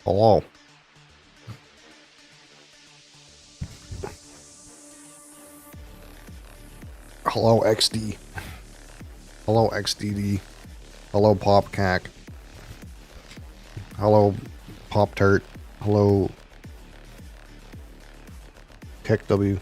Hello. Hello, XD. Hello, XDD. Hello, Popcac. Hello, Pop Tart. Hello, Tech W.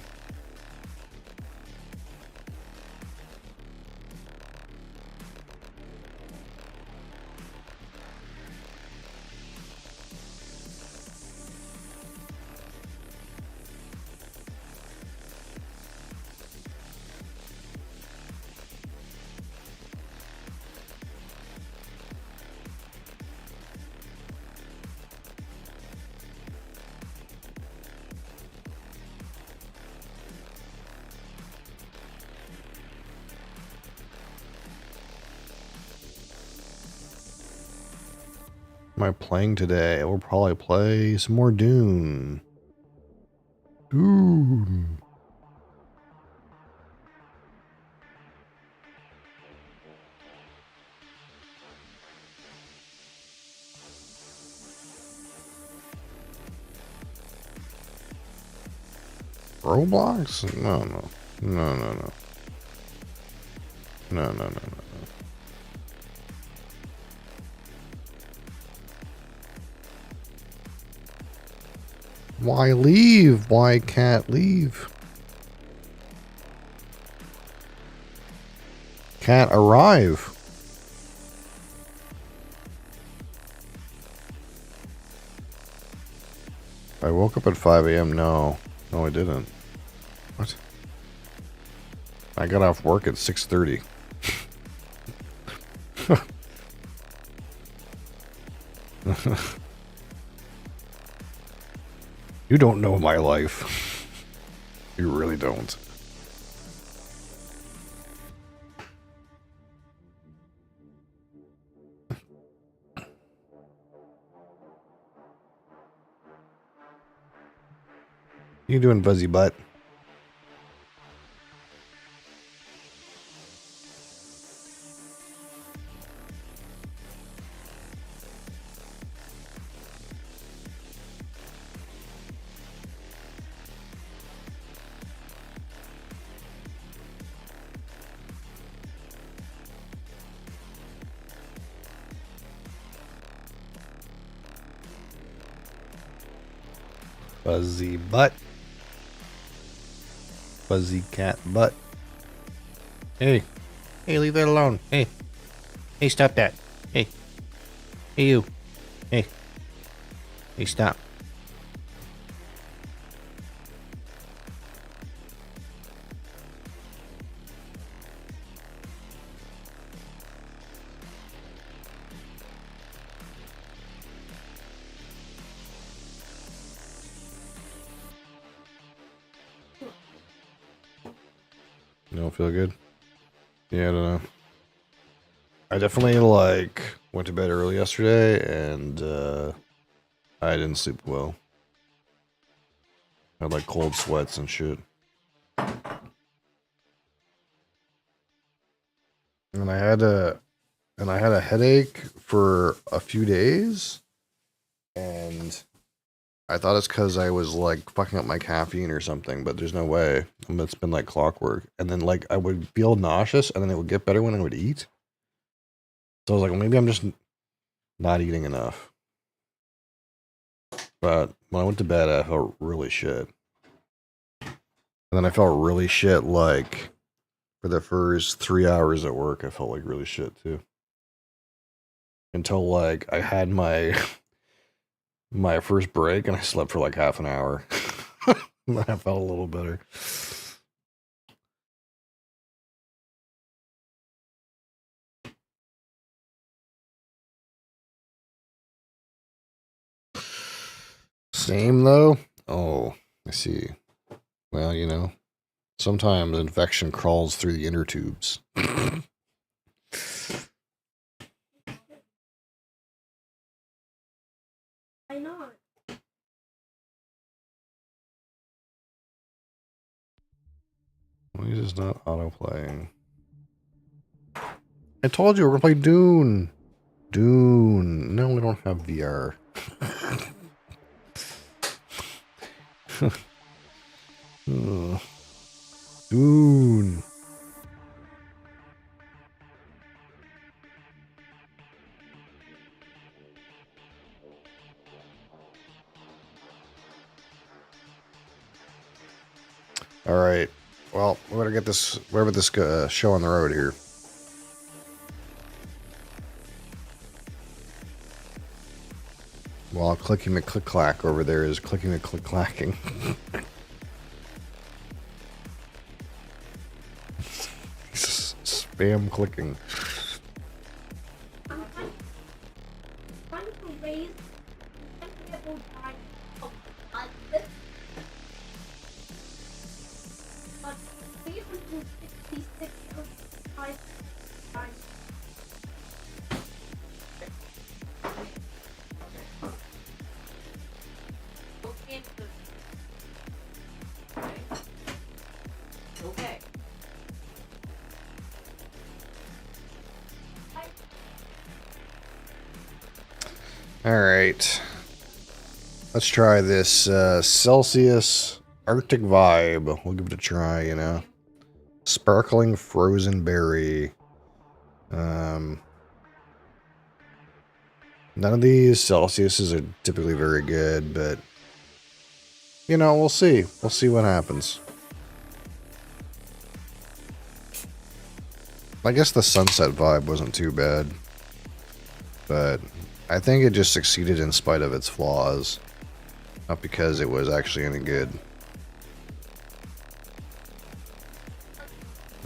Am I playing today? We'll probably play some more Doon. Doon. Roblox? No, no. No, no, no. No, no, no, no. Why leave? Why can't leave? Can't arrive. I woke up at 5 a.m. No. No, I didn't. What? I got off work at 6:30. You don't know my life. You really don't. You doing, fuzzy butt? Fuzzy butt. Fuzzy cat butt. Hey. Hey, leave that alone. Hey. Hey, stop that. Hey. Hey, you. Hey. Hey, stop. You don't feel good? Yeah, I don't know. I definitely, like, went to bed early yesterday, and, I didn't sleep well. I had, like, cold sweats and shit. And I had a headache for a few days, and I thought it's because I was, like, fucking up my caffeine or something, but there's no way. It's been like clockwork. And then, like, I would feel nauseous, and then it would get better when I would eat. So I was like, well, maybe I'm just not eating enough. But when I went to bed, I felt really shit. And then I felt really shit, like, for the first 3 hours at work, I felt like really shit, too. Until, like, I had my my first break, and I slept for, like, half an hour. And then I felt a little better. Same, though? Oh, I see. Well, you know, sometimes infection crawls through the inner tubes. Why not? Why is this not autoplaying? I told you we're gonna play Doon. Doon. No, we don't have VR. Doon. All right. Well, we better get this, wherever this show on the road here. While clicking the click clack over there is clicking the click clacking. Spam clicking. Alright. Let's try this Celsius Arctic Vibe. We'll give it a try, you know. Sparkling frozen berry. None of these Celsiuses are typically very good, but you know, we'll see. We'll see what happens. I guess the sunset vibe wasn't too bad, but I think it just succeeded in spite of its flaws, not because it was actually any good.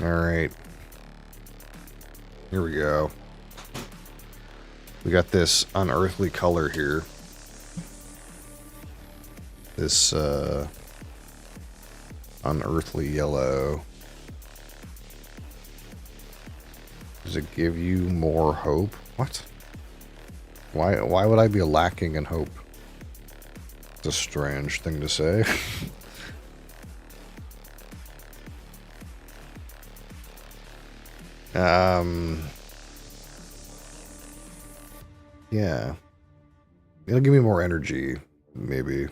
Alright. Here we go. We got this unearthly color here. This, unearthly yellow. Does it give you more hope? What? Why would I be lacking in hope? It's a strange thing to say. Yeah. It'll give me more energy, maybe.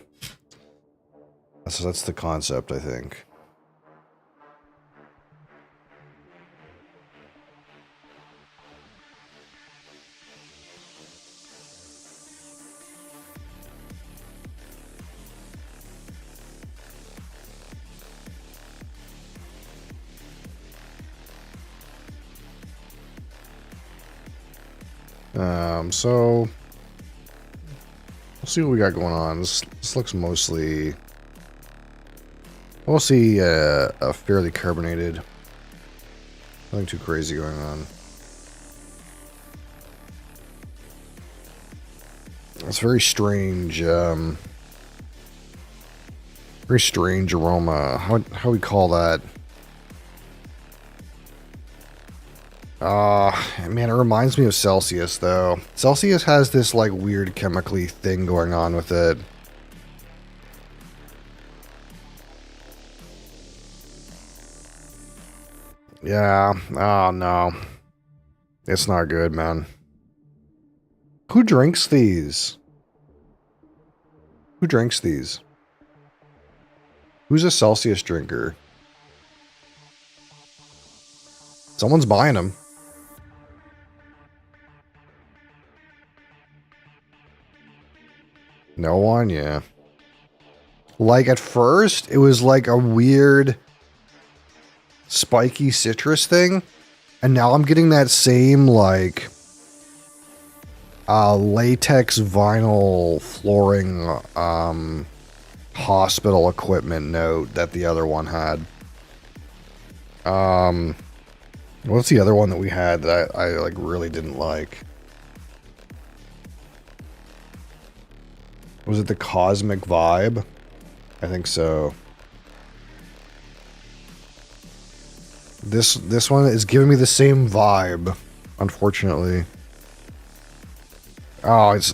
That's the concept, I think. So we'll see what we got going on. This looks mostly, we'll see, a fairly carbonated. Nothing too crazy going on. It's very strange. Very strange aroma. How we call that? Man, it reminds me of Celsius, though. Celsius has this, like, weird chemically thing going on with it. Yeah. Oh, no. It's not good, man. Who drinks these? Who drinks these? Who's a Celsius drinker? Someone's buying them. No one, yeah. Like, at first, it was like a weird spiky citrus thing. And now I'm getting that same, like, latex vinyl flooring, hospital equipment note that the other one had. What's the other one that we had that I like, really didn't like? Was it the Cosmic Vibe? I think so. This one is giving me the same vibe, unfortunately. Oh, it's...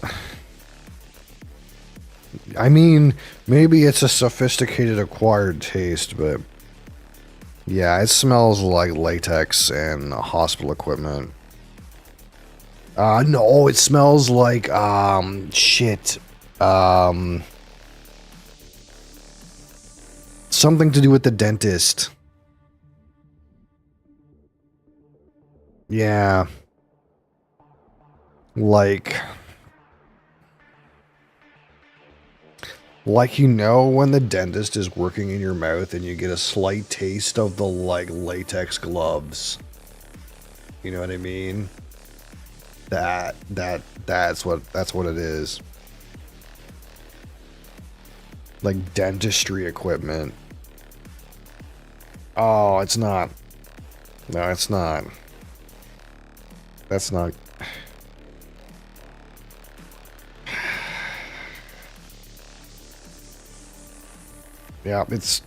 I mean, maybe it's a sophisticated acquired taste, but... yeah, it smells like latex and hospital equipment. No, it smells like, shit. Something to do with the dentist. Yeah. Like, you know, when the dentist is working in your mouth and you get a slight taste of the, like, latex gloves. You know what I mean? That's what it is. Like dentistry equipment. Oh, it's not. No, it's not. That's not. Yeah, it's...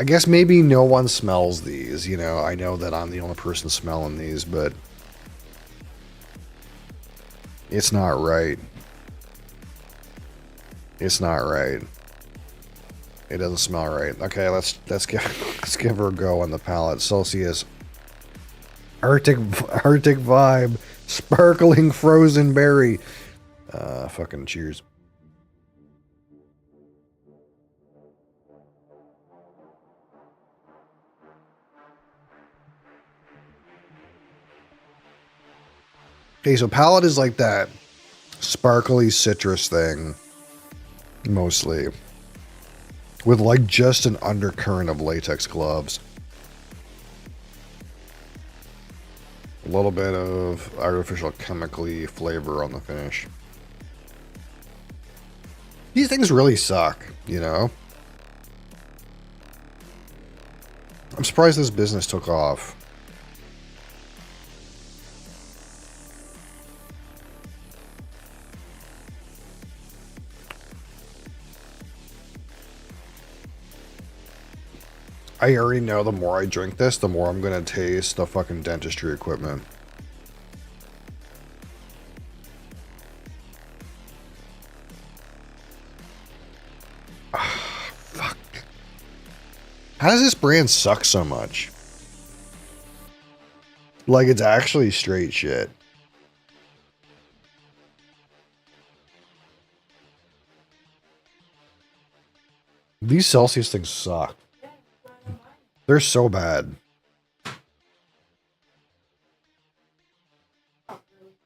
I guess maybe no one smells these, you know. I know that I'm the only person smelling these, but... It's not right. It's not right. It doesn't smell right. Okay, let's give her a go on the palate. Celsius. Arctic vibe. Sparkling frozen berry. Fucking cheers. Okay, so palate is like that sparkly citrus thing. Mostly. With like just an undercurrent of latex gloves. A little bit of artificial chemically flavor on the finish. These things really suck, you know? I'm surprised this business took off. I already know the more I drink this, the more I'm gonna taste the fucking dentistry equipment. Fuck. How does this brand suck so much? Like, it's actually straight shit. These Celsius things suck. They're so bad.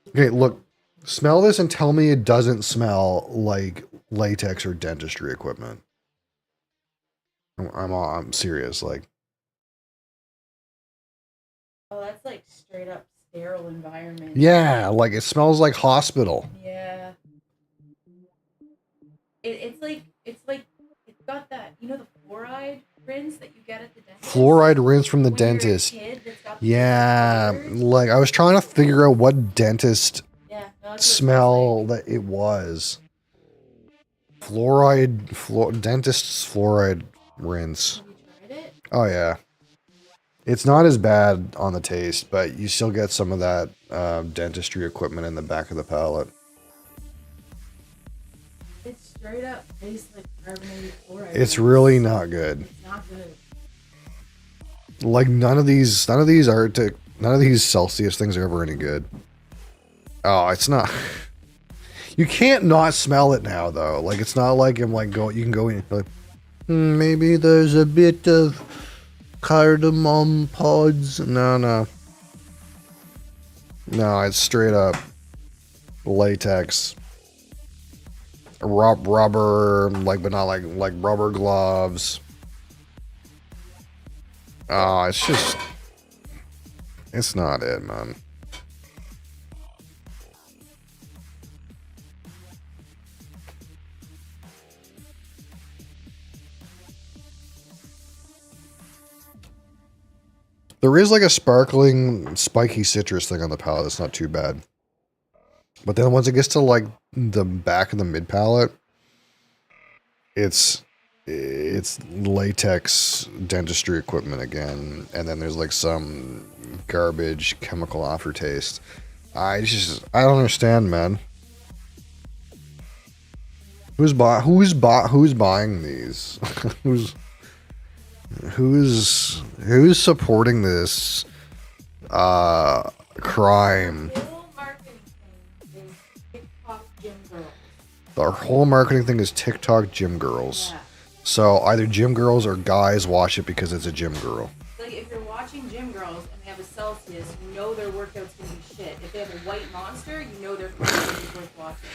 Okay, look. Smell this and tell me it doesn't smell like latex or dentistry equipment. I'm serious, like. Oh, that's like straight up sterile environment. Yeah, like it smells like hospital. Yeah. It's like it's got that, you know, the fluoride rinse that you get at the dentist. Fluoride rinse from the When dentist. You're a kid that's got the Yeah, fluoride. like I was trying to figure out what dentist Yeah, no, that's what it smell smells like. that it was. Dentist's fluoride rinse. Have you tried it? Oh yeah. It's not as bad on the taste, but you still get some of that dentistry equipment in the back of the palate. It straight up tastes like carbonated fluoride. It's really not good. It's not good. Like none of these Celsius things are ever any good. Oh, it's not. You can't not smell it now though. Like it's not like I'm like you can go in like maybe there's a bit of cardamom pods. No, it's straight up latex, rubber, like, but not like rubber gloves. Oh, it's not it, man. There is like a sparkling, spiky citrus thing on the palate. That's not too bad. But then once it gets to like the back of the mid palate, it's latex dentistry equipment again, and then there's like some garbage chemical aftertaste. I don't understand, man. Who's buying these? who's supporting this crime? The whole marketing thing is TikTok gym girls. The whole marketing thing is TikTok gym girls. Yeah. So either gym girls or guys watch it because it's a gym girl. Like if you're watching gym girls and they have a Celsius, you know their workout's gonna be shit. If they have a white monster, you know their workout is worth watching.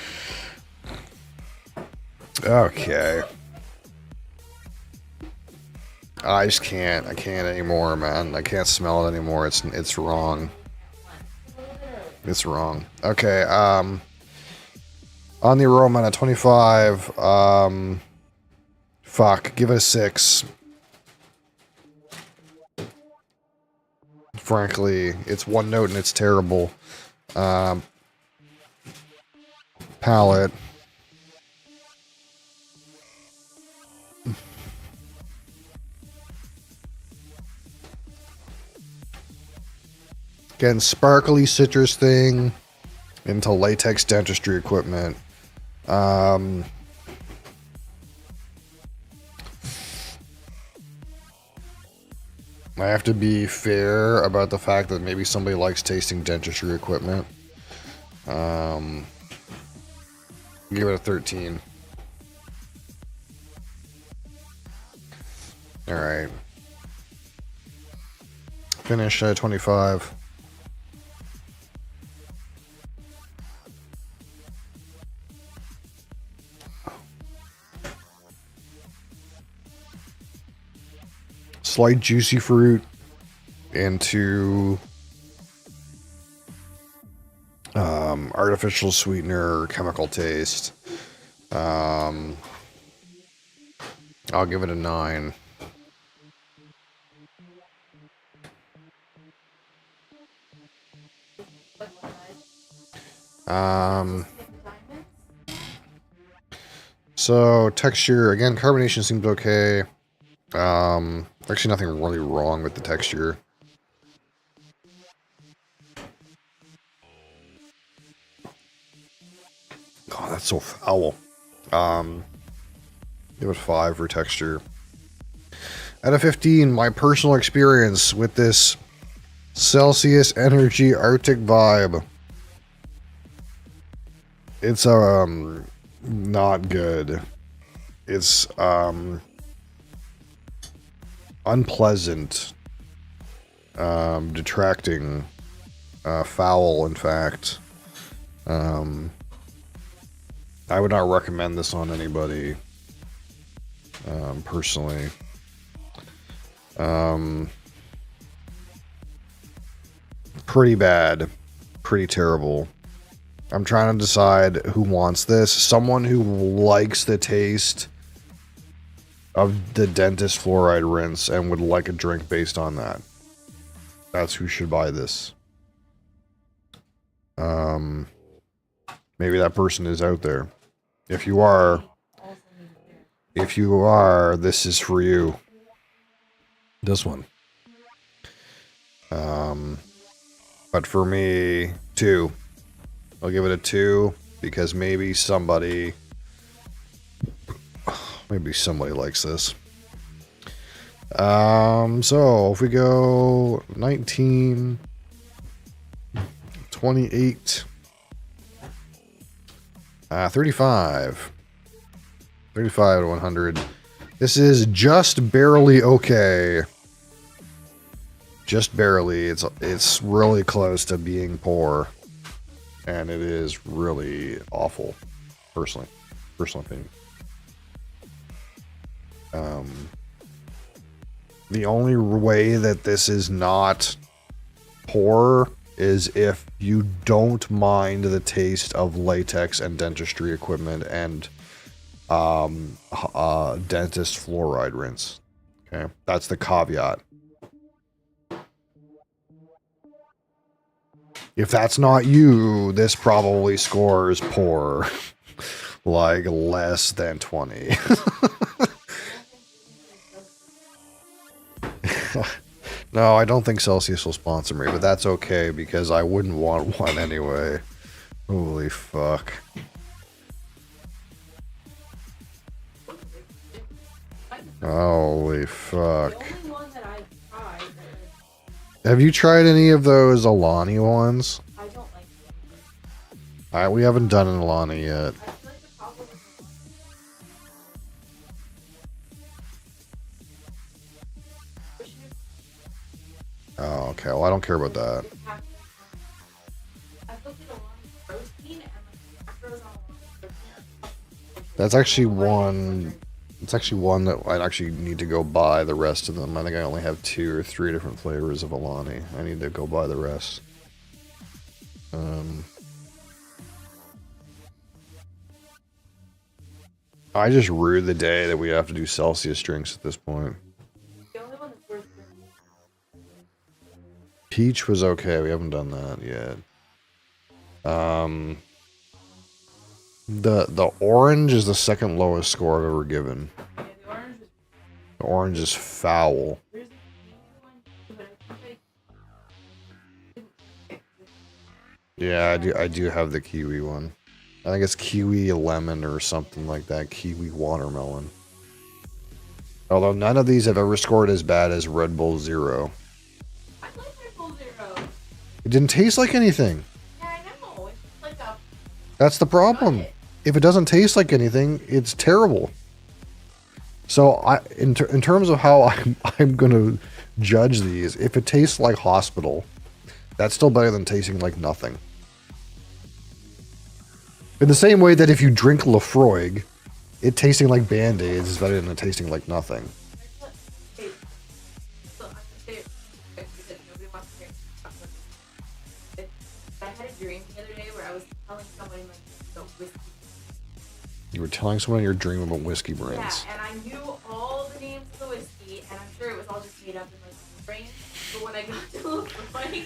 Okay. I just can't. I can't anymore, man. I can't smell it anymore. It's wrong. It's wrong. Okay. On the aroma at 25. Fuck. Give it a 6. Frankly, it's one note and it's terrible. Palette. Again, sparkly citrus thing into latex dentistry equipment. I have to be fair about the fact that maybe somebody likes tasting dentistry equipment. Give it a 13. Alright. Finish at 25. Slight juicy fruit into artificial sweetener, chemical taste. I'll give it a 9. So texture, again, carbonation seems okay. Actually nothing really wrong with the texture. God, that's so foul. Give it 5 for texture. Out of 15, my personal experience with this Celsius Energy Arctic Vibe. It's not good. It's unpleasant, detracting, foul, in fact. I would not recommend this on anybody, personally. Pretty bad. Pretty terrible. I'm trying to decide who wants this. Someone who likes the taste of the dentist fluoride rinse and would like a drink based on that. That's who should buy this. Maybe that person is out there. If you are, this is for you. This one. But for me, 2. I'll give it a 2 because maybe somebody likes this. So if we go 19, 28, 35 to 100. This is just barely okay. Just barely. It's really close to being poor. And it is really awful, personal opinion. The only way that this is not poor is if you don't mind the taste of latex and dentistry equipment and dentist fluoride rinse. Okay, that's the caveat. If that's not you, this probably scores poor. Like less than 20. No, I don't think Celsius will sponsor me, but that's okay because I wouldn't want one anyway. Holy fuck. Holy fuck. Have you tried any of those Alani ones? I don't like them. We haven't done an Alani yet. I feel like the problem is Oh, okay. Well, I don't care about that. I've looked at a lot of protein and like macros on protein. That's actually one. It's actually one that I'd actually need to go buy the rest of them. I think I only have 2 or 3 different flavors of Alani. I need to go buy the rest. I just rue the day that we have to do Celsius drinks at this point. The only one that's worth drinking. Peach was okay. We haven't done that yet. The orange is the second lowest score I've ever given. Yeah, the orange was. The orange is foul. There's a kiwi one too, but I think I didn't pick this. Yeah, I do have the kiwi one. I think it's kiwi lemon or something like that. Kiwi watermelon. Although none of these have ever scored as bad as Red Bull Zero. I like Red Bull Zero. It didn't taste like anything. Yeah, I know. It's just like a. That's the problem. If it doesn't taste like anything, it's terrible. So in terms of how I'm gonna judge these, if it tastes like hospital, that's still better than tasting like nothing. In the same way that if you drink Lafroig, it tasting like Band-Aids is better than it tasting like nothing. Hey, so I'm gonna say it because nobody wants to hear it. I had a dream the other day where I was telling somebody like the whiskey. You were telling someone your dream about whiskey Yeah, brands. and I knew all the names of the whiskey, and I'm sure it was all just made up in my brain. But when I got to Lafroig,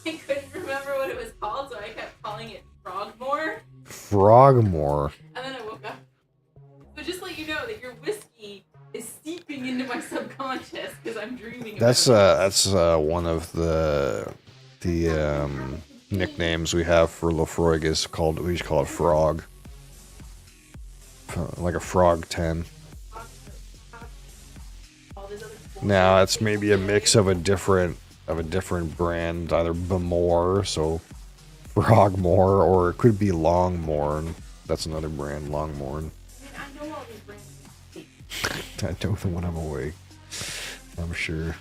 I couldn't remember what it was called, so I kept calling it Frogmore. Frogmore. And then I woke up. So just let you know that your whiskey is seeping into my subconscious because I'm dreaming. That's one of the nicknames we have for Lafroig is called, we just call it Frog. Like a Frog 10. Now it's maybe a mix of a different brand, either Bemore, so Frogmore, or it could be Longmorn. That's another brand, Longmorn. I know all these brands. I know them when I'm awake. I'm sure.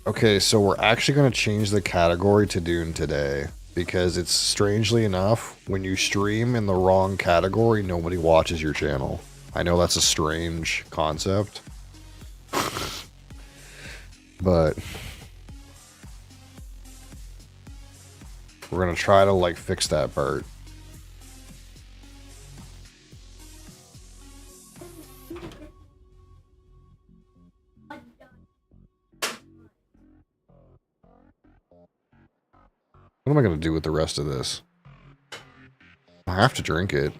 Okay, so we're actually going to change the category to Doon today. Because it's strangely enough, when you stream in the wrong category, nobody watches your channel. I know that's a strange concept. But we're going to try to like fix that part. What am I going to do with the rest of this? I have to drink it.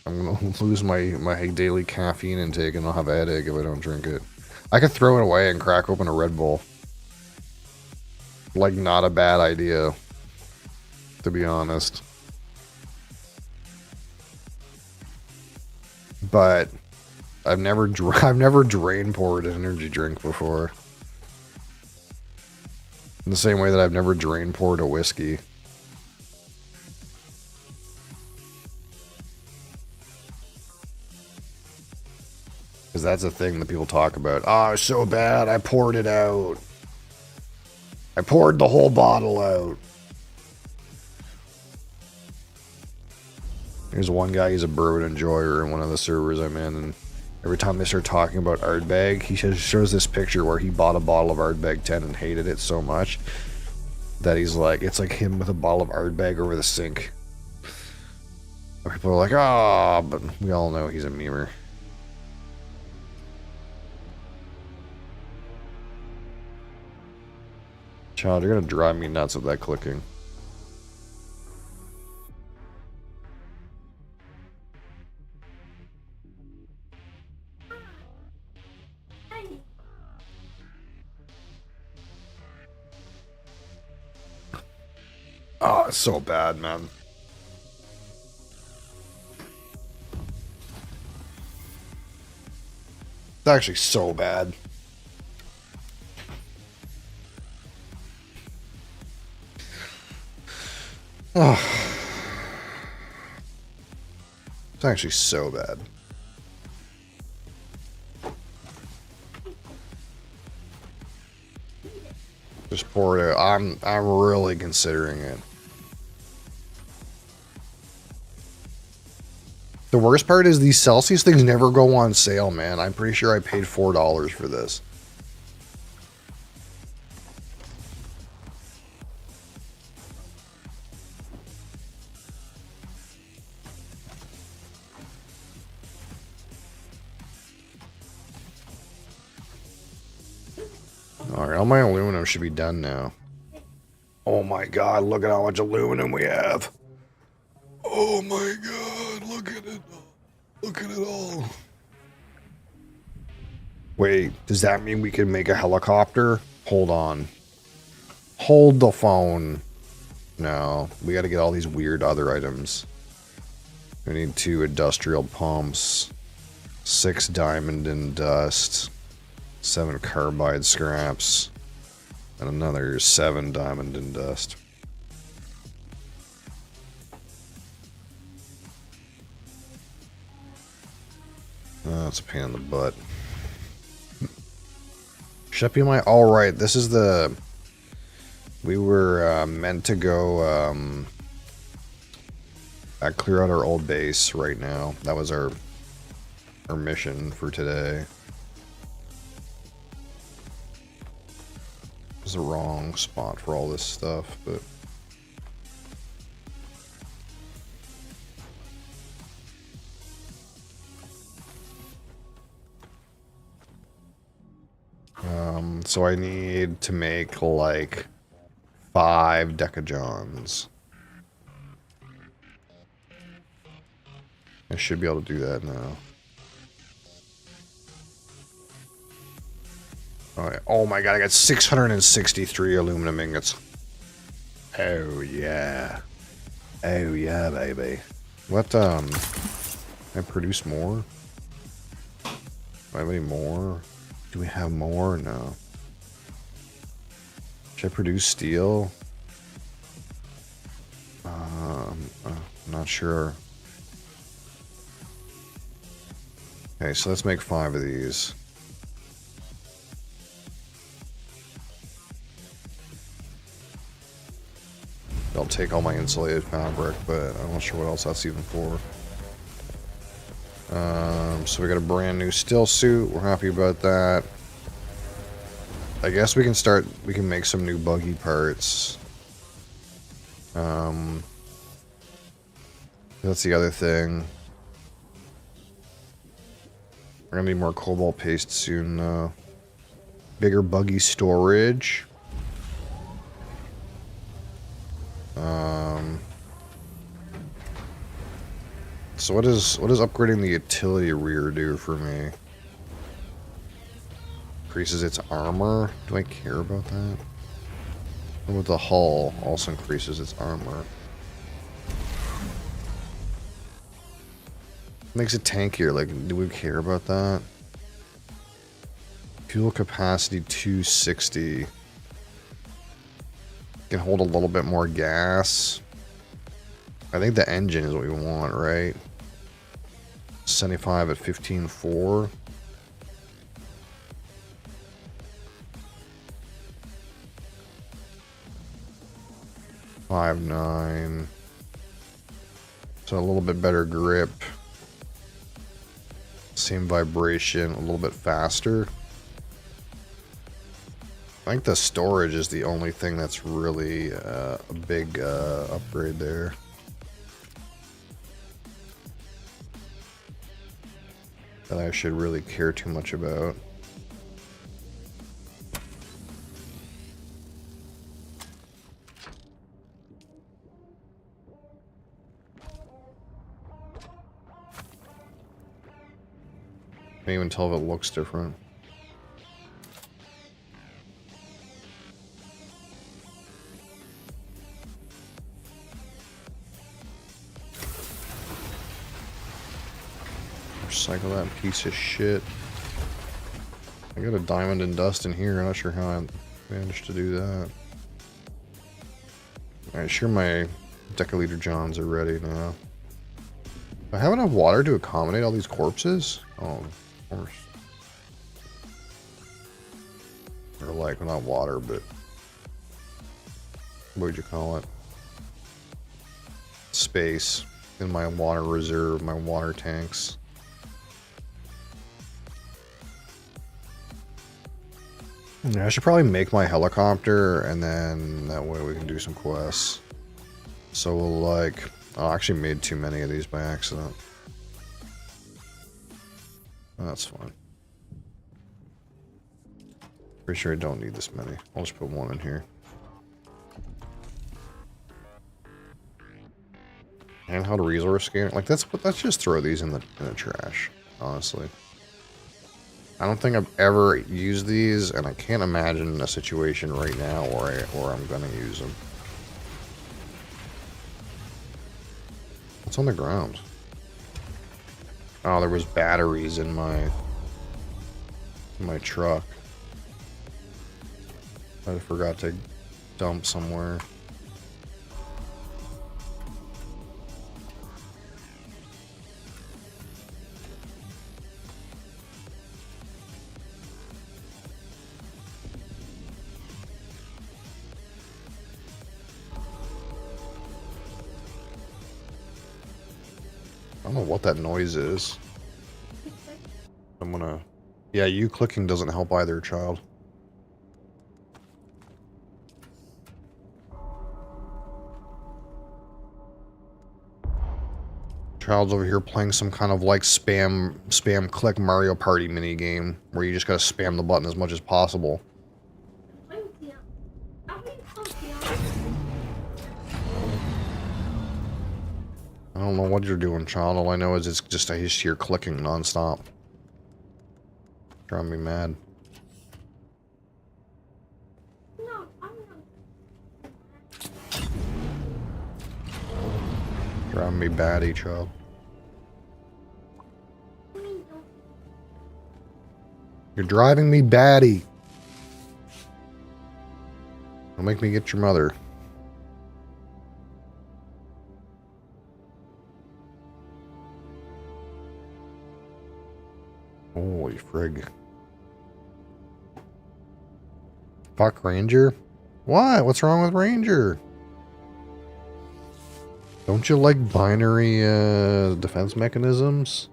I'm going to lose my daily caffeine intake and I'll have a headache if I don't drink it. I could throw it away and crack open a Red Bull. Like, not a bad idea, to be honest. But I've never drain poured an energy drink before. In the same way that I've never drain poured a whiskey. Because that's a thing that people talk about. Oh, it's so bad, I poured it out. I poured the whole bottle out. There's one guy, he's a bourbon enjoyer in one of the servers I'm in, and every time they start talking about Ardbeg, he shows this picture where he bought a bottle of Ardbeg 10 and hated it so much that he's like, it's like him with a bottle of Ardbeg over the sink. And people are like, ah, but we all know he's a memer. Child, you're gonna drive me nuts with that clicking. Oh, it's so bad, man. It's actually so bad. Oh, it's actually so bad. Just pour it out. I'm really considering it. The worst part is these Celsius things never go on sale, man. I'm pretty sure I paid $4 for this. Alright, all my aluminum should be done now. Oh my god, look at how much aluminum we have. Oh my god, look at it. Look at it all. Wait, does that mean we can make a helicopter? Hold on. Hold the phone. No, we gotta get all these weird other items. We need 2 industrial pumps, 6 diamond and dust, 7 carbide scraps, and another 7 diamond and dust. Oh, that's a pain in the butt. Should be my... Alright, this is the... We were meant to go clear out our old base right now. That was our mission for today. It was the wrong spot for all this stuff, but... so I need to make like 5 decajohns. I should be able to do that now. Alright. Oh my god, I got 663 aluminum ingots. Oh yeah. Oh yeah, baby. What, can I produce more? Do I have any more? Do we have more? No. Should I produce steel? I'm not sure. Okay, so let's make 5 of these. I'll take all my insulated fabric, but I'm not sure what else that's even for. So we got a brand new steel suit. We're happy about that. I guess we can make some new buggy parts. That's the other thing. We're gonna need more cobalt paste soon, though. Bigger buggy storage. So what does upgrading the utility rear do for me? Increases its armor? Do I care about that? And with the hull, also increases its armor. Makes it tankier, like, do we care about that? Fuel capacity 260. Can hold a little bit more gas. I think the engine is what we want, right? 75 at 15.4. .59. So a little bit better grip. Same vibration, a little bit faster. I think the storage is the only thing that's really a big upgrade there. That I should really care too much about. Can't even tell if it looks different. Recycle that piece of shit. I got a diamond and dust in here. I'm not sure how I managed to do that. Alright, sure my Deciliter Johns are ready now. Do I have enough water to accommodate all these corpses? Oh, of course. Or like, not water, but what would you call it? Space in my water reserve, my water tanks. Yeah, I should probably make my helicopter, and then that way we can do some quests. So we'll like... Oh, I actually made too many of these by accident. That's fine. Pretty sure I don't need this many. I'll just put one in here. Handheld resource scanner. Like, let's just throw these in the trash, honestly. I don't think I've ever used these, and I can't imagine a situation right now where I'm gonna use them. What's on the ground? Oh, there was batteries in my truck. I forgot to dump somewhere. I don't know what that noise is. I'm gonna... Yeah, you clicking doesn't help either, child. Child's over here playing some kind of like spam click Mario Party mini game where you just gotta spam the button as much as possible. I don't know what you're doing, child. All I know is it's just I just hear clicking nonstop. Driving me mad. No, I'm not. Driving me batty, child. You're driving me batty. Don't make me get your mother. Holy frig. Fuck Ranger? What? What's wrong with Ranger? Don't you like binary defense mechanisms?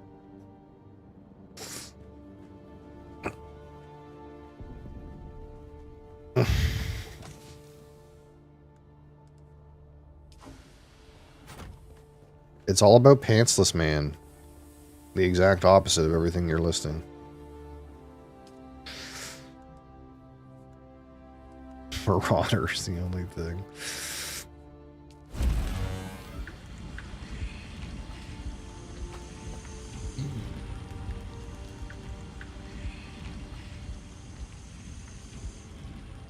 It's all about pantsless man. The exact opposite of everything you're listing. Marauder's the only thing.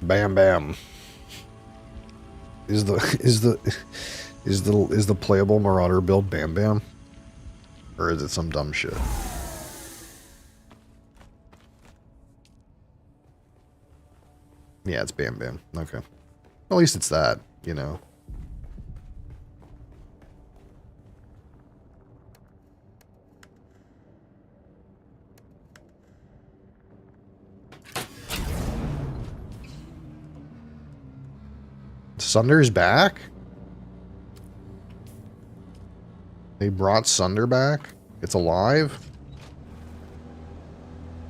Bam bam. Is the playable Marauder build Bam Bam? Or is it some dumb shit? Yeah, it's Bam Bam. Okay. At least it's that, you know. Sunder's back? They brought Sunder back? It's alive?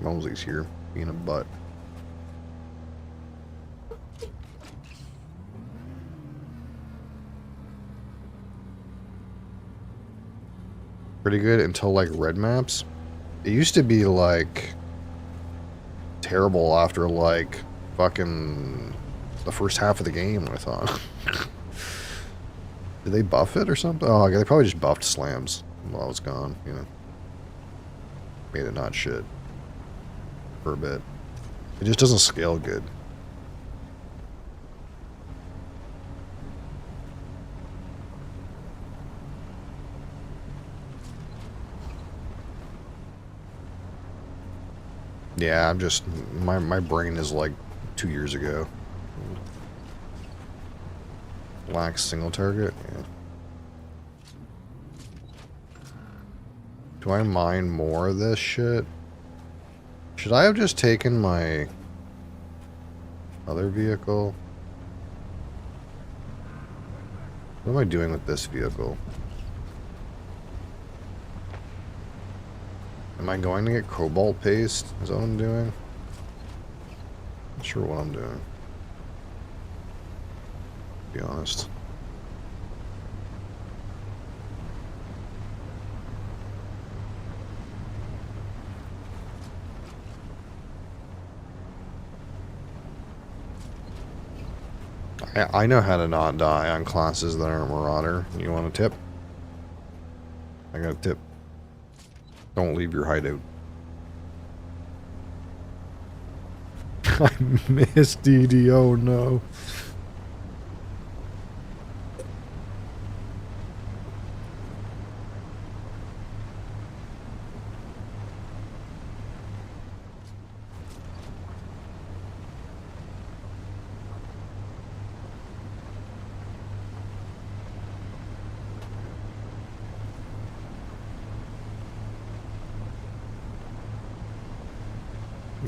Mosley's here, being a butt. Pretty good until like red maps. It used to be like terrible after like fucking the first half of the game, I thought. Did they buff it or something? Oh, they probably just buffed slams while it's gone, you know. Made it not shit for a bit. It just doesn't scale good. Yeah, I'm just my brain is like 2 years ago. Lacks single target. Yeah. Do I mine more of this shit? Should I have just taken my other vehicle? What am I doing with this vehicle? Am I going to get cobalt paste? Is that what I'm doing? Not sure what I'm doing. To be honest. I know how to not die on classes that aren't Marauder. You want a tip? I got a tip. Don't leave your hideout. I missed DD, no.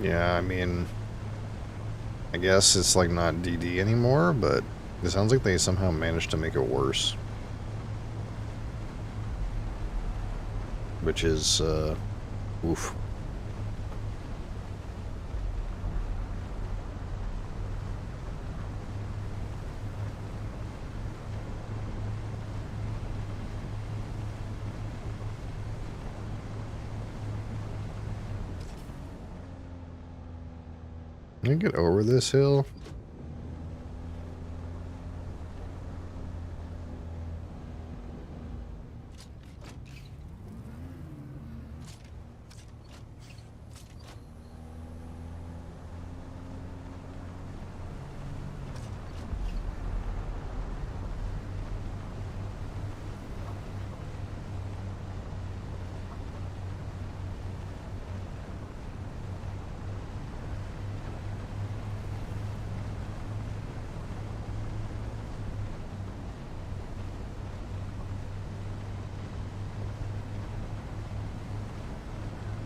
Yeah, I mean, I guess it's like not DD anymore, but it sounds like they somehow managed to make it worse. Which is, oof. Can I get over this hill?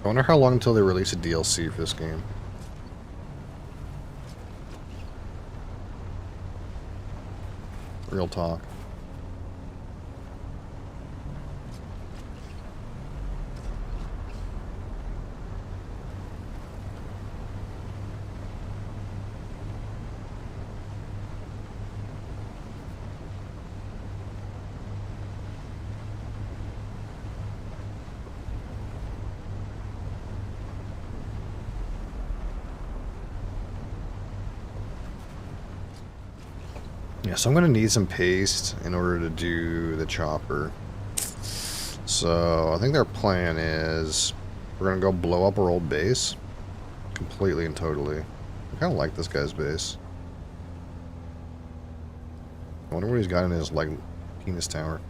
I wonder how long until they release a DLC for this game. Real talk. Yeah, so I'm going to need some paste in order to do the chopper. So I think their plan is we're going to go blow up our old base. Completely and totally. I kind of like this guy's base. I wonder what he's got in his, like, penis tower.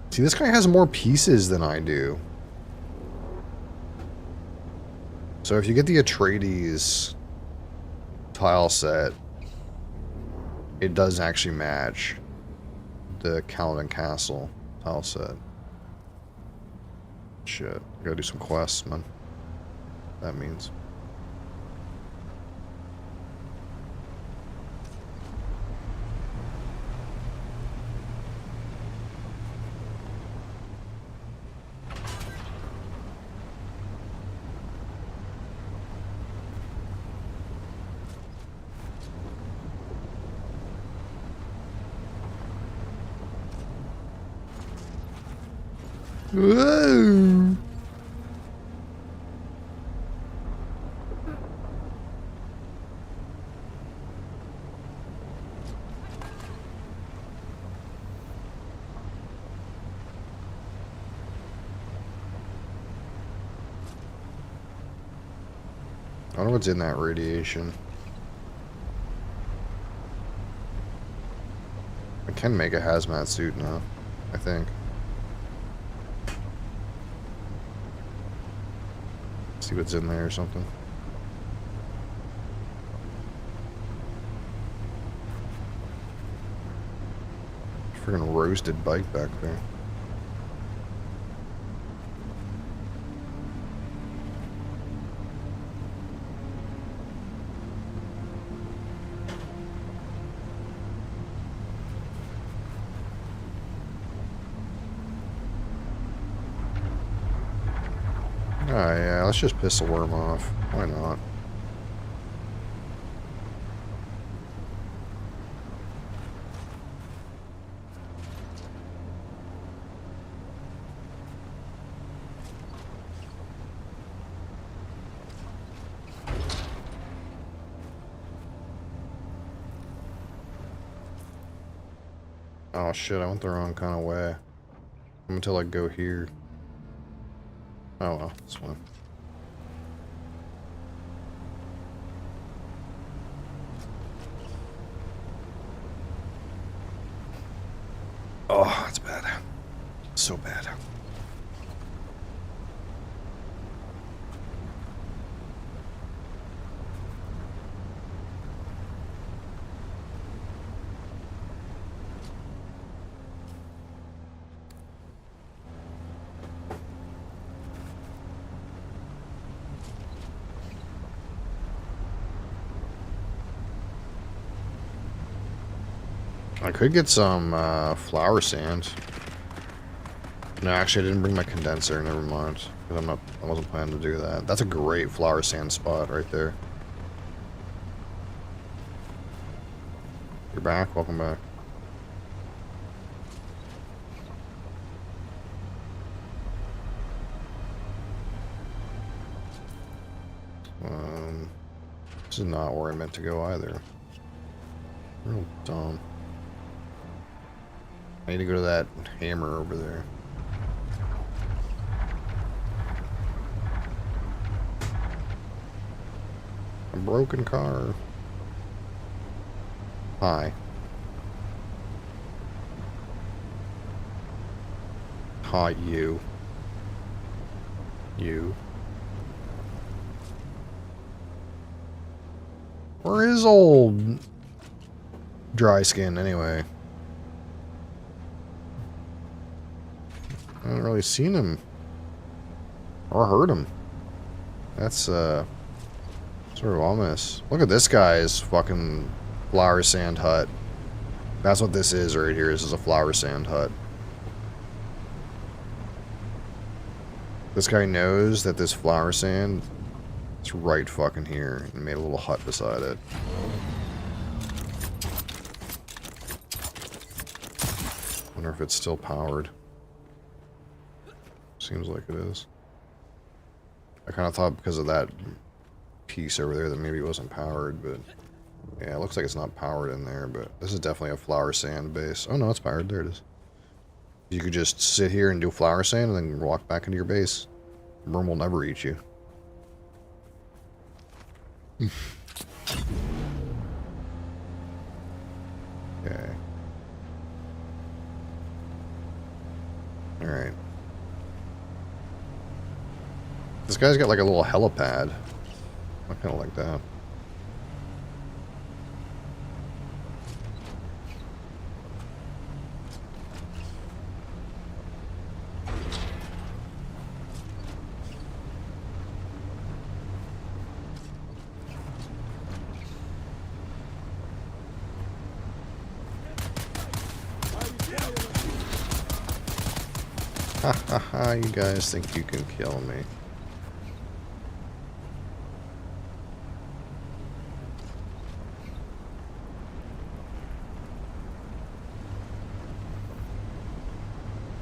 See, this guy has more pieces than I do. So if you get the Atreides tile set, it does actually match the Calvin Castle tile set. Shit, I gotta do some quests, man. That means. Whoa. I don't know what's in that radiation. I can make a hazmat suit now, I think. See what's in there or something. Freaking roasted bike back there. Oh yeah, let's just piss the worm off. Why not? Oh shit, I went the wrong kind of way. I'm until I go here. Oh well, it's fine. Oh, that's bad. So bad. I could get some flour sand. No, actually, I didn't bring my condenser. Never mind. Because I wasn't planning to do that. That's a great flour sand spot right there. You're back. Welcome back. This is not where I meant to go either. Real dumb. I need to go to that hammer over there. A broken car. Hi. Hi, you. You. Where is old dry skin anyway? I haven't really seen him or heard him. That's sort of ominous. Look at this guy's fucking flour sand hut. That's what this is right here. This is a flour sand hut. This guy knows that this flour sand is right fucking here and made a little hut beside it. Wonder if it's still powered. Seems like it is. I kind of thought because of that piece over there that maybe it wasn't powered, but yeah, it looks like it's not powered in there, but this is definitely a flour sand base. Oh no, it's powered. There it is. You could just sit here and do flour sand and then walk back into your base. The worm will never eat you. Okay. Alright. This guy's got like a little helipad. I kind of like that. Ha ha ha, you guys think you can kill me.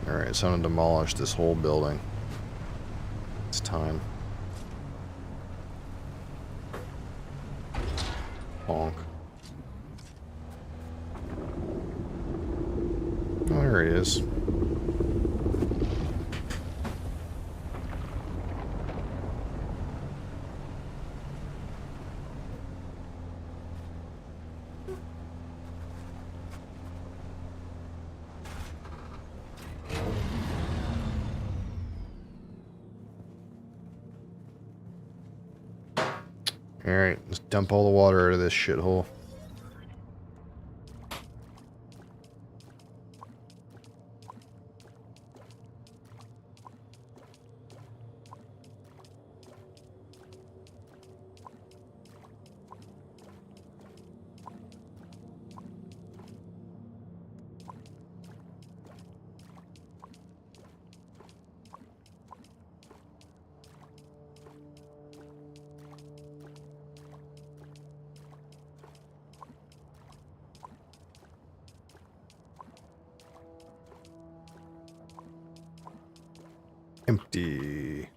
Alright, it's time to demolish this whole building. It's time. Honk. Oh, there he is. Alright, let's dump all the water out of this shithole. Empty.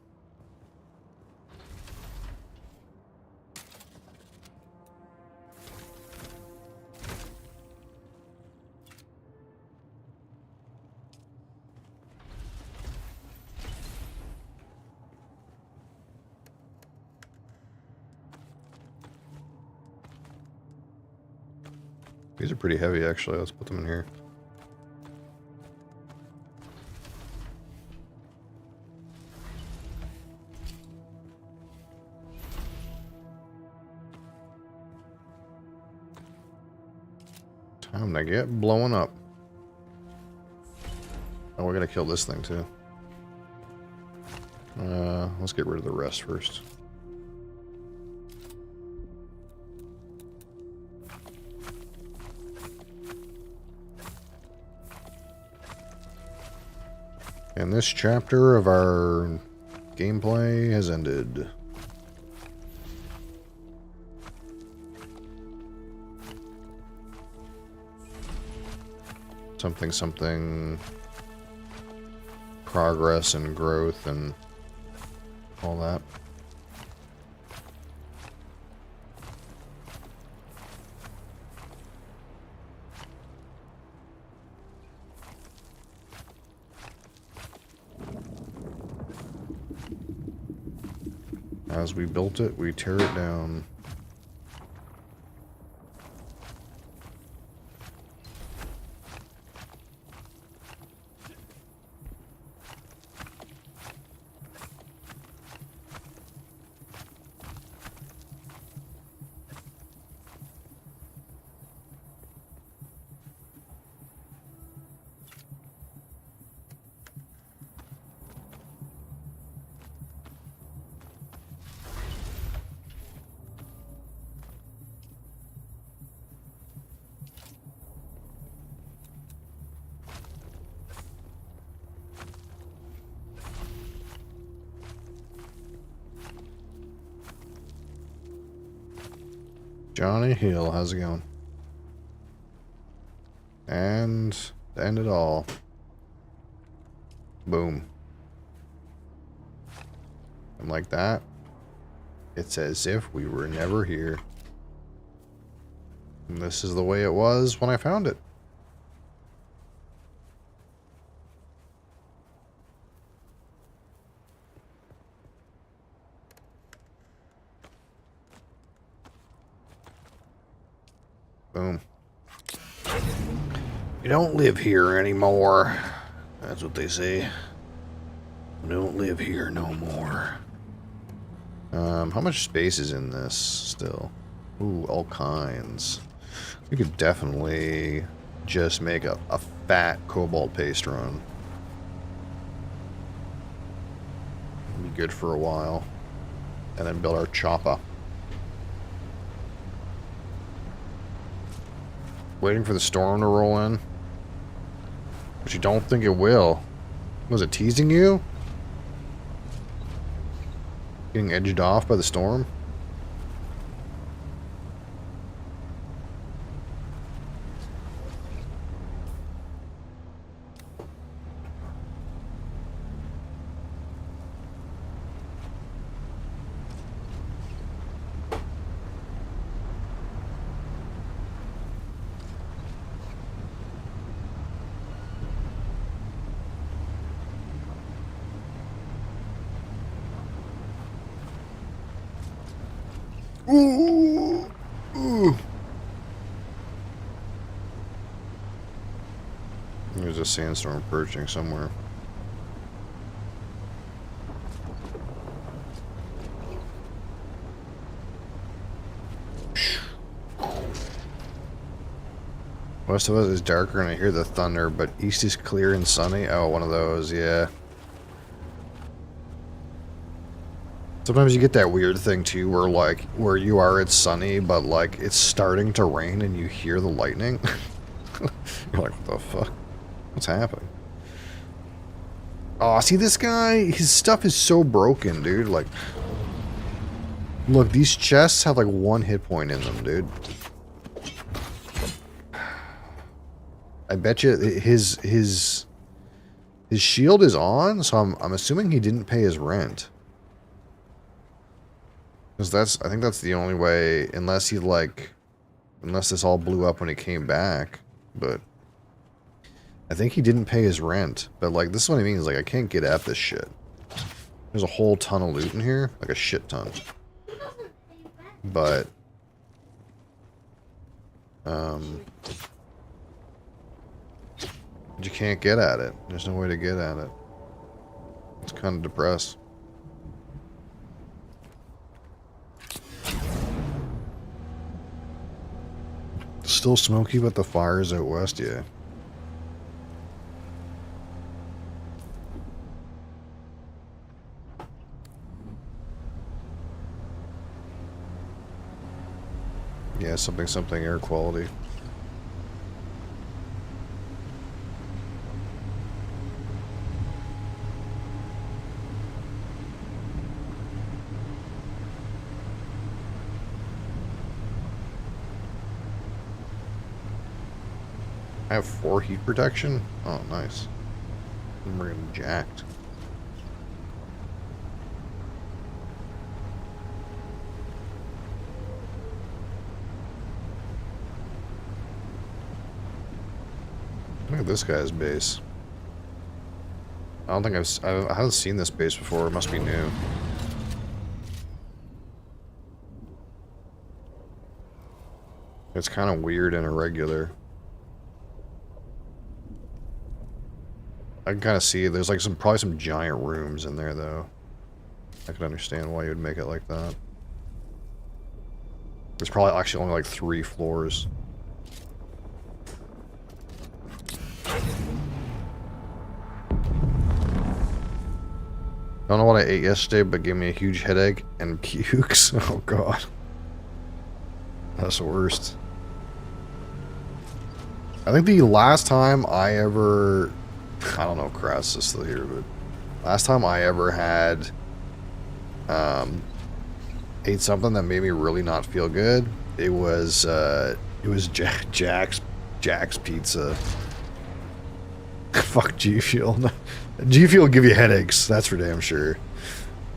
These are pretty heavy, actually. Let's put them in here. Time to get blowing up. Oh, we're gonna kill this thing too. Let's get rid of the rest first. And this chapter of our gameplay has ended. Something progress and growth and all that. As we built it, we tear it down. Johnny Hill, how's it going? And to end it all. Boom. And like that, it's as if we were never here. And this is the way it was when I found it. Boom. We don't live here anymore. That's what they say. We don't live here no more. How much space is in this still? Ooh, all kinds. We could definitely just make a fat cobalt paste run. Be good for a while. And then build our chopper. Waiting for the storm to roll in. But you don't think it will. Was it teasing you? Getting edged off by the storm? Ooh. Ooh. There's a sandstorm approaching somewhere. West of us is darker and I hear the thunder, but east is clear and sunny. Oh, one of those, yeah. Sometimes you get that weird thing too, where like where you are it's sunny, but like it's starting to rain and you hear the lightning. You're like, what the fuck? What's happening? Oh, see this guy? His stuff is so broken, dude. Like, look, these chests have like 1 hit point in them, dude. I bet you his His shield is on, so I'm assuming he didn't pay his rent. Because I think that's the only way, unless he like, unless this all blew up when he came back. But I think he didn't pay his rent. But like, this is what I mean, is like, I can't get at this shit. There's a whole ton of loot in here, like a shit ton. But, you can't get at it. There's no way to get at it. It's kind of depressed. Still smoky, but the fire's out west, yeah. Yeah, something air quality. I have 4 heat protection? Oh, nice. We're getting jacked. Look at this guy's base. I don't think I haven't seen this base before. It must be new. It's kind of weird and irregular. I can kind of see there's like probably some giant rooms in there though. I can understand why you would make it like that. There's probably actually only like 3 floors. Don't know what I ate yesterday, but gave me a huge headache and pukes. Oh god. That's the worst. I think the last time I ever... I don't know if Kraz is still here, but... Last time I ever had... ate something that made me really not feel good, it was Jack's Pizza. Fuck G Fuel. G Fuel will give you headaches, that's for damn sure.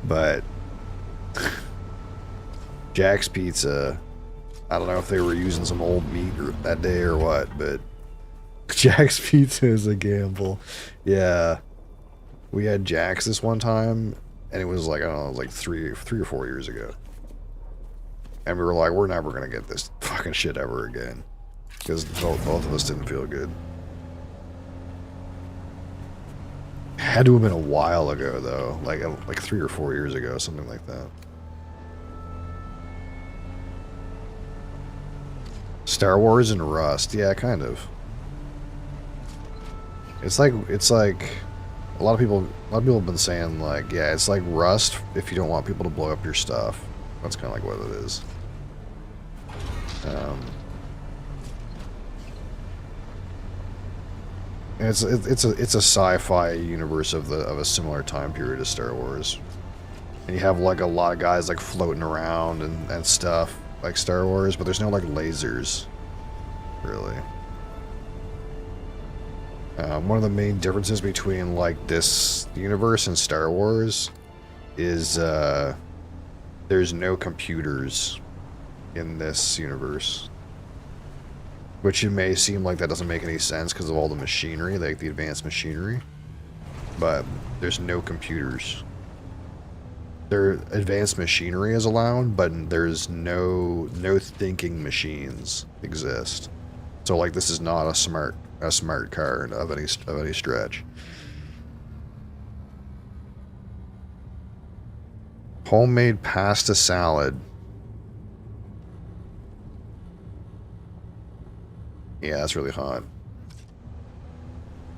But Jack's Pizza, I don't know if they were using some old meat that day or what, but Jack's Pizza is a gamble. Yeah, we had Jack's this one time, and it was like, I don't know, it was like three or 4 years ago. And we were like, we're never gonna get this fucking shit ever again, because both of us didn't feel good. Had to have been a while ago though, like 3 or 4 years ago, something like that. Star Wars and Rust, yeah, kind of. It's like a lot of people have been saying like, yeah, it's like Rust if you don't want people to blow up your stuff. That's kind of like what it is. It's a sci-fi universe of a similar time period as Star Wars, and you have like a lot of guys like floating around and stuff like Star Wars, but there's no like lasers, really. One of the main differences between like this universe and Star Wars is there's no computers in this universe. Which it may seem like that doesn't make any sense because of all the machinery, like the advanced machinery. But there's no computers. Their advanced machinery is allowed, but there's no thinking machines exist. So like this is not a smart car of any stretch. Homemade pasta salad. Yeah, that's really hot.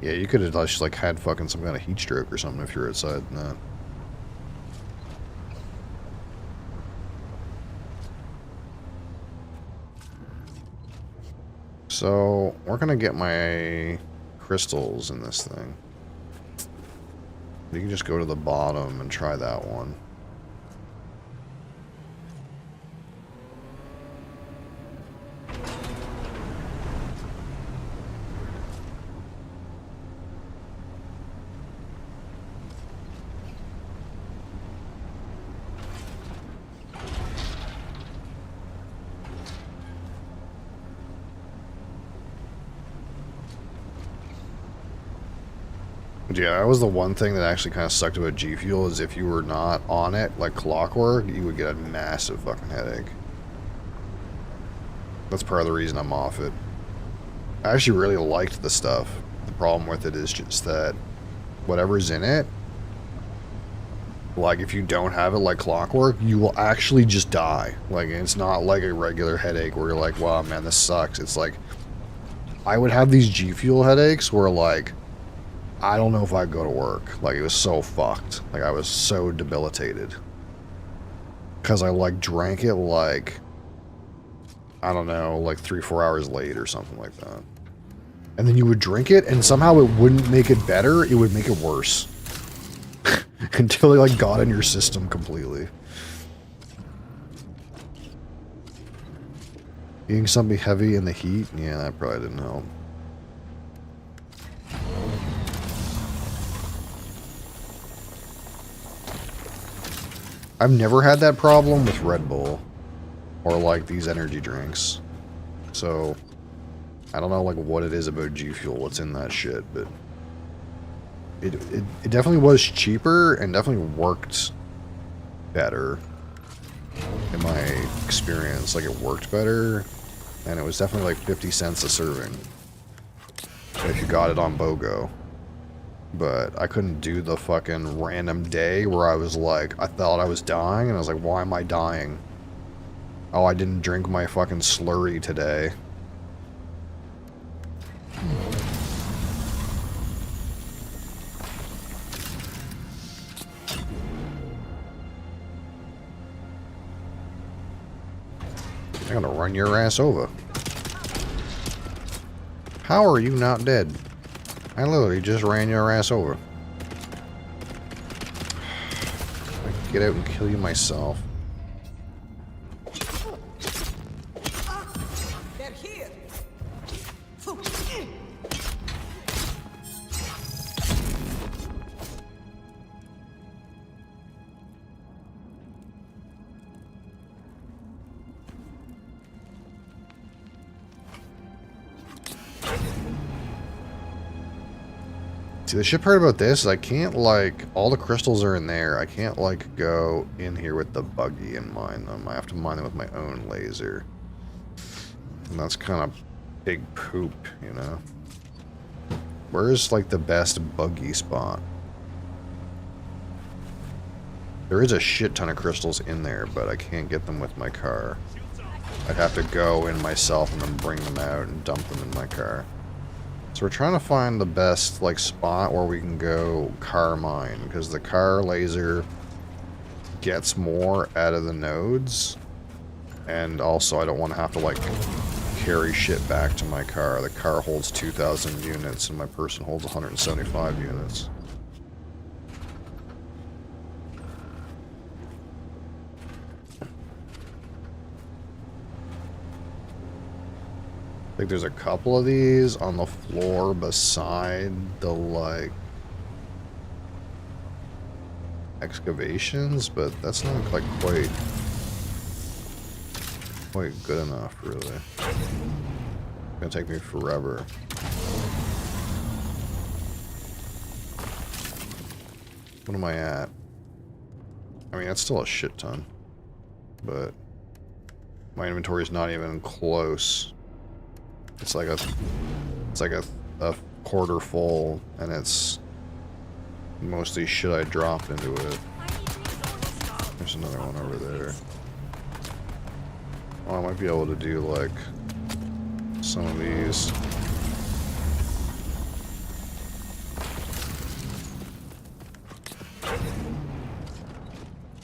Yeah, you could have just like had fucking some kind of heat stroke or something if you're outside and that. So, we're gonna get my crystals in this thing. You can just go to the bottom and try that one. But yeah, that was the one thing that actually kind of sucked about G Fuel is if you were not on it like clockwork, you would get a massive fucking headache. That's part of the reason I'm off it. I actually really liked the stuff. The problem with it is just that whatever's in it, like if you don't have it like clockwork, you will actually just die. Like it's not like a regular headache where you're like, wow man, this sucks. It's like I would have these G Fuel headaches where like I don't know if I'd go to work. Like it was so fucked. Like I was so debilitated. Cause I like drank it like I don't know, like 3-4 hours late or something like that. And then you would drink it and somehow it wouldn't make it better, it would make it worse. Until it like got in your system completely. Eating something heavy in the heat? Yeah, that probably didn't help. I've never had that problem with Red Bull. Or like these energy drinks. So, I don't know like what it is about G Fuel, what's in that shit, but... It definitely was cheaper and definitely worked better in my experience. Like it worked better and it was definitely like 50 cents a serving if you got it on BOGO. But I couldn't do the fucking random day where I was like, I thought I was dying and I was like, why am I dying? Oh, I didn't drink my fucking slurry today. I'm gonna run your ass over. How are you not dead? I literally just ran your ass over. I can get out and kill you myself. They're here. See, the shit part about this is I can't, like, all the crystals are in there. I can't, like, go in here with the buggy and mine them. I have to mine them with my own laser. And that's kind of big poop, you know? Where's, like, the best buggy spot? There is a shit ton of crystals in there, but I can't get them with my car. I'd have to go in myself and then bring them out and dump them in my car. So we're trying to find the best, like, spot where we can go car mine, because the car laser gets more out of the nodes, and also I don't want to have to, like, carry shit back to my car. The car holds 2,000 units, and my person holds 175 units. I think there's a couple of these on the floor beside the, like, excavations, but that's not, like, quite good enough, really. It's gonna take me forever. What am I at? I mean, that's still a shit ton, but my inventory is not even close. It's like a quarter full, and it's mostly shit I dropped into it. There's another one over there. Oh, I might be able to do like some of these.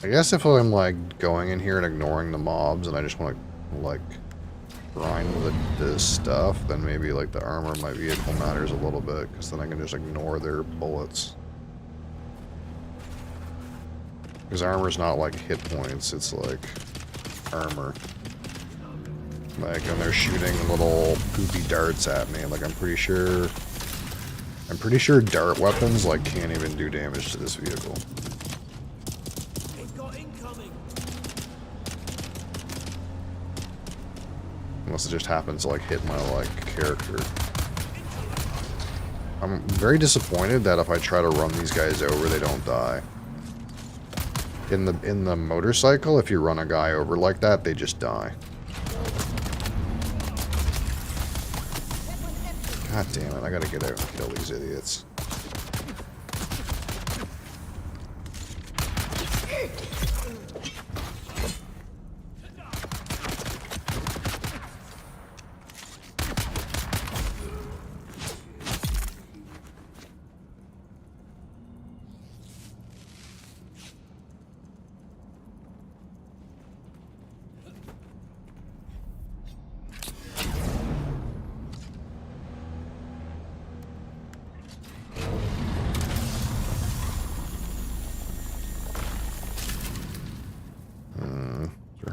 I guess if I'm like going in here and ignoring the mobs and I just want to like grind this stuff, then maybe like the armor in my vehicle matters a little bit, because then I can just ignore their bullets. Because armor's not like hit points, it's like armor. Like when they're shooting little poopy darts at me, like I'm pretty sure dart weapons like can't even do damage to this vehicle. Unless it just happens to like hit my like character. I'm very disappointed that if I try to run these guys over, they don't die. In the motorcycle, if you run a guy over like that, they just die. God damn it, I gotta get out and kill these idiots.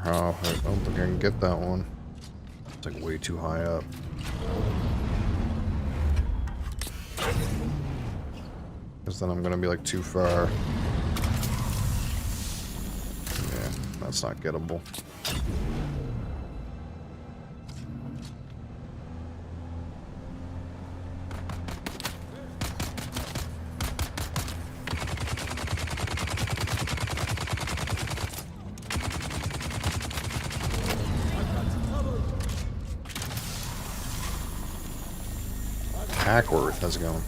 How? I don't think I can get that one. It's like way too high up. Because then I'm gonna be like too far. Yeah, that's not gettable. Hackworth, how's it going?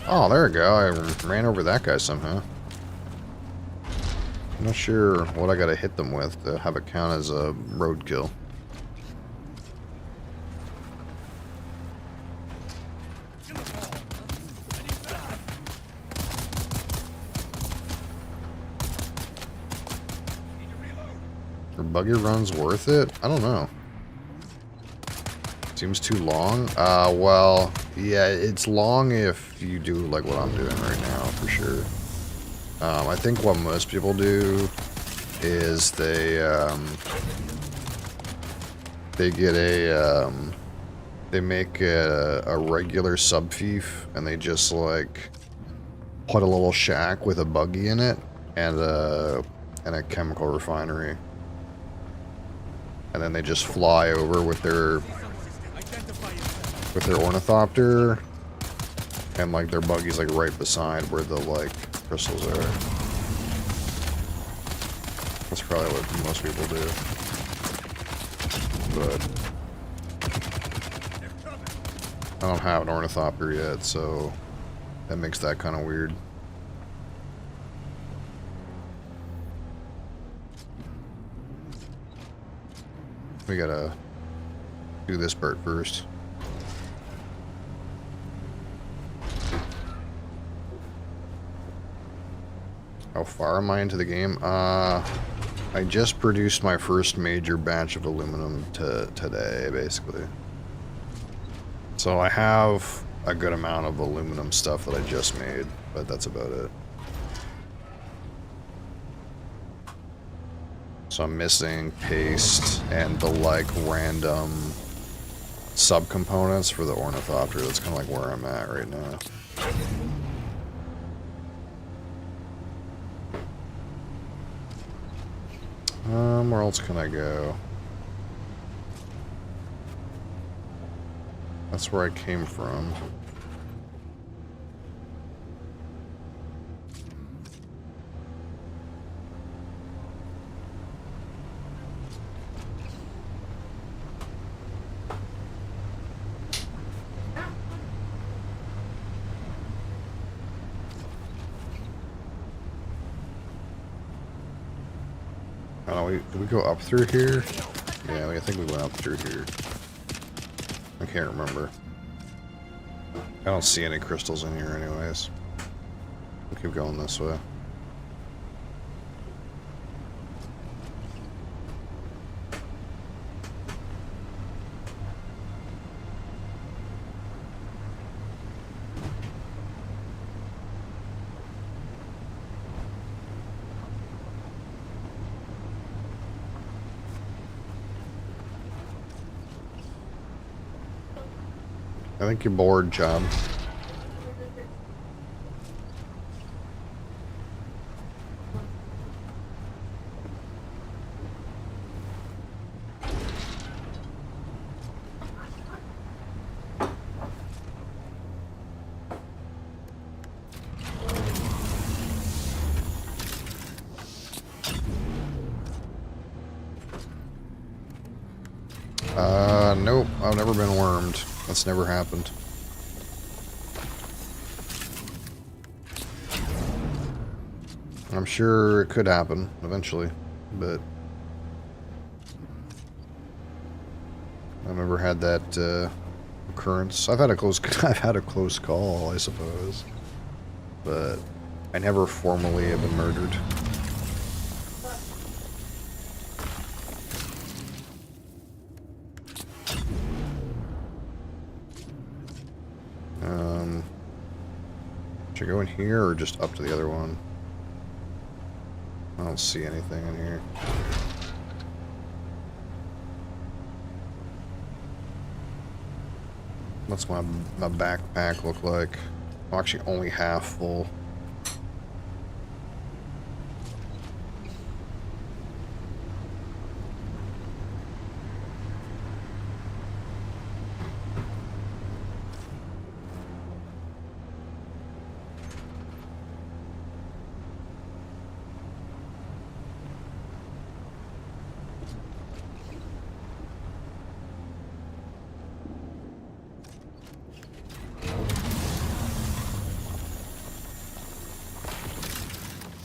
Oh, there we go. I ran over that guy somehow. I'm not sure what I gotta hit them with to have it count as a roadkill. Are buggy runs worth it? I don't know. Seems too long. Well, yeah, it's long if you do like what I'm doing right now, for sure. I think what most people do is they get a, they make a regular subfief and they just like put a little shack with a buggy in it and a chemical refinery. And then they just fly over with their ornithopter, and like their buggy's like right beside where the like crystals are. That's probably what most people do. But I don't have an ornithopter yet, so that makes that kind of weird. We gotta do this part first. How far am I into the game? I just produced my first major batch of aluminum today, basically. So I have a good amount of aluminum stuff that I just made, but that's about it. So I'm missing paste and the like random subcomponents for the ornithopter. That's kind of like where I'm at right now. Where else can I go? That's where I came from. Did we go up through here? Yeah, I think we went up through here. I can't remember. I don't see any crystals in here anyways. We'll keep going this way. I think you're bored, John. Nope. I've never been wormed. That's never happened. I'm sure it could happen eventually, but I've never had that occurrence. I've had a close call, I suppose, but I never formally have been murdered. Should I go in here or just up to the other one? I don't see anything in here. What's my backpack look like? I'm actually only half full.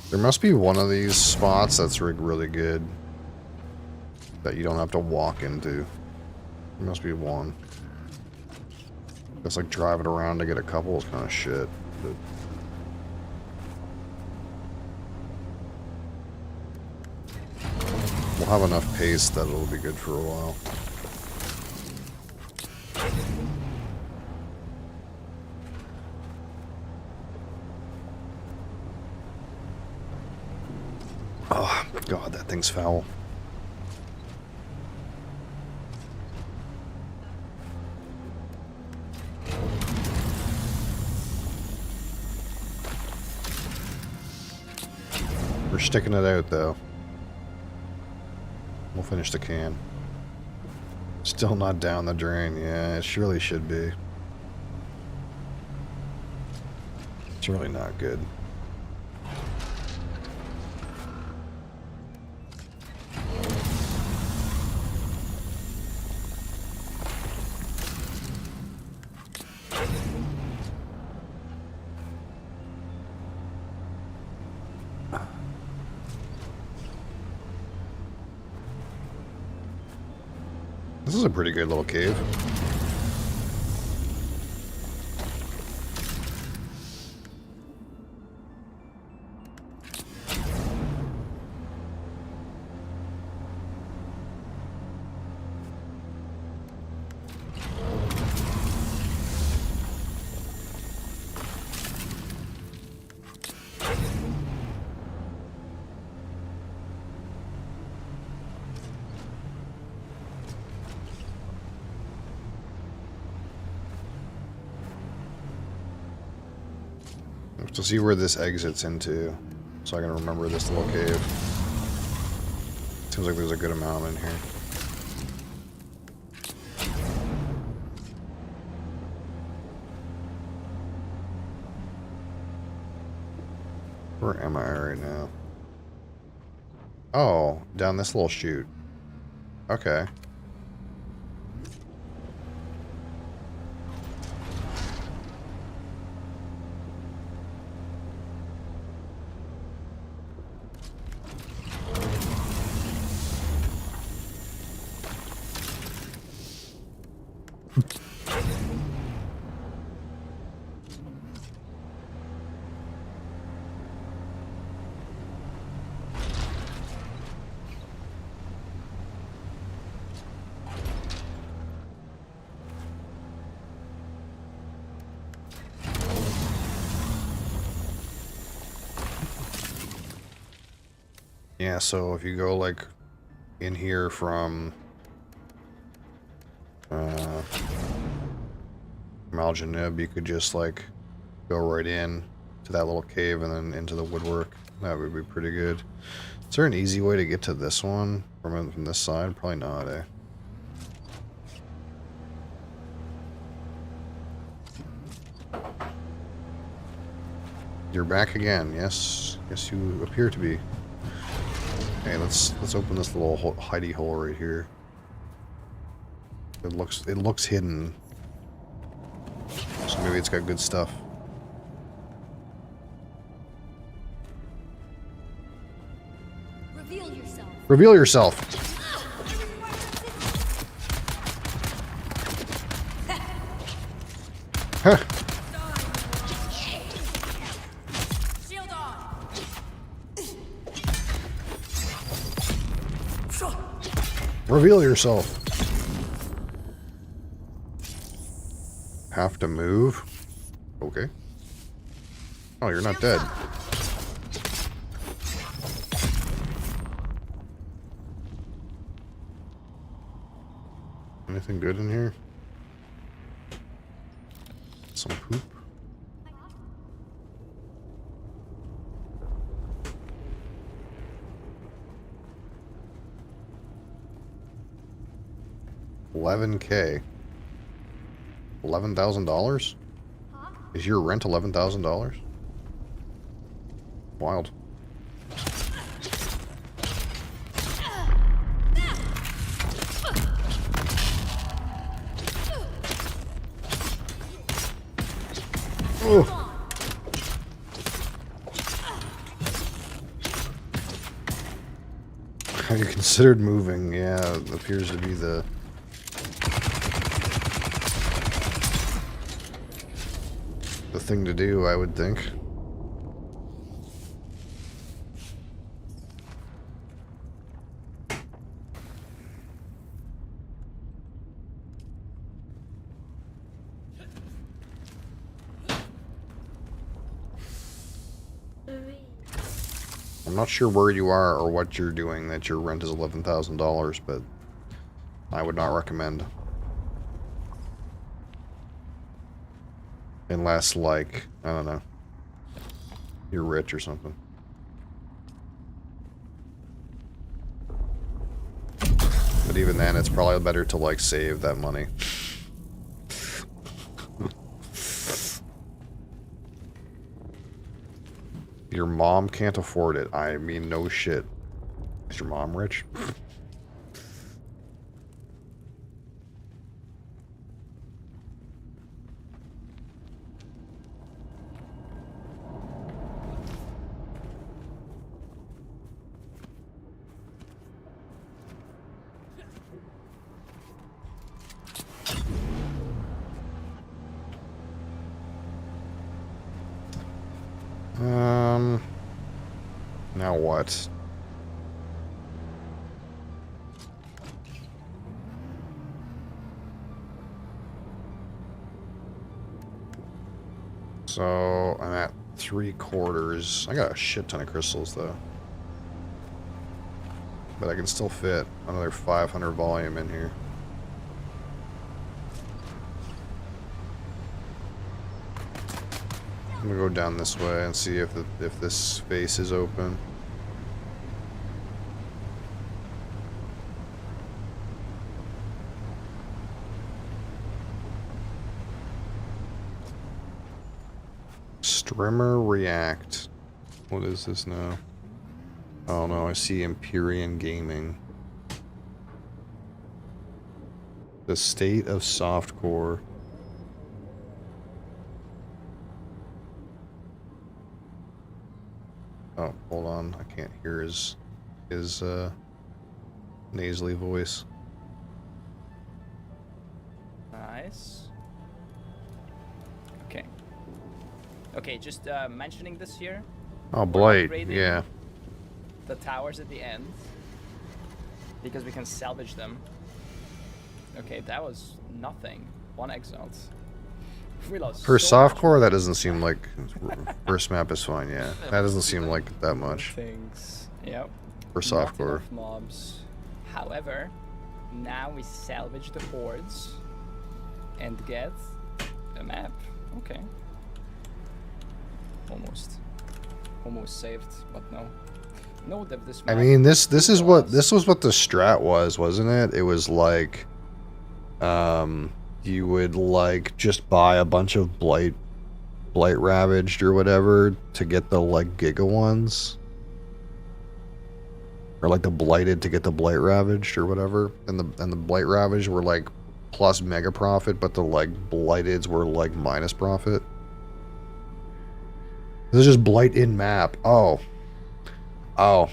There must be one of these spots that's really good that you don't have to walk into. There must be one. It's like driving around to get a couple is kind of shit. But we'll have enough pace that it'll be good for a while. Oh, God, that thing's foul. We're sticking it out, though. We'll finish the can. Still not down the drain. Yeah, it surely should be. It's really not good. This is a pretty good little cave. To see where this exits into, so I can remember this little cave. Seems like there's a good amount in here. Where am I right now? Oh, down this little chute. Okay. Yeah, so if you go like in here from Aljanib, you could just like go right in to that little cave and then into the woodwork. That would be pretty good. Is there an easy way to get to this one from this side? Probably not, eh? You're back again. Yes, yes, you appear to be. Okay, let's open this little hidey hole right here. It looks hidden. So maybe it's got good stuff. Reveal yourself. Reveal yourself. Huh. Shield on. Reveal yourself. Have to move? Okay. Oh, you're not dead. Anything good in here? Some poop? $11K. $11,000? Is your rent $11,000? Wild. Ugh. Have you considered moving? Yeah, it appears to be the thing to do, I would think. I'm not sure where you are or what you're doing that your rent is $11,000, but I would not recommend. Unless, like, I don't know, you're rich or something. But even then, it's probably better to, like, save that money. Your mom can't afford it. I mean, no shit. Is your mom rich? Now what? So, I'm at 3/4. I got a shit ton of crystals, though. But I can still fit another 500 volume in here. I'm gonna go down this way and see if this space is open. Strimmer React. What is this now? Oh no, I see Empyrean Gaming. The state of softcore. Oh, hold on. I can't hear his nasally voice. Nice. Okay. Okay, just mentioning this here. Oh, Blight. Upgrading Yeah. The towers at the end because we can salvage them. Okay, that was nothing. 1 exalt. We lost For so much softcore, that doesn't seem like... First map is fine, yeah. That doesn't seem like that much. things. Yep. For Not softcore. enough mobs. However, now we salvage the hordes and get a map. Okay. Almost saved, but no. No, that this I map mean, this is what... was- This was what the strat was, wasn't it? It was like... You would, like, just buy a bunch of Blight Ravaged or whatever to get the, like, Giga ones. Or, like, the Blighted to get the Blight Ravaged or whatever. And the Blight Ravaged were, like, plus mega profit, but the like blighteds were like minus profit. This is just blight in map. Oh. Oh.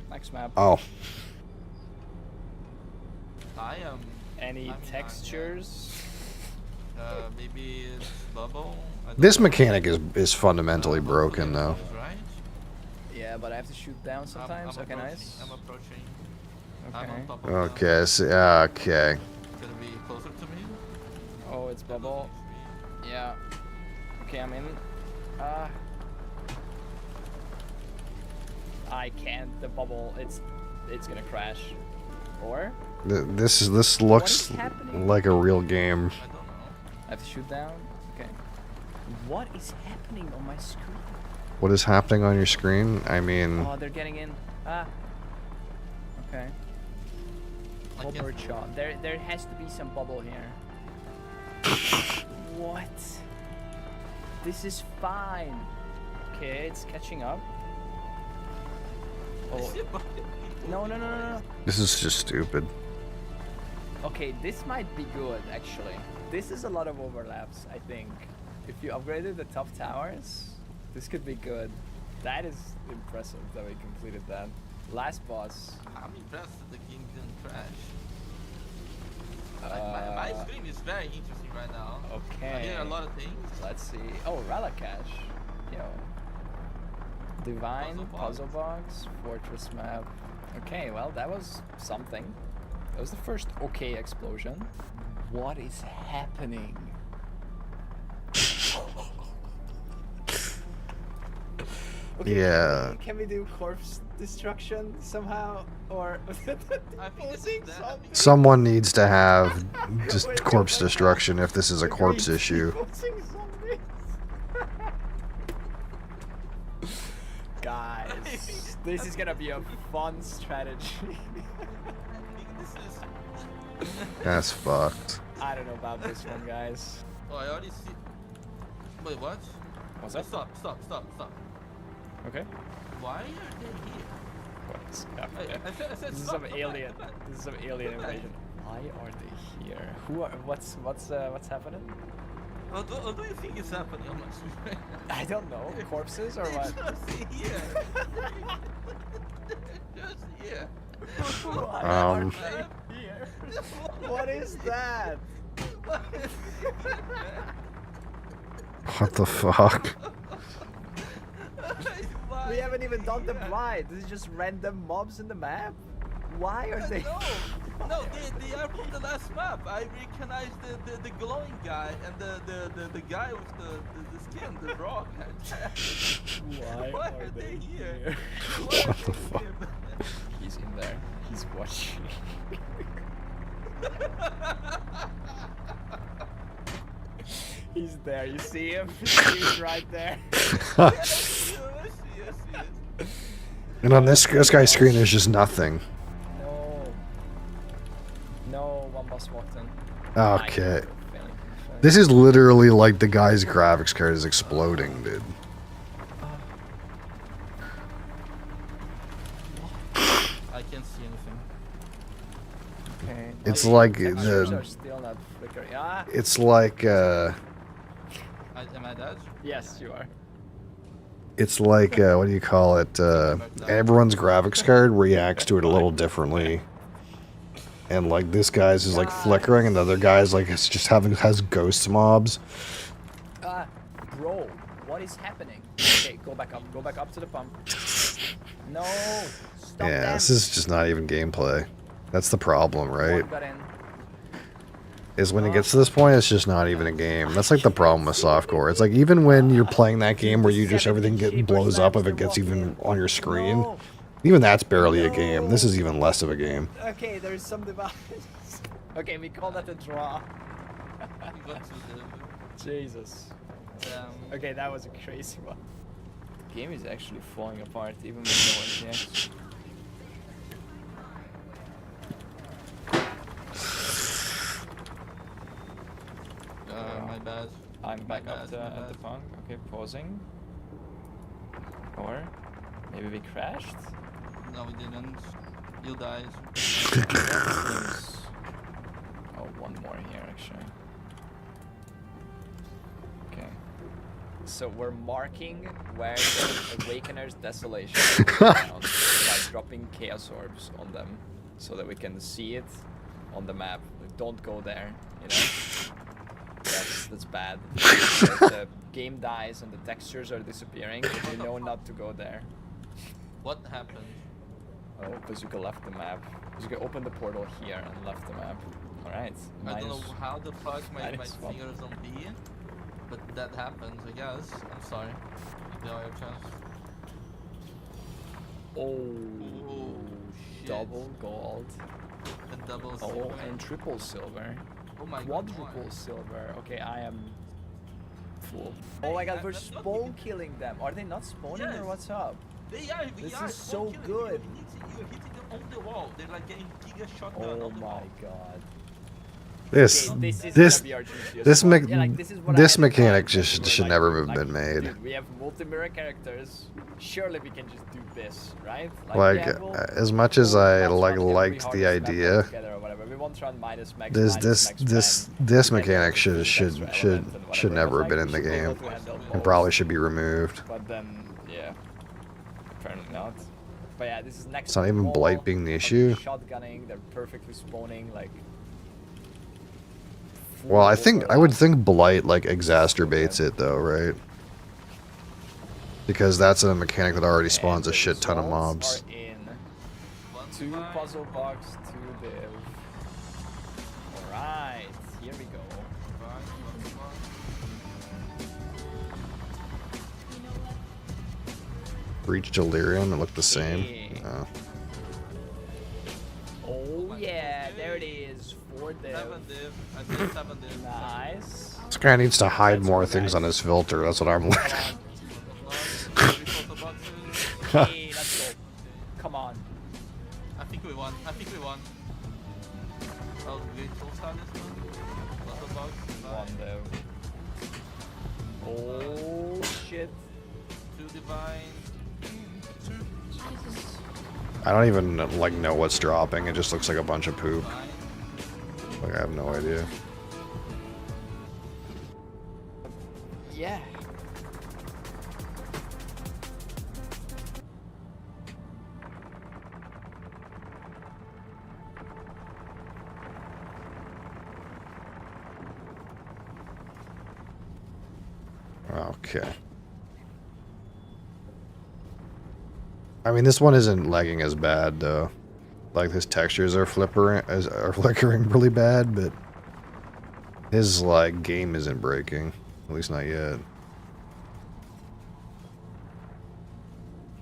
Next map. Oh. I am. Any I'm textures? Maybe it's bubble. I don't This know. mechanic is fundamentally broken though. Right? Yeah, but I have to shoot down sometimes. I'm Okay, approaching, nice. I'm approaching. I'm Okay. on top of Okay, so, okay. Gonna be closer to me. Oh, it's bubble. Yeah. Okay, I'm in. I can't. The bubble. It's gonna crash. Or This looks What is happening? like a real game. I don't know. I have to shoot down. Okay. What is happening on my screen? What is happening on your screen? I mean, Oh, they're getting in. Ah. Okay. I Bubble can't- shot. There has to be some bubble here. What? This is fine. Okay, it's catching up. Oh. No. this is just stupid. Okay, this might be good actually. This is a lot of overlaps, I think. If you upgraded the top towers, this could be good. That is impressive that we completed that. Last boss. I'm impressed that the game didn't crash. My screen is very interesting right now. I Okay. hear a lot of things. Let's see. Oh, Relic Cache. Yo. Divine, puzzle box, fortress map. Okay, well, that was something. That was the first okay explosion. What is happening? Okay, Yeah. Can we do corpse destruction somehow? Or I think this is that. I think Someone needs to have just Wait, corpse wait, destruction if this is a corpse issue. Guys, this is gonna be a fun strategy. this is. That's fucked. I don't know about this one, guys. Oh, I already see. Wait, what? What's Wait, that? Stop. Okay. Why are they here? What's I said This is stop, some stop, alien. stop. This is some alien invasion. Why are they here? Who are? What's happening? What do you think is happening on my screen? I don't know. Corpses or what? Just here. Just here. Why are they here? What is that? What the fuck? We haven't even done the blind. This is just random mobs in the map. Why are they? No, they are from the last map. I recognized the glowing guy and the guy with the skin, the rock. Why are they here? What the fuck? He's in there. He's watching. He's there. You see him? He's right there. Yes. And on this guy's screen, there's just nothing. No, one boss walked in. Okay. This is literally like the guy's graphics card is exploding, dude. I can't see anything. Okay. It's like textures the- are still not flickering. Ah. It's like Am I dead? Yes, you are. it's like what do you call it? Everyone's graphics card reacts to it a little differently. And like this guy's is like flickering, and the other guy's like it's just has ghost mobs. Bro, what is happening? Okay, go back up to the pump. No, stop Yeah, them. this is just not even gameplay. That's the problem, right? One got in. Is when it gets to this point, it's just not even a game. That's like the problem with softcore. It's like even when you're playing that game where you just everything blows up if it gets even on your screen, No. even that's barely a game. This is even less of a game. Okay, there's some device. Okay, we call that a draw. We got to Jesus. the. Okay, that was a crazy one. The game is actually falling apart even with no one here. My bad. I'm back My up bad, to, my at the bad. punk. Okay, pausing. Or maybe we crashed. No, we didn't. You died. Seems one more here actually. Okay. So we're marking where the Awakener's Desolation is found by dropping Chaos Orbs on them so that we can see it on the map. Don't go there, you know? That's bad. The game dies and the textures are disappearing, but you know not to go there. What happened? Oh, Bazooka left the map. Bazooka opened the portal here and left the map. Alright. I don't know how the fuck my minus one. fingers on B, but that happened, I guess. I'm sorry. You know your chance. Oh, Shit. double gold. And double Oh, silver. and triple silver. Oh my god. Quadruple silver. Okay, I am full. Oh my god, we're That's not spawn even- killing them. Are they not spawning Yes. or what's up? They are, we This are is spawn so killing. good. You're hitting them on the wall. They're like getting giga shotgun Oh on the my wall. god. This Okay, this is this gonna be our juiciest this one. mech- Yeah, like, this is what this I had in mechanic mind, just but should like- never have like, been made. Dude, we have multi-mirror characters. Surely we can just do this, right? Like, yeah, we'll- as much as we'll I not like run every liked the hardest map idea, together or whatever. We won't run minus max, this minus this max this ban, this and then mechanic we'll should do should extra should elements and should whatever, never have but, been like, in the we should be able game, to handle and both. probably should be removed. But then, yeah, apparently not. But yeah, this is next. It's to not the even wall, blight being the fucking issue. Shotgunning, they're perfectly spawning like. Well, I full think I would overlap. think blight like exacerbates it though, right? Because that's a mechanic that already And spawns a the shit ton of results mobs. are in. One 2 divine, puzzle box, 2 div. Alright, here we go. divine, one divine. Breach Delirium, it looked the same. Yeah. No. Oh yeah, there it is. 4 div. 7 div. I did 7 div. Nice. This guy needs to hide That's more what things guys- on his filter. That's what I'm like. Three photo boxes. Hey, let's go. Come on. I think we won. I think we won. Oh, great full side this one. Photo box. Divine. 1 div. Oh shit. 2 divine. I don't even like know what's dropping. It just looks like a bunch of poop. Divine. Like I have no idea. Yeah. Okay. I mean, this one isn't lagging as bad though. Like his textures are flickering really bad, but his like game isn't breaking. At least not yet.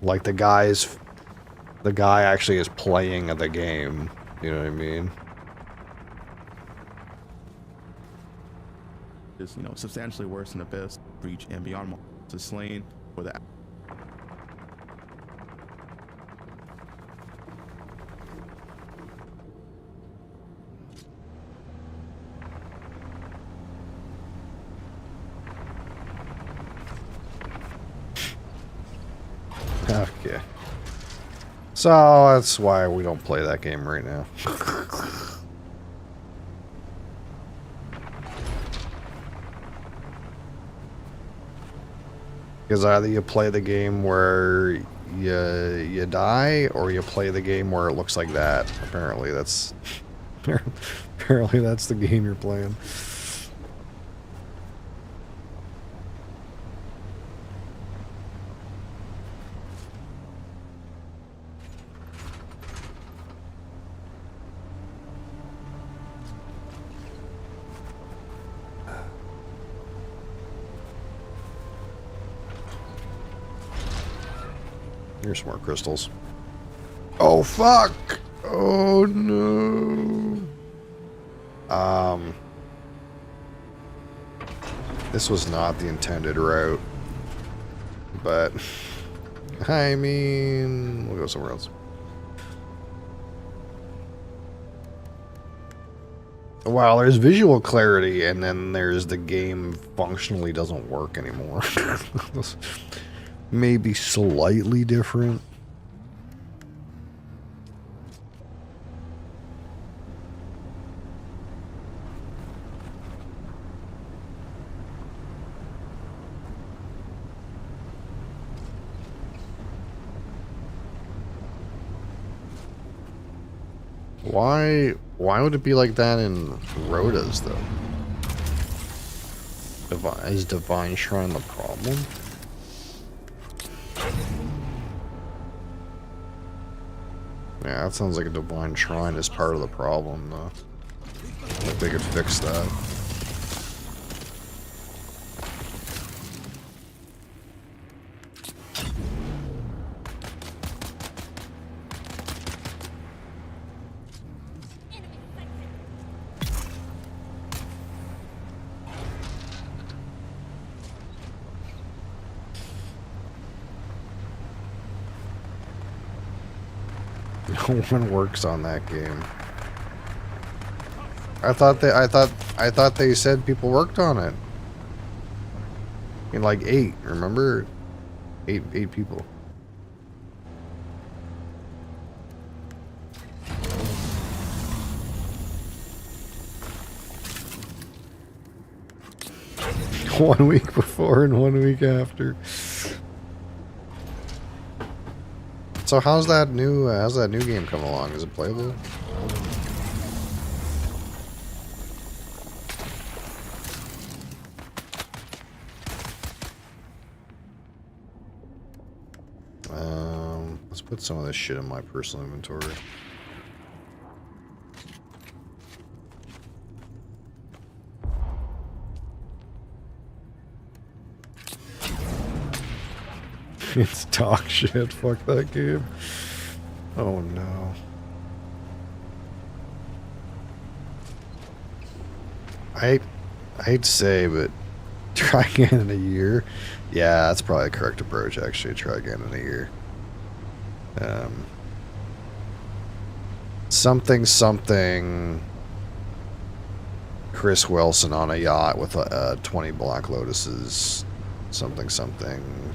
Like the guy actually is playing the game. You know what I mean? Is, you know, substantially worse than Abyss, Breach, and Beyond to Slain for the Okay. So that's why we don't play that game right now. Because either you play the game where you die, or you play the game where it looks like that. Apparently that's the game you're playing. Here's some more crystals. Oh fuck! Oh no! This was not the intended route, but I mean, we'll go somewhere else. Wow, there's visual clarity, and then there's the game functionally doesn't work anymore. Maybe slightly different. Why would it be like that in Rhoda's though? Is Divine Shrine the problem? Yeah, that sounds like a Divine Shrine is part of the problem though. Like they could fix that. No one works on that game. I thought they said people worked on it. In like 8, remember? 8 people. One week before and 1 week after. So how's that new game coming along? Is it playable? Let's put some of this shit in my personal inventory. It's dog shit. Fuck that game. Oh no. I hate to say, but try again in a year. Yeah, that's probably the correct approach. Actually, try again in a year. Something. Chris Wilson on a yacht with 20 Black Lotuses. Something.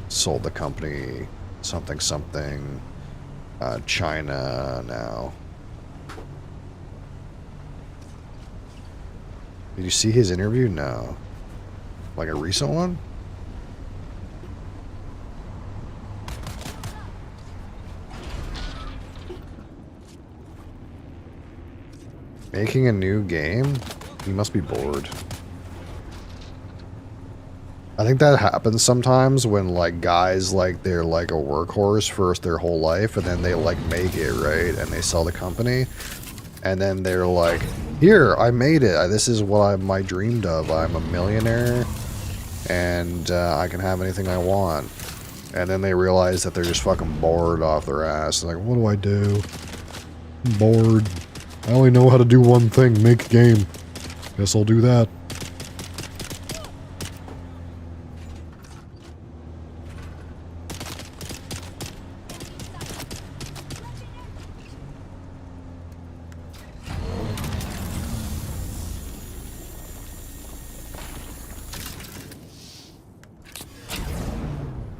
Sold the company. Something. China now. Did you see his interview? No. Like a recent one? Making a new game? He must be bored. I think that happens sometimes when like guys like they're like a workhorse for their whole life and then they like make it, right? And they sell the company and then they're like, here, I made it. This is what I dreamed of. I'm a millionaire and I can have anything I want. And then they realize that they're just fucking bored off their ass. They're like, what do I do? I'm bored. I only know how to do one thing, make a game. Guess I'll do that.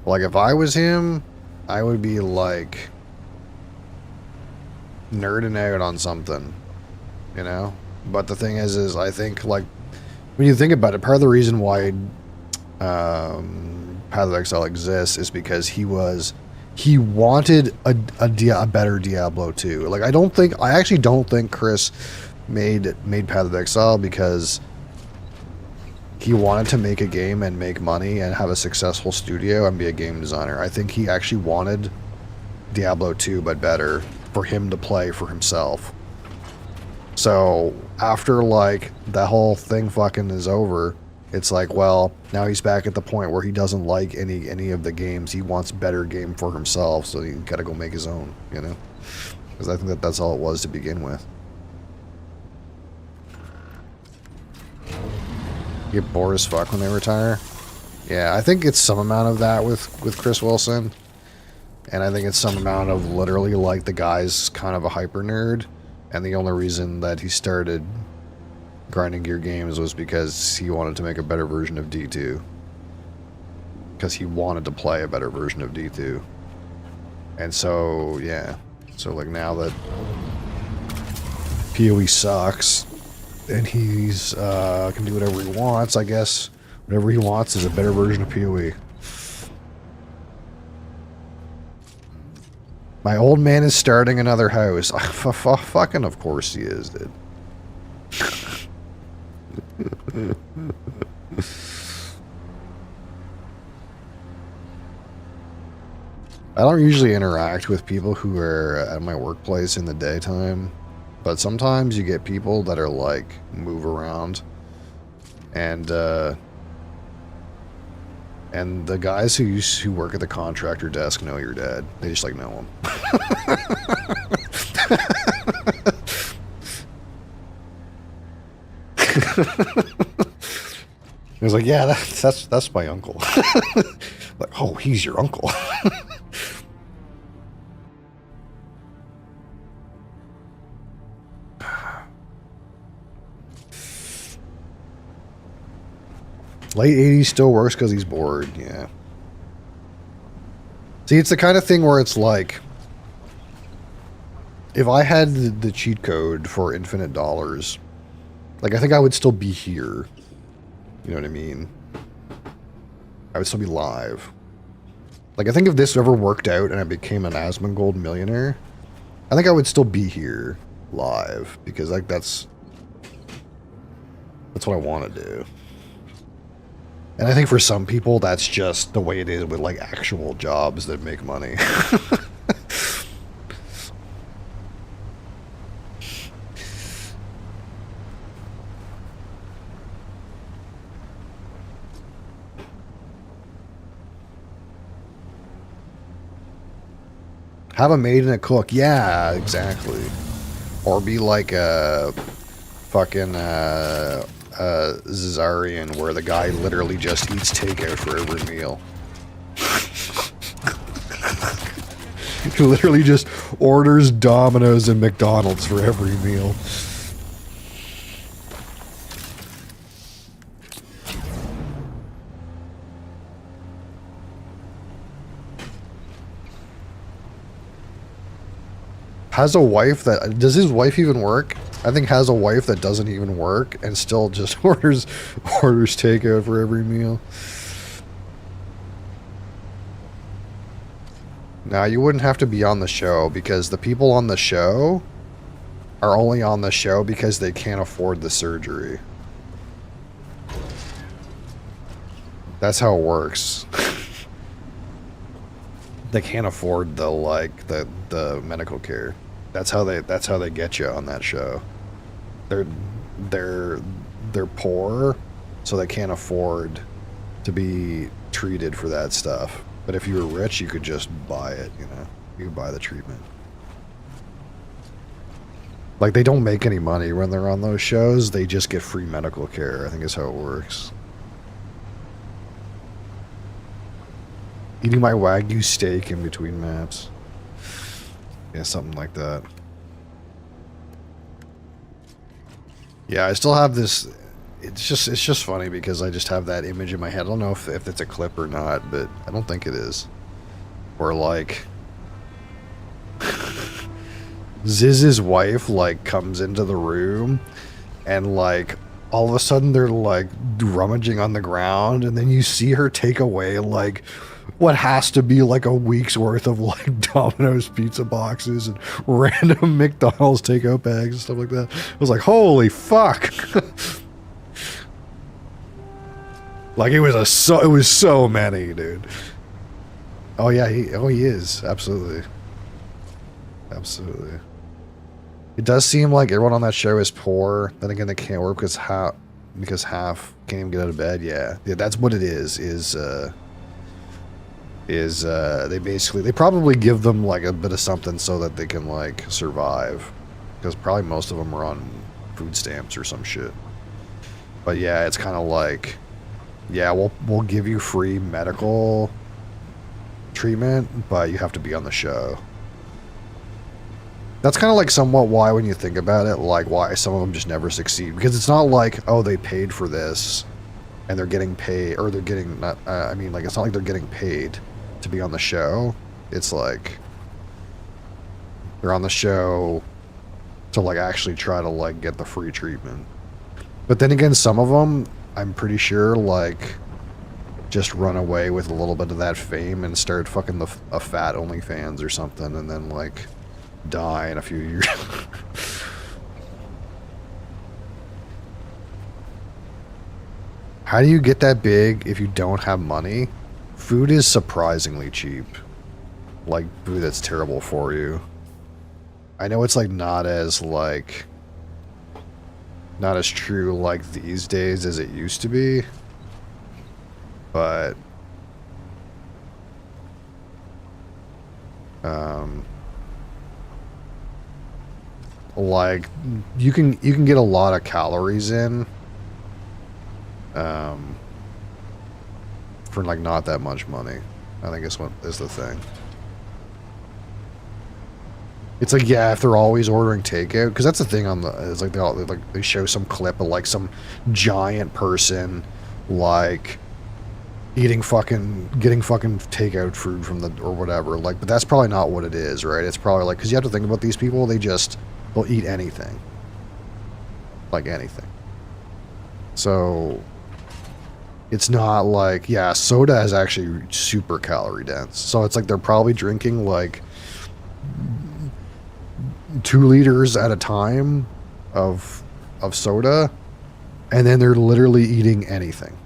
Like, if I was him, I would be, like, nerding out on something, you know? But the thing is I think, like, when you think about it, part of the reason why Path of Exile exists is because he wanted a better Diablo 2. Like, I actually don't think Chris made Path of Exile because he wanted to make a game and make money and have a successful studio and be a game designer. I think he actually wanted Diablo 2, but better, for him to play for himself. So, after, like, that whole thing fucking is over, it's like, well, now he's back at the point where he doesn't like any of the games. He wants better game for himself, so he gotta go make his own, you know? Because I think that's all it was to begin with. Get bored as fuck when they retire. Yeah, I think it's some amount of that with Chris Wilson. And I think it's some amount of literally like the guy's kind of a hyper nerd. And the only reason that he started grinding gear games was because he wanted to make a better version of D2. Because he wanted to play a better version of D2. And so, yeah. So like now that PoE sucks, and he's can do whatever he wants, I guess whatever he wants is a better version of PoE. My old man is starting another house. Fucking of course he is, dude. I don't usually interact with people who are at my workplace in the daytime, but sometimes you get people that are like move around, and the guys who work at the contractor desk know you're dead. They just like know him. He was like, yeah, that's my uncle. Like, oh, he's your uncle. Late 80s still works because he's bored, yeah. See, it's the kind of thing where it's like, if I had the cheat code for infinite dollars, like, I think I would still be here. You know what I mean? I would still be live. Like, I think if this ever worked out and I became an Asmongold millionaire, I think I would still be here live, because, like, that's what I want to do. And I think for some people, that's just the way it is with, like, actual jobs that make money. Have a maid and a cook. Yeah, exactly. Or be like a fucking Zazarian, where the guy literally just eats takeout for every meal. He literally just orders Domino's and McDonald's for every meal. Has a wife that... Does his wife even work? I think has a wife that doesn't even work and still just orders takeout for every meal. Now, you wouldn't have to be on the show, because the people on the show are only on the show because they can't afford the surgery. That's how it works. They can't afford the medical care. That's how they get you on that show. They're poor, so they can't afford to be treated for that stuff. But if you were rich, you could just buy it, you know. You could buy the treatment. Like, they don't make any money when they're on those shows. They just get free medical care, I think is how it works. Eating my Wagyu steak in between maps. Yeah, something like that. Yeah, I still have this... It's just funny because I just have that image in my head. I don't know if it's a clip or not, but I don't think it is. Where, like... Ziz's wife, like, comes into the room and, like, all of a sudden they're, like, rummaging on the ground, and then you see her take away, like, what has to be, like, a week's worth of, like, Domino's pizza boxes and random McDonald's takeout bags and stuff like that. I was like, holy fuck! Like, it was so many, dude. Oh yeah, he is, absolutely. Absolutely. It does seem like everyone on that show is poor. Then again, they can't work because half can't even get out of bed. Yeah, that's what it is. They probably give them like a bit of something so that they can like survive, because probably most of them are on food stamps or some shit. But yeah, it's kind of like, yeah, we'll give you free medical treatment, but you have to be on the show. That's kind of like somewhat why, when you think about it, like why some of them just never succeed. Because it's not like, oh, they paid for this and they're getting paid, or they're getting, not, I mean, like, it's not like they're getting paid to be on the show. It's like they're on the show to like actually try to like get the free treatment. But then again, some of them, I'm pretty sure, like, just run away with a little bit of that fame and start fucking a fat OnlyFans or something, and then like die in a few years. How do you get that big if you don't have money? Food is surprisingly cheap. Like food that's terrible for you. I know it's like not as true like these days as it used to be. But like you can get a lot of calories in for like not that much money. I think is what is the thing. It's like, yeah, if they're always ordering takeout, because that's the thing on the, it's like they show some clip of like some giant person like getting fucking takeout food from the or whatever, like, but that's probably not what it is, right? It's probably like, because you have to think about these people, they'll eat anything, like anything. So it's not like, yeah, soda is actually super calorie dense, so it's like they're probably drinking like 2 liters at a time of soda, and then they're literally eating anything.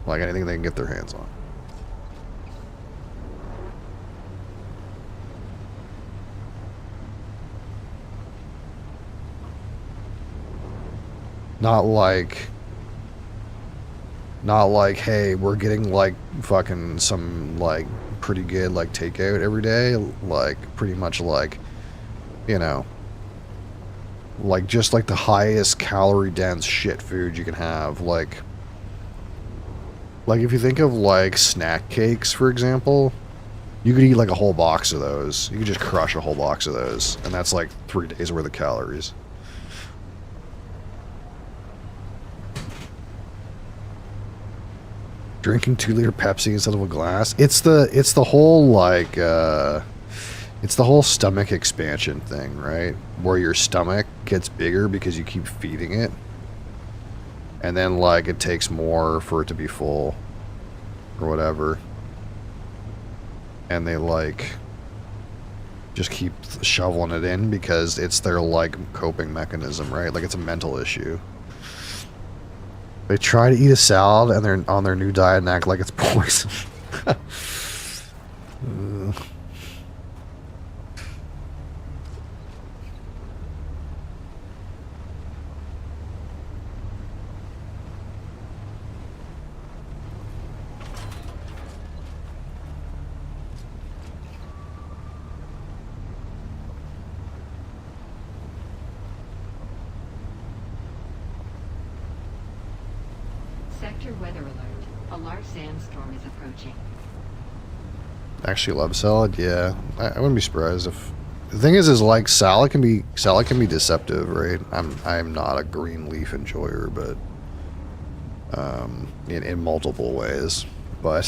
Like anything they can get their hands on. Not like, hey, we're getting like fucking some like pretty good like takeout every day, like pretty much like, you know, like just like the highest calorie dense shit food you can have, like if you think of like snack cakes, for example, you could eat like a whole box of those. You could just crush a whole box of those, and that's like 3 days worth of calories. Drinking 2-liter Pepsi instead of a glass. It's the whole like it's the whole stomach expansion thing, right? Where your stomach gets bigger because you keep feeding it. And then like it takes more for it to be full or whatever. And they like just keep shoveling it in because it's their like coping mechanism, right? Like it's a mental issue. They try to eat a salad and they're on their new diet and act like it's poison. Sector weather alert. A large sandstorm is approaching. Actually love salad, yeah. I wouldn't be surprised if... The thing is like salad can be deceptive, right? I'm not a green leaf enjoyer, but in multiple ways. But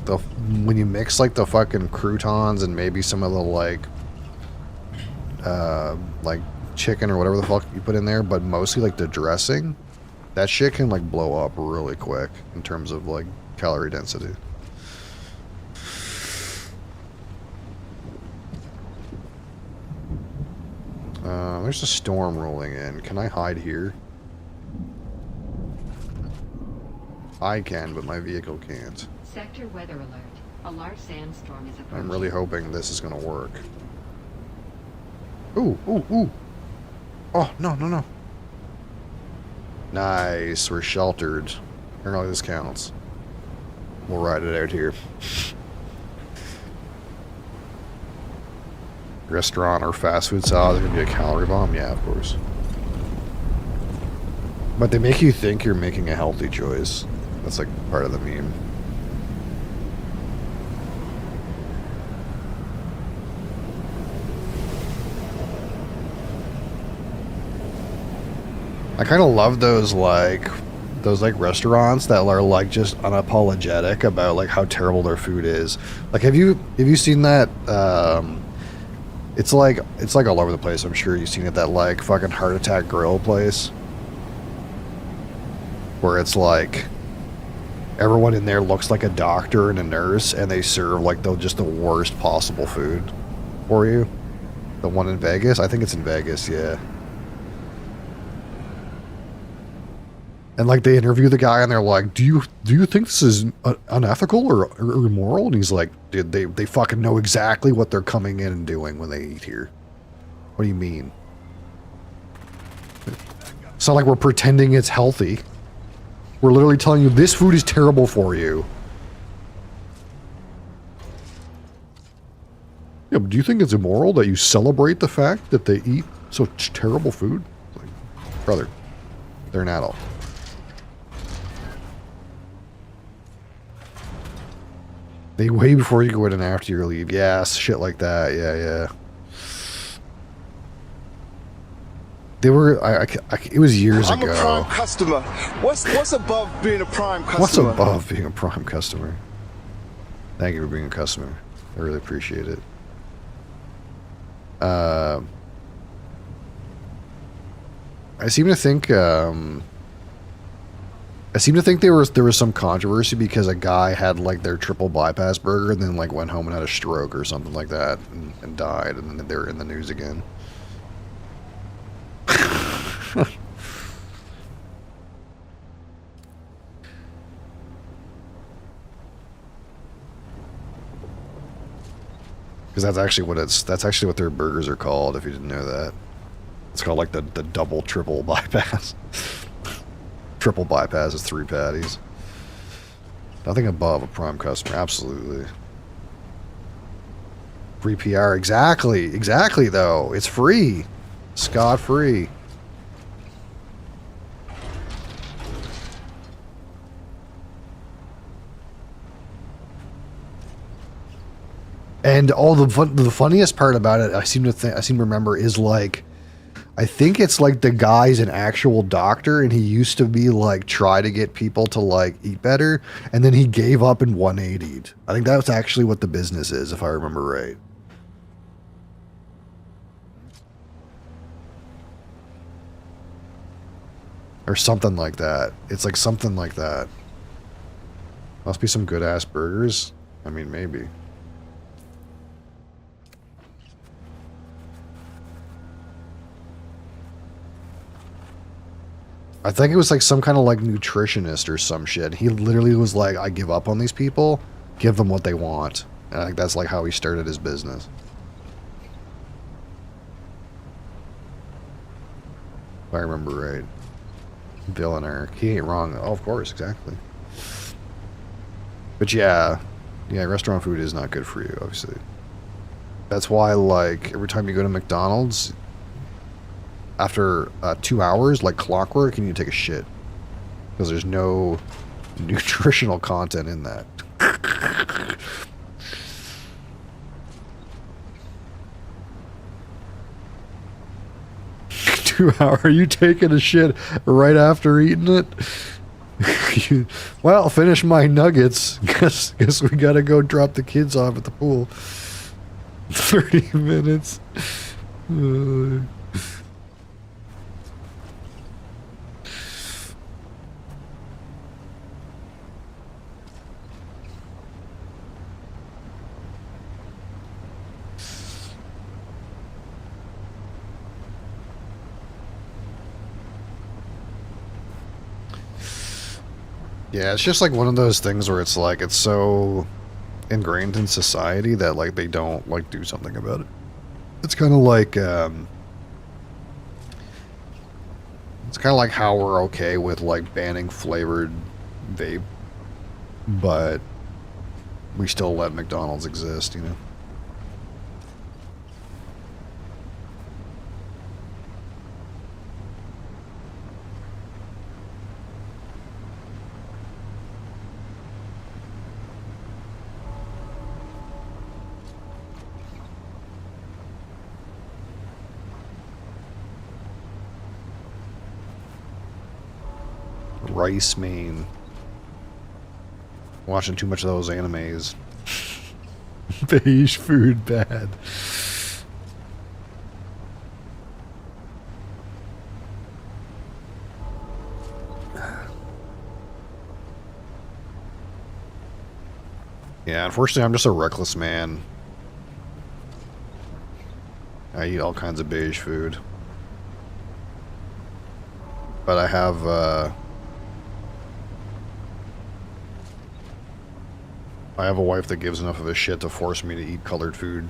when you mix like the fucking croutons and maybe some of the like chicken or whatever the fuck you put in there, but mostly like the dressing, that shit can like blow up really quick in terms of like calorie density. There's a storm rolling in. Can I hide here? I can, but my vehicle can't. Sector weather alert. A large sandstorm is approaching. I'm really hoping this is gonna work. Ooh, ooh, ooh. Oh, no, no, no. Nice, we're sheltered. Apparently this counts. We'll ride it out here. Restaurant or fast food salad, there's gonna be a calorie bomb? Yeah, of course. But they make you think you're making a healthy choice. That's like part of the meme. I kind of love those restaurants that are like just unapologetic about like how terrible their food is. Like have you seen that It's like all over the place. I'm sure you've seen it. That like fucking heart attack grill place, where it's like everyone in there looks like a doctor and a nurse, and they serve like just the worst possible food for you. The one in Vegas, I think it's in Vegas, yeah. And like they interview the guy, and they're like, "Do you think this is unethical or immoral?" And he's like, "Dude, they fucking know exactly what they're coming in and doing when they eat here. What do you mean? It's not like we're pretending it's healthy. We're literally telling you this food is terrible for you." Yeah, but do you think it's immoral that you celebrate the fact that they eat such terrible food? Like, brother, they're an adult. They weigh before you go in and after you leave. Yeah, shit like that. Yeah. They were. It was years ago. I'm a Prime customer. What's above being a Prime customer? What's above being a Prime customer? Thank you for being a customer. I really appreciate it. I seem to think. I seem to think there was some controversy because a guy had like their triple bypass burger and then like went home and had a stroke or something like that and died, and then they were in the news again. Because that's actually what their burgers are called, if you didn't know that. It's called like the double triple bypass. Triple bypass is 3 patties. Nothing above a Prime customer, absolutely. Free PR, exactly though. It's free. Scot free. And all the funniest part about it, I seem to remember, is like, I think it's like the guy's an actual doctor, and he used to be like try to get people to like eat better, and then he gave up and 180'd. I think that's actually what the business is, if I remember right. Or something like that. It's like something like that. Must be some good ass burgers. I mean, maybe. I think it was like some kind of like nutritionist or some shit. He literally was like, I give up on these people, give them what they want. And I think that's like how he started his business. If I remember right. Bill and Eric. He ain't wrong. Oh, of course, exactly. But yeah, restaurant food is not good for you, obviously. That's why, like, every time you go to McDonald's, after 2 hours, like clockwork, you need to take a shit. Because there's no nutritional content in that. 2 hours? Are you taking a shit right after eating it? Well, finish my nuggets. Guess we gotta go drop the kids off at the pool. 30 minutes. Yeah, it's just like one of those things where it's like, it's so ingrained in society that like they don't like do something about it. It's kind of like how we're okay with like banning flavored vape, but we still let McDonald's exist, you know? Rice main. Watching too much of those animes. Beige food bad. Yeah, unfortunately, I'm just a reckless man. I eat all kinds of beige food. But I have, a wife that gives enough of a shit to force me to eat colored food.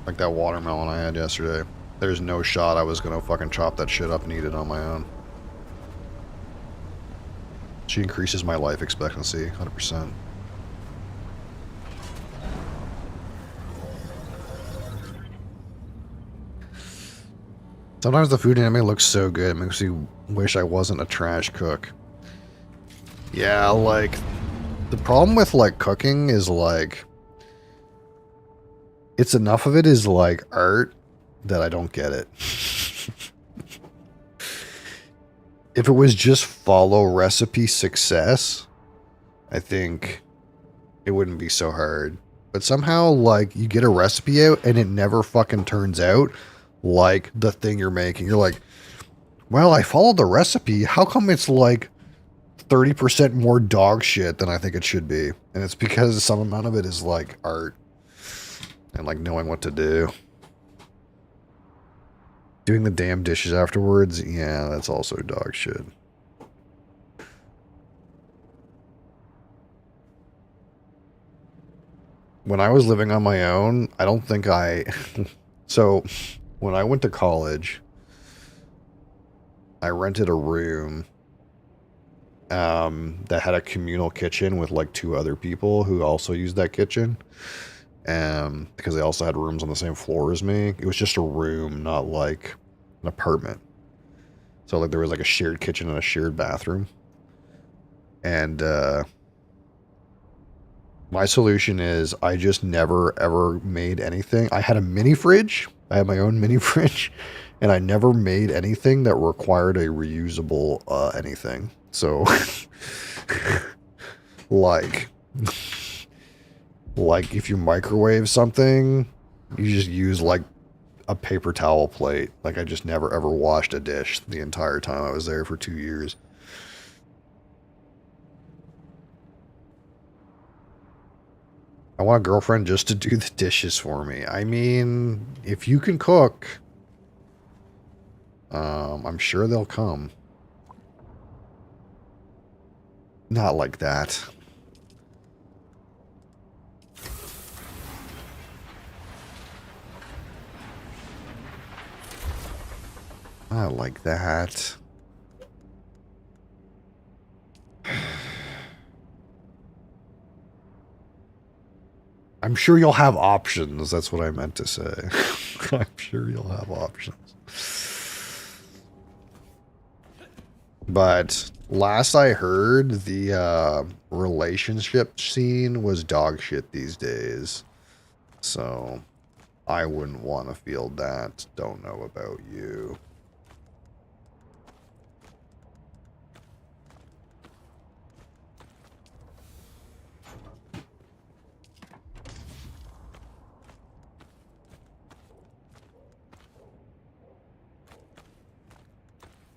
Like that watermelon I had yesterday. There's no shot I was gonna fucking chop that shit up and eat it on my own. She increases my life expectancy, 100%. Sometimes the food anime looks so good, it makes me wish I wasn't a trash cook. Yeah, like, the problem with, like, cooking is, like, it's enough of it is, like, art that I don't get it. If it was just follow recipe success, I think it wouldn't be so hard. But somehow, like, you get a recipe out and it never fucking turns out like the thing you're making. You're like, well, I followed the recipe. How come it's like 30% more dog shit than I think it should be? And it's because some amount of it is like art and like knowing what to do. Doing the damn dishes afterwards, yeah, that's also dog shit. When I was living on my own, I don't think I... So, when I went to college, I rented a room that had a communal kitchen with like 2 other people who also used that kitchen. Because they also had rooms on the same floor as me. It was just a room, not like an apartment. So like there was like a shared kitchen and a shared bathroom. And my solution is I just never ever made anything. I had a mini fridge. I had my own mini fridge. And I never made anything that required a reusable anything. So like if you microwave something, you just use like a paper towel plate. Like I just never ever washed a dish the entire time I was there for 2 years. I want a girlfriend just to do the dishes for me. I mean, if you can cook, I'm sure they'll come. Not like that. Not like that. I'm sure you'll have options. That's what I meant to say. I'm sure you'll have options. But last I heard, the relationship scene was dog shit these days. So I wouldn't want to feel that. Don't know about you.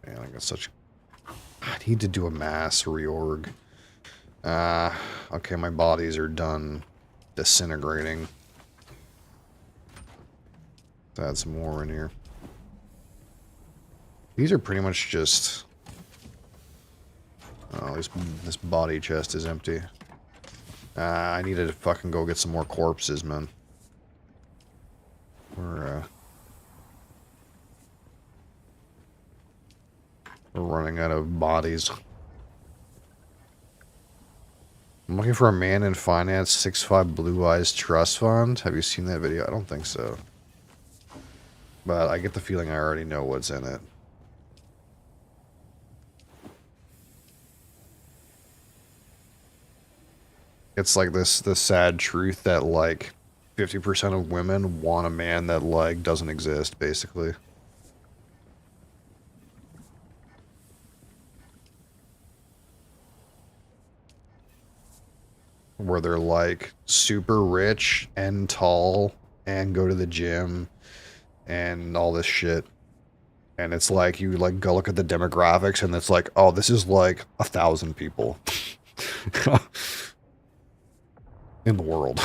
Man, I got such... I need to do a mass reorg. Okay, my bodies are done disintegrating. Let's add some more in here. These are pretty much just... Oh, this body chest is empty. I need to fucking go get some more corpses, man. We're running out of bodies. I'm looking for a man in finance, 6'5" Blue Eyes Trust Fund. Have you seen that video? I don't think so. But I get the feeling I already know what's in it. It's like this sad truth that like 50% of women want a man that like doesn't exist, basically. Where they're like super rich and tall and go to the gym and all this shit. And it's like you like go look at the demographics and it's like, oh, this is like 1,000 people. in the world.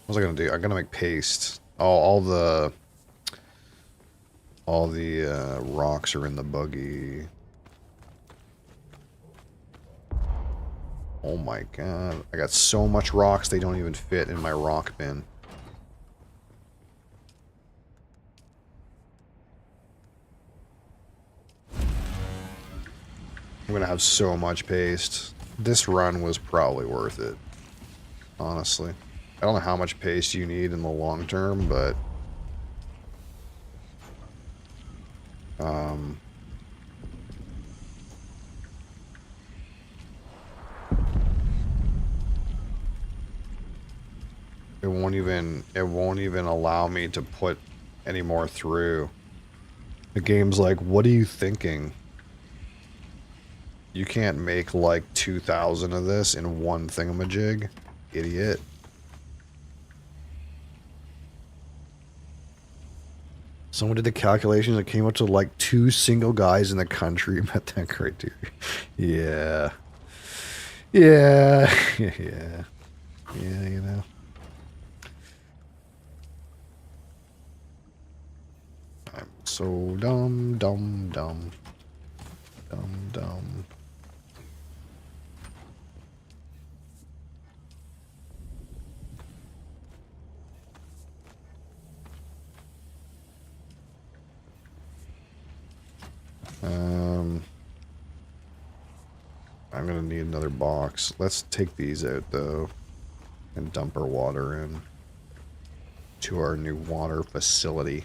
What was I gonna do? I'm gonna make paste. All the rocks are in the buggy. Oh my god. I got so much rocks they don't even fit in my rock bin. I'm gonna have so much paste. This run was probably worth it. Honestly. I don't know how much paste you need in the long term, but it won't even allow me to put any more through. The game's like, what are you thinking? You can't make like 2,000 of this in one thingamajig, idiot. Someone did the calculations. It came up to like 2 single guys in the country met that criteria. Yeah. Yeah. Yeah. Yeah, you know. I'm so dumb, dumb, dumb. Dumb, dumb. I'm gonna need another box. Let's take these out though and dump our water in to our new water facility.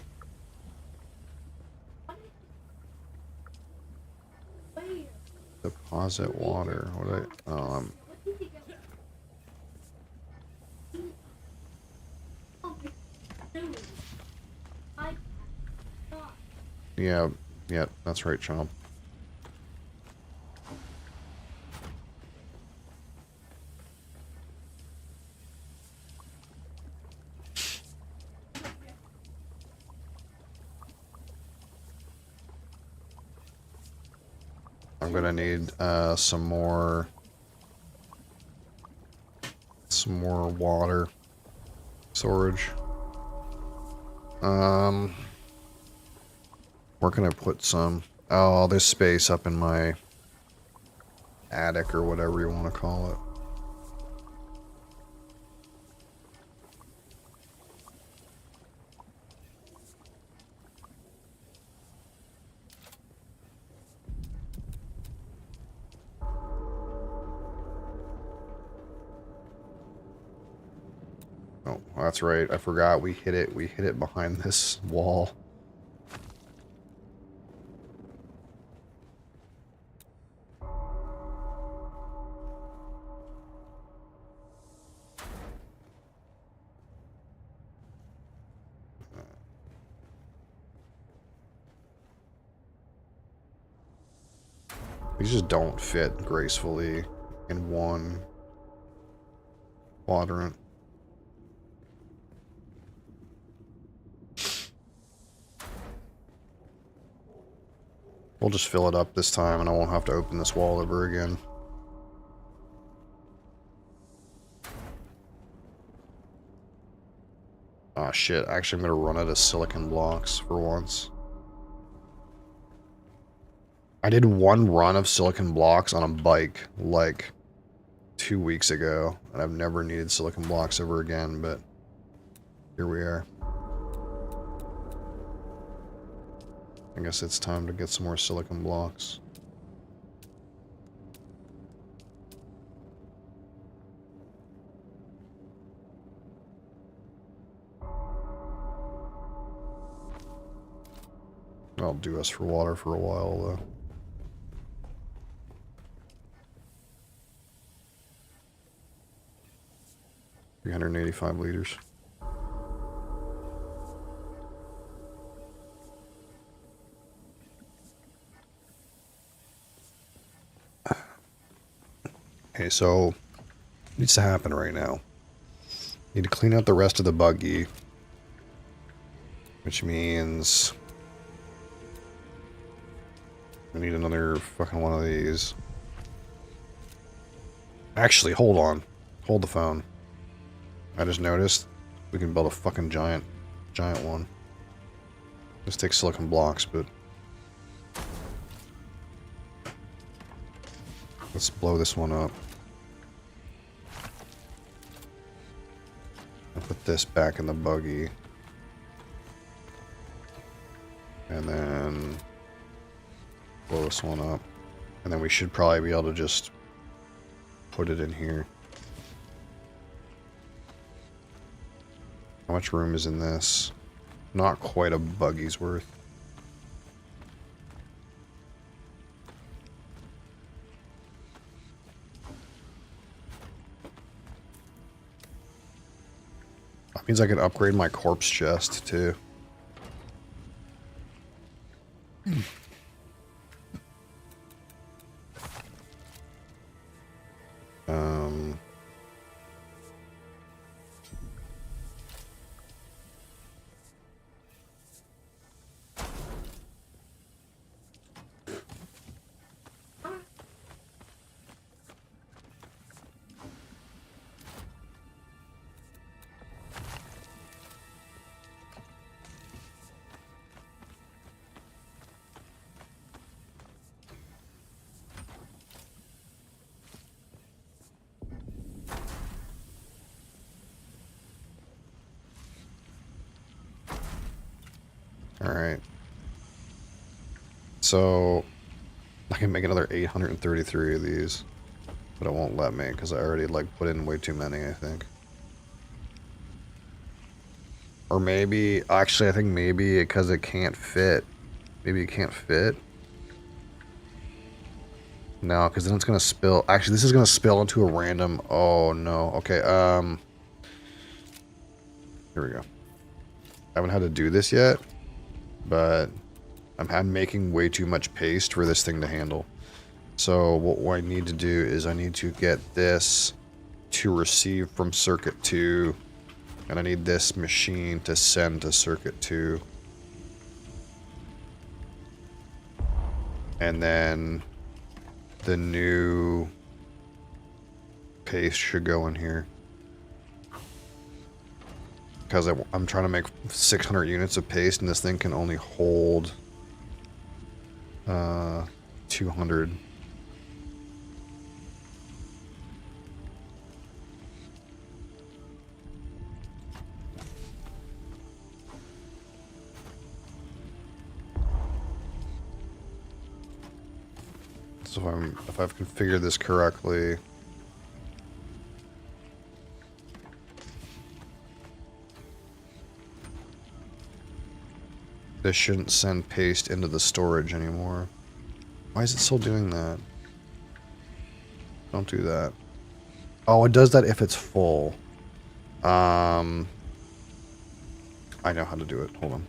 Deposit water. What do I yeah, that's right, Chomp. I'm gonna need some more water storage. Where can I put some? Oh, there's space up in my attic or whatever you want to call it. Oh, that's right. I forgot we hit it. We hit it behind this wall. These just don't fit gracefully in one quadrant. We'll just fill it up this time and I won't have to open this wall ever again. Ah, shit. Actually, I'm going to run out of silicon blocks for once. I did one run of silicon blocks on a bike like 2 weeks ago, and I've never needed silicon blocks ever again, but here we are. I guess it's time to get some more silicon blocks. I'll do us for water for a while, though. $385 liters. Okay, so what needs to happen right now? Need to clean out the rest of the buggy, which means We need another fucking one of these. Actually, hold on. Hold the phone. I just noticed we can build a fucking giant one. This takes silicon blocks, but let's blow this one up. And put this back in the buggy. And then blow this one up. And then we should probably be able to just put it in here. How much room is in this? Not quite a buggy's worth. That means I could upgrade my corpse chest too. Alright. So, I can make another 833 of these. But it won't let me, because I already, like, put in way too many, I think. Or maybe, actually, I think maybe because it can't fit. Maybe it can't fit. No, because then it's going to spill. Actually, this is going to spill into a random... Oh, no. Okay, here we go. I haven't had to do this yet. But I'm making way too much paste for this thing to handle. So what I need to do is I need to get this to receive from circuit 2. And I need this machine to send to circuit 2. And then the new paste should go in here. Because I'm trying to make 600 units of paste, and this thing can only hold 200. So if I've configured this correctly. This shouldn't send paste into the storage anymore. Why is it still doing that? Don't do that. Oh, it does that if it's full. I know how to do it. Hold on.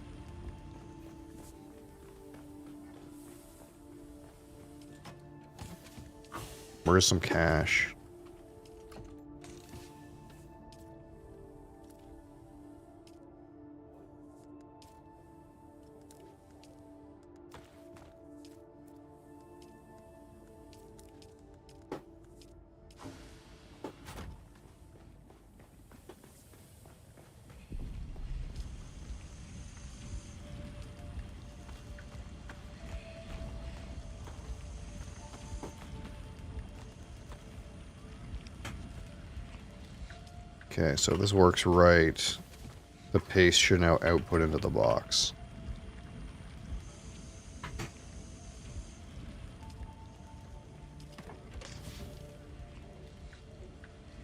Where's some cash? Okay, so this works right. The paste should now output into the box.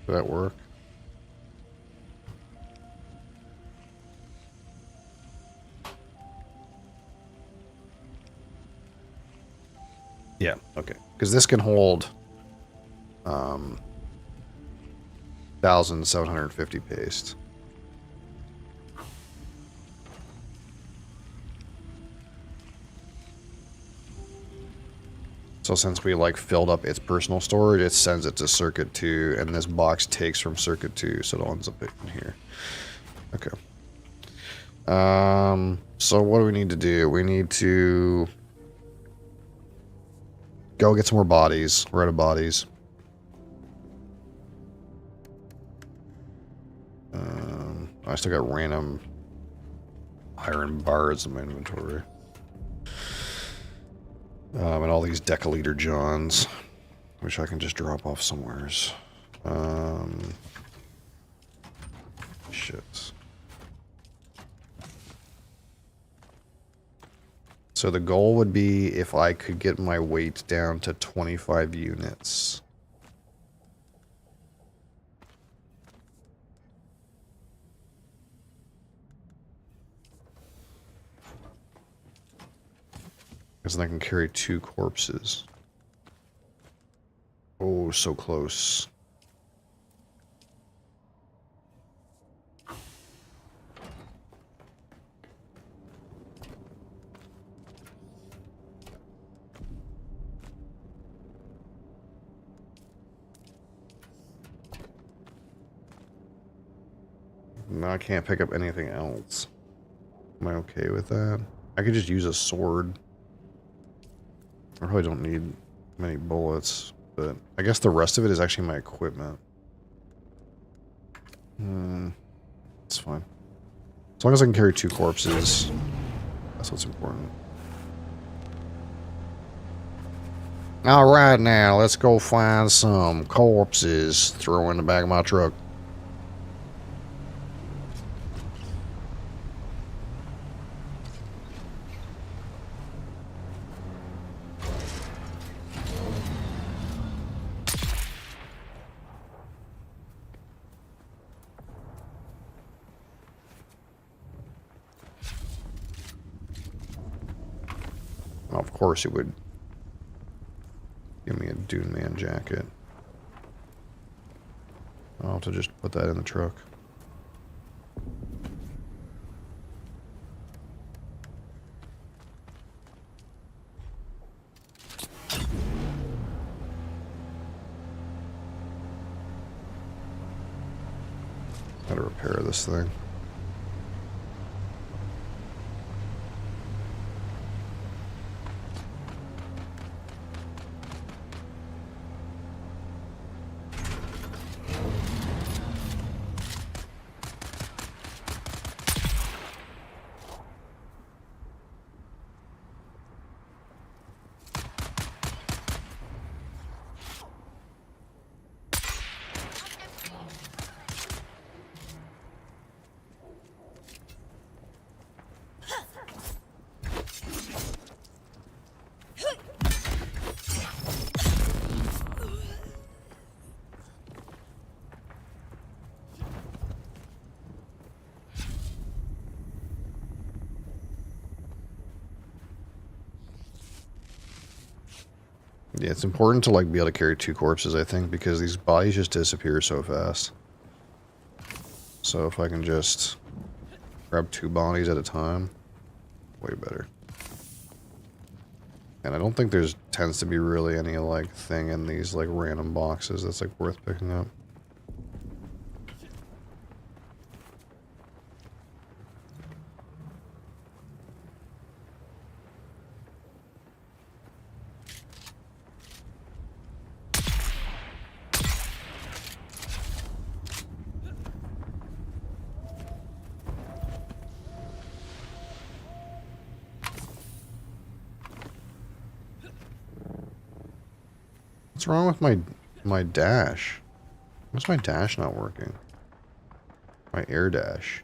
Did that work? Yeah, okay. Because this can hold 1,750 paste. So since we like filled up its personal storage, it sends it to circuit 2, and this box takes from circuit 2, so it ends up in here. Okay. So what do we need to do? We need to go get some more bodies. We're out of bodies. I still got random iron bars in my inventory. And all these deciliter johns, which I can just drop off somewheres. Shit. So the goal would be if I could get my weight down to 25 units. Because then I can carry 2 corpses. Oh, so close. No, I can't pick up anything else. Am I okay with that? I could just use a sword. I probably don't need many bullets, but I guess the rest of it is actually my equipment. It's fine. As long as I can carry 2 corpses, that's what's important. Alright now, let's go find some corpses, throw in the back of my truck. Of course it would give me a Dune Man jacket. I'll have to just put that in the truck. Gotta repair this thing. Yeah, it's important to like be able to carry 2 corpses, I think, because these bodies just disappear so fast. So if I can just grab 2 bodies at a time, way better. And I don't think there's tends to be really any like thing in these like random boxes that's like worth picking up. What's wrong with my dash? Why's my dash not working? My air dash.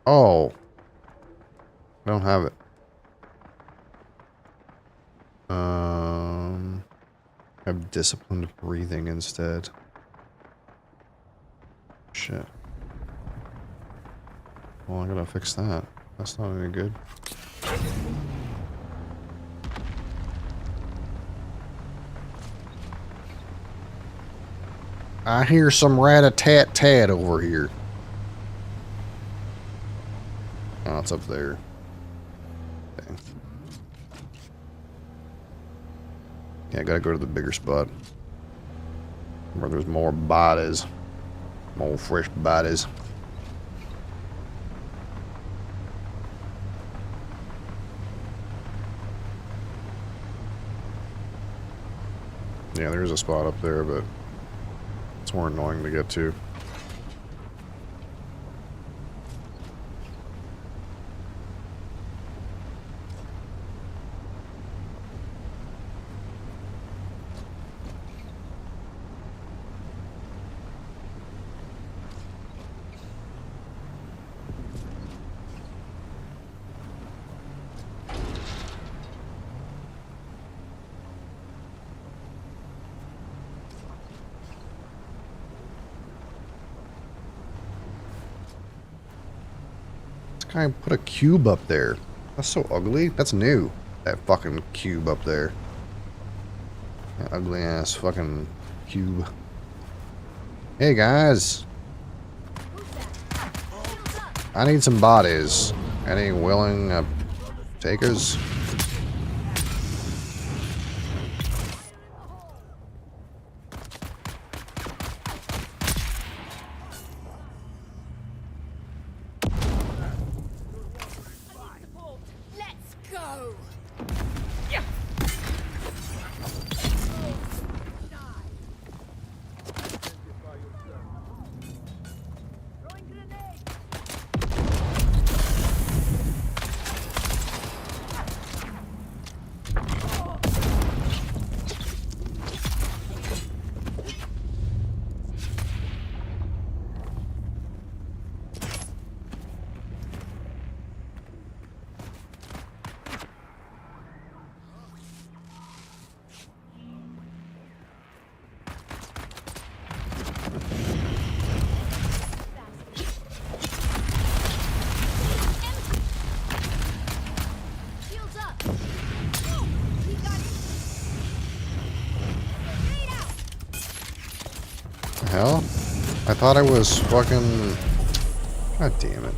Oh. I don't have it. Have disciplined breathing instead. Shit. Well, I gotta fix that. That's not any good. I hear some rat-a-tat-tat over here. Oh, it's up there. Dang. Yeah, I gotta go to the bigger spot. Where there's more bodies. More fresh bodies. Yeah, there's a spot up there, but it's more annoying to get to. Guy put a cube up there. That's so ugly. That's new. That fucking cube up there. That ugly ass fucking cube. Hey guys. I need some bodies. Any willing takers? Let's go. Shields up. We got it. Grenade out. The hell? I thought I was fucking... God damn it.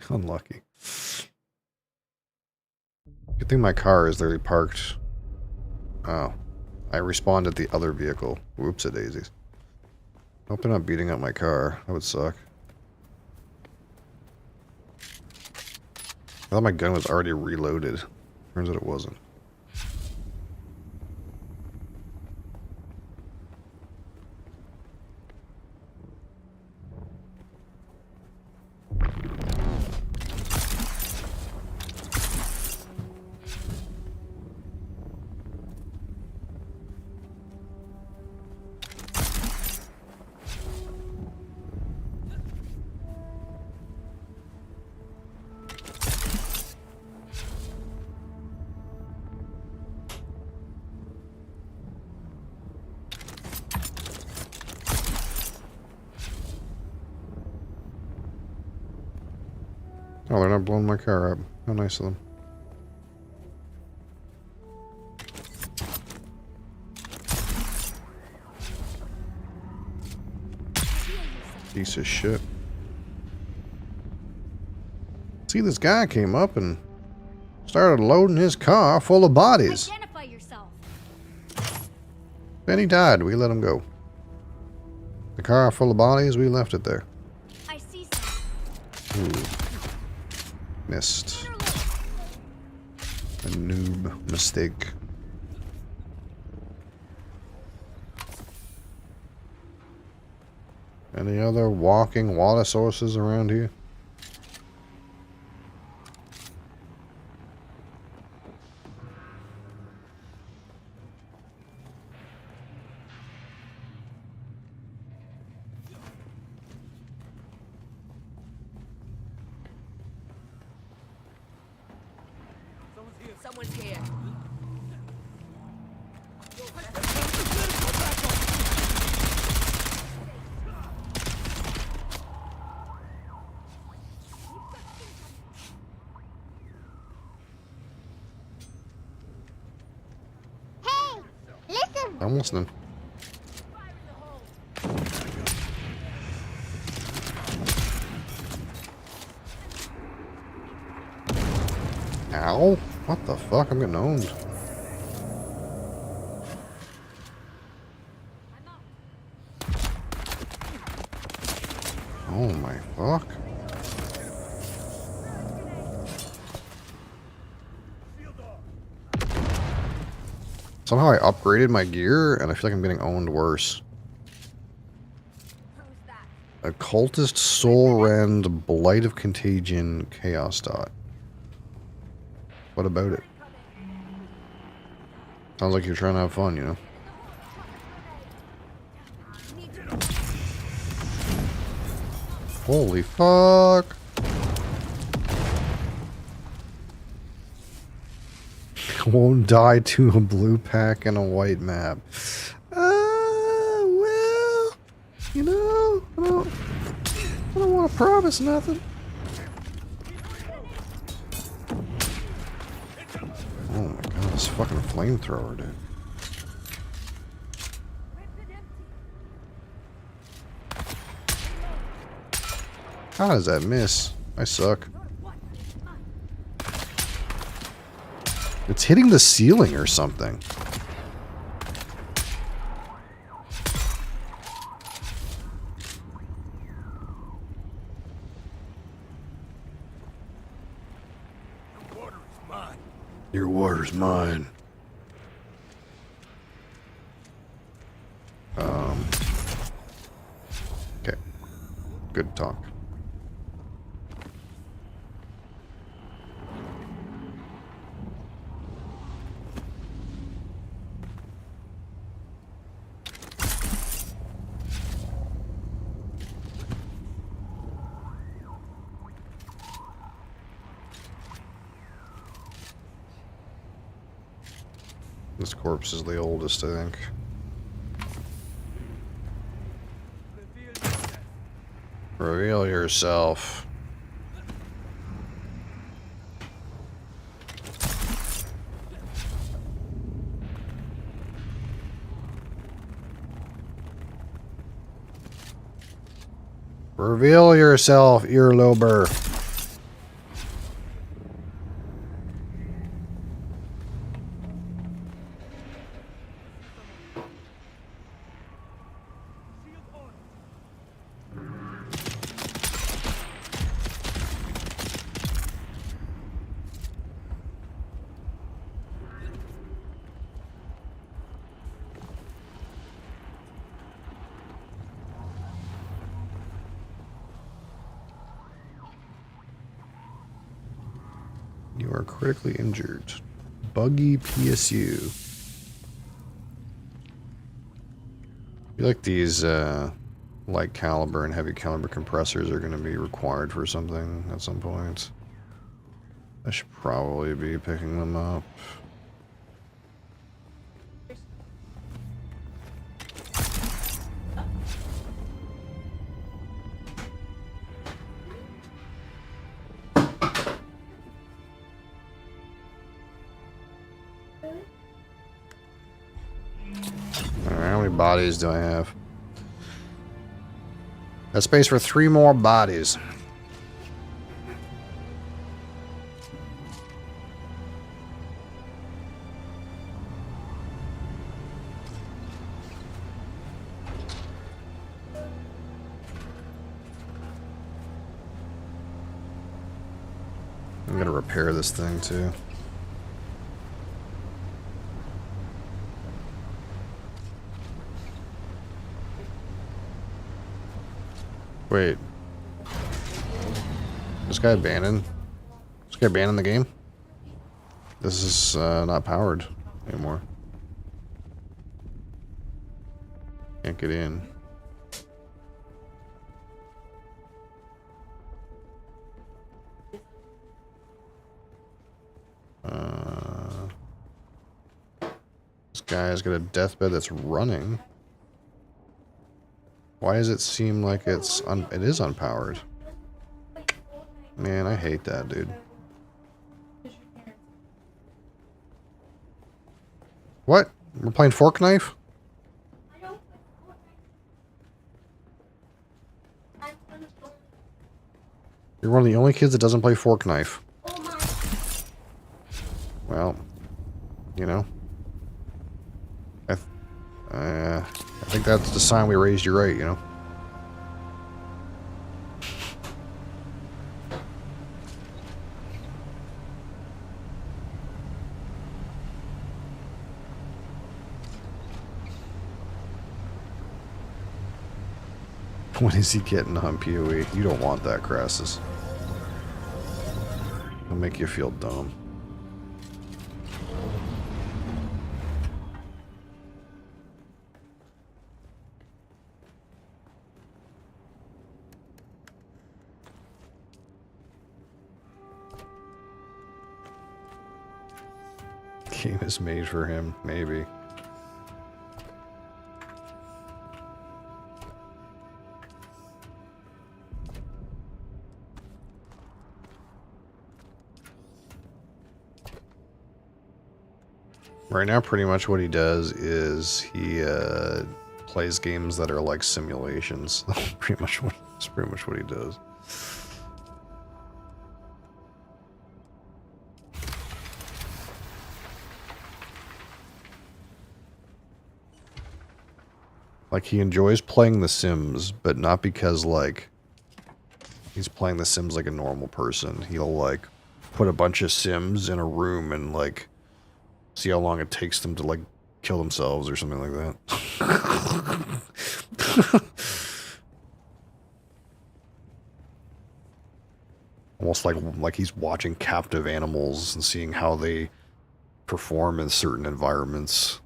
Unlucky. Good thing my car is literally parked. Oh. I respawned at the other vehicle. Whoops-a-daisies. Hope they're not beating up my car. That would suck. I thought my gun was already reloaded. Turns out it wasn't. Oh, they're not blowing my car up. How nice of them. Piece of shit. See, this guy came up and started loading his car full of bodies. Identify yourself. Then he died. We let him go. The car full of bodies, we left it there. I see some. Ooh. Missed. A noob mistake. Any other walking water sources around here? Someone's here. Hey, listen. I'm listening. Ow. What the fuck? I'm getting owned. Oh my fuck. Somehow I upgraded my gear, and I feel like I'm getting owned worse. Occultist, Soul Rend, Blight of Contagion, Chaos Dot. What about it? Sounds like you're trying to have fun, you know? Holy fuck! Won't die to a blue pack and a white map. Well, you know, I don't want to promise nothing. Oh my god, this fucking flamethrower, dude. How does that miss? I suck. It's hitting the ceiling or something. Your water's mine. Okay. Good talk. This corpse is the oldest, I think. Reveal yourself. Reveal yourself, earlober. You are critically injured. Buggy PSU. I feel like these light caliber and heavy caliber compressors are going to be required for something at some point. I should probably be picking them up. How many bodies do I have? Got space for 3 more bodies. I'm gonna repair this thing too. Wait. This guy abandoned? This guy abandoned the game? This is not powered anymore. Can't get in. This guy's got a deathbed that's running. Why does it seem like it is unpowered? Man, I hate that, dude. What? We're playing Fork Knife? You're one of the only kids that doesn't play Fork Knife. Well, you know. I think that's the sign we raised you right, you know. When is he getting on PoE? You don't want that, Crassus. It'll make you feel dumb. Game is made for him, maybe. Right now, pretty much what he does is he plays games that are like simulations. That's pretty much what he does. Like, he enjoys playing The Sims, but not because, like, he's playing The Sims like a normal person. He'll, like, put a bunch of Sims in a room and, like, see how long it takes them to, like, kill themselves or something like that. Almost like he's watching captive animals and seeing how they perform in certain environments.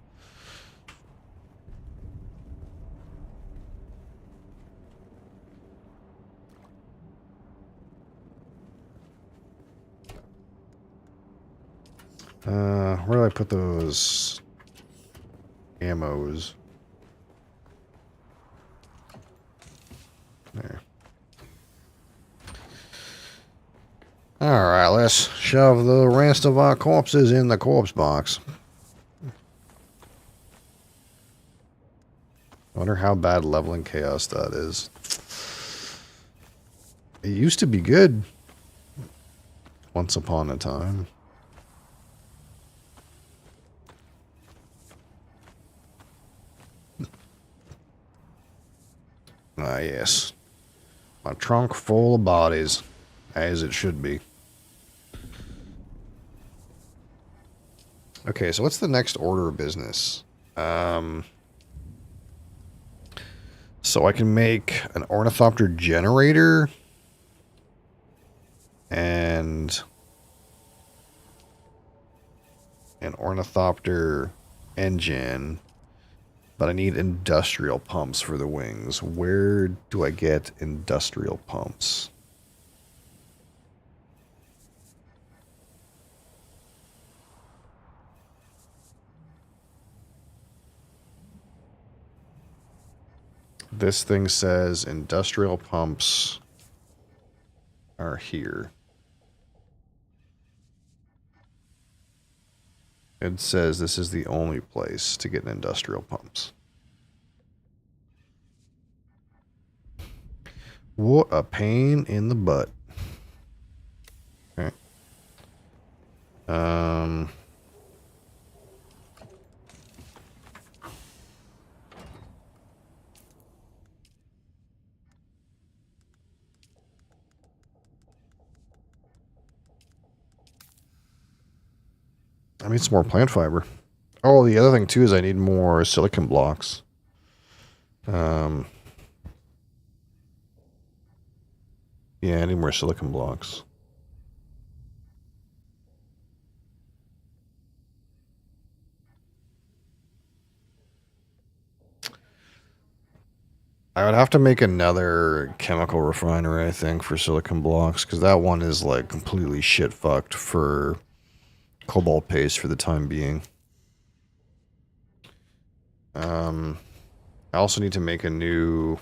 Where do I put those ammos? There. Alright, let's shove the rest of our corpses in the corpse box. I wonder how bad leveling chaos that is. It used to be good. Once upon a time. Ah, yes. My trunk full of bodies. As it should be. Okay, so what's the next order of business? So I can make an ornithopter generator. And an ornithopter engine. But I need industrial pumps for the wings. Where do I get industrial pumps? This thing says industrial pumps are here. It says this is the only place to get industrial pumps. What a pain in the butt. Okay. I need some more plant fiber. Oh, the other thing too is I need more silicon blocks. Yeah, I need more silicon blocks. I would have to make another chemical refinery, I think, for silicon blocks, because that one is like completely shit fucked for cobalt paste for the time being. I also need to make a new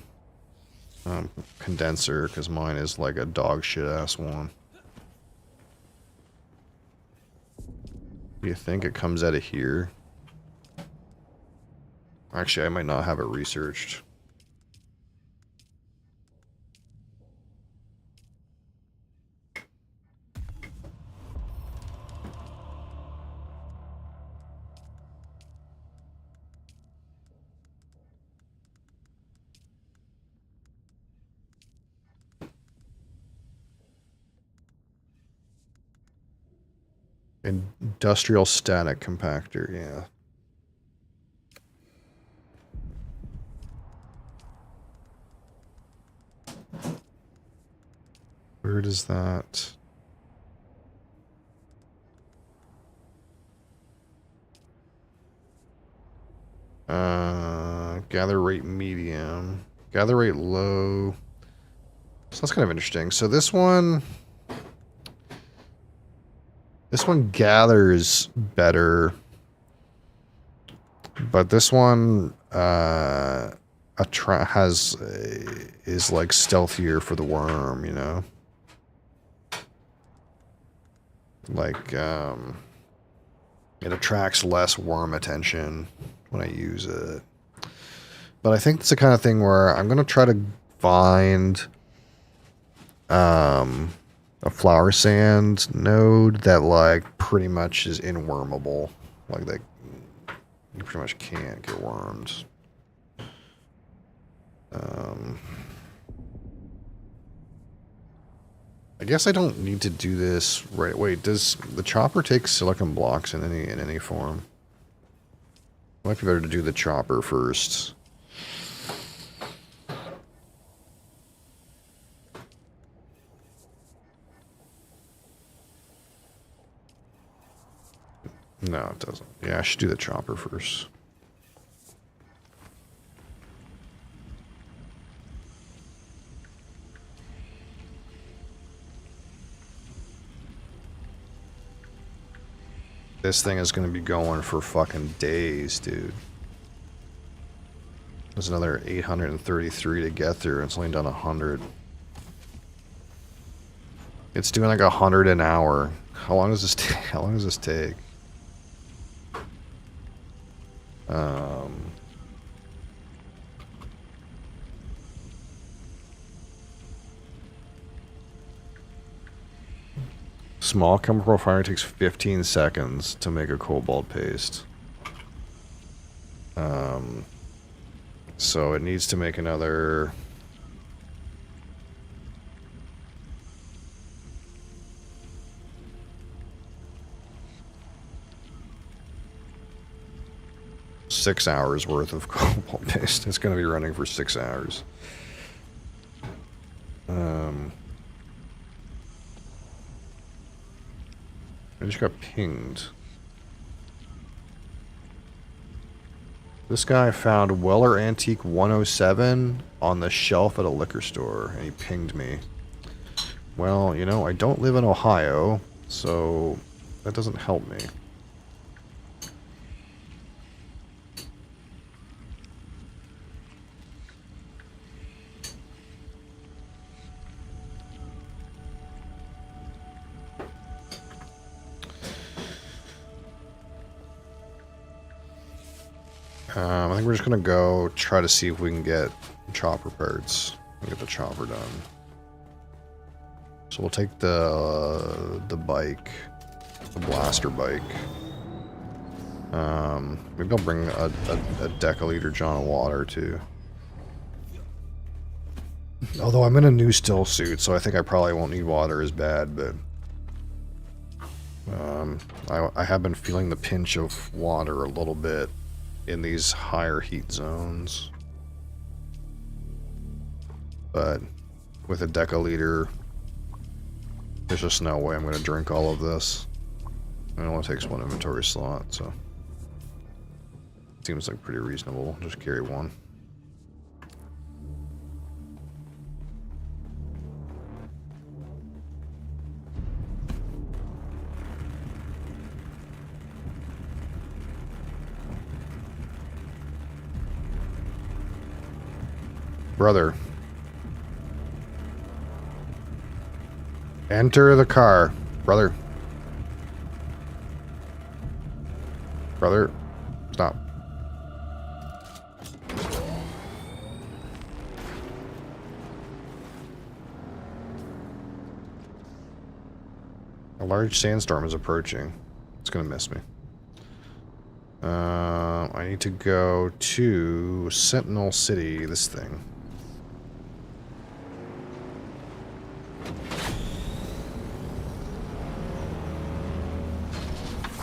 condenser, because mine is like a dog shit ass one. Do you think it comes out of here? Actually, I might not have it researched. Industrial static compactor, yeah. Where does that? Gather rate medium. Gather rate low. So that's kind of interesting. So this one gathers better. But this one is like stealthier for the worm, you know? Like it attracts less worm attention when I use it. But I think it's the kind of thing where I'm going to try to find a flower sand node that like pretty much is inwormable. Like that you pretty much can't get wormed. I guess I don't need to do this right. Wait, does the chopper take silicon blocks in any form? Might be better to do the chopper first. No, it doesn't. Yeah, I should do the chopper first. This thing is going to be going for fucking days, dude. There's another 833 to get through. It's only done 100. It's doing like 100 an hour. How long does this take? How long does this take? Small chemical fire takes 15 seconds to make a cobalt paste. So it needs to make another... ...6 hours worth of cobalt paste. It's going to be running for 6 hours. I just got pinged. This guy found Weller Antique 107 on the shelf at a liquor store, and he pinged me. Well, you know, I don't live in Ohio, so that doesn't help me. I think we're just gonna go try to see if we can get chopper parts and get the chopper done. So we'll take the bike, the blaster bike. Maybe I'll bring a decaliter John of water too. Although I'm in a new still suit, so I think I probably won't need water as bad, but I have been feeling the pinch of water a little bit in these higher heat zones. But with a decaliter, there's just no way I'm going to drink all of this. It only takes one inventory slot, so seems like pretty reasonable. Just carry one. Brother. Enter the car. Brother. Brother. Stop. A large sandstorm is approaching. It's gonna miss me. I need to go to Sentinel City, this thing.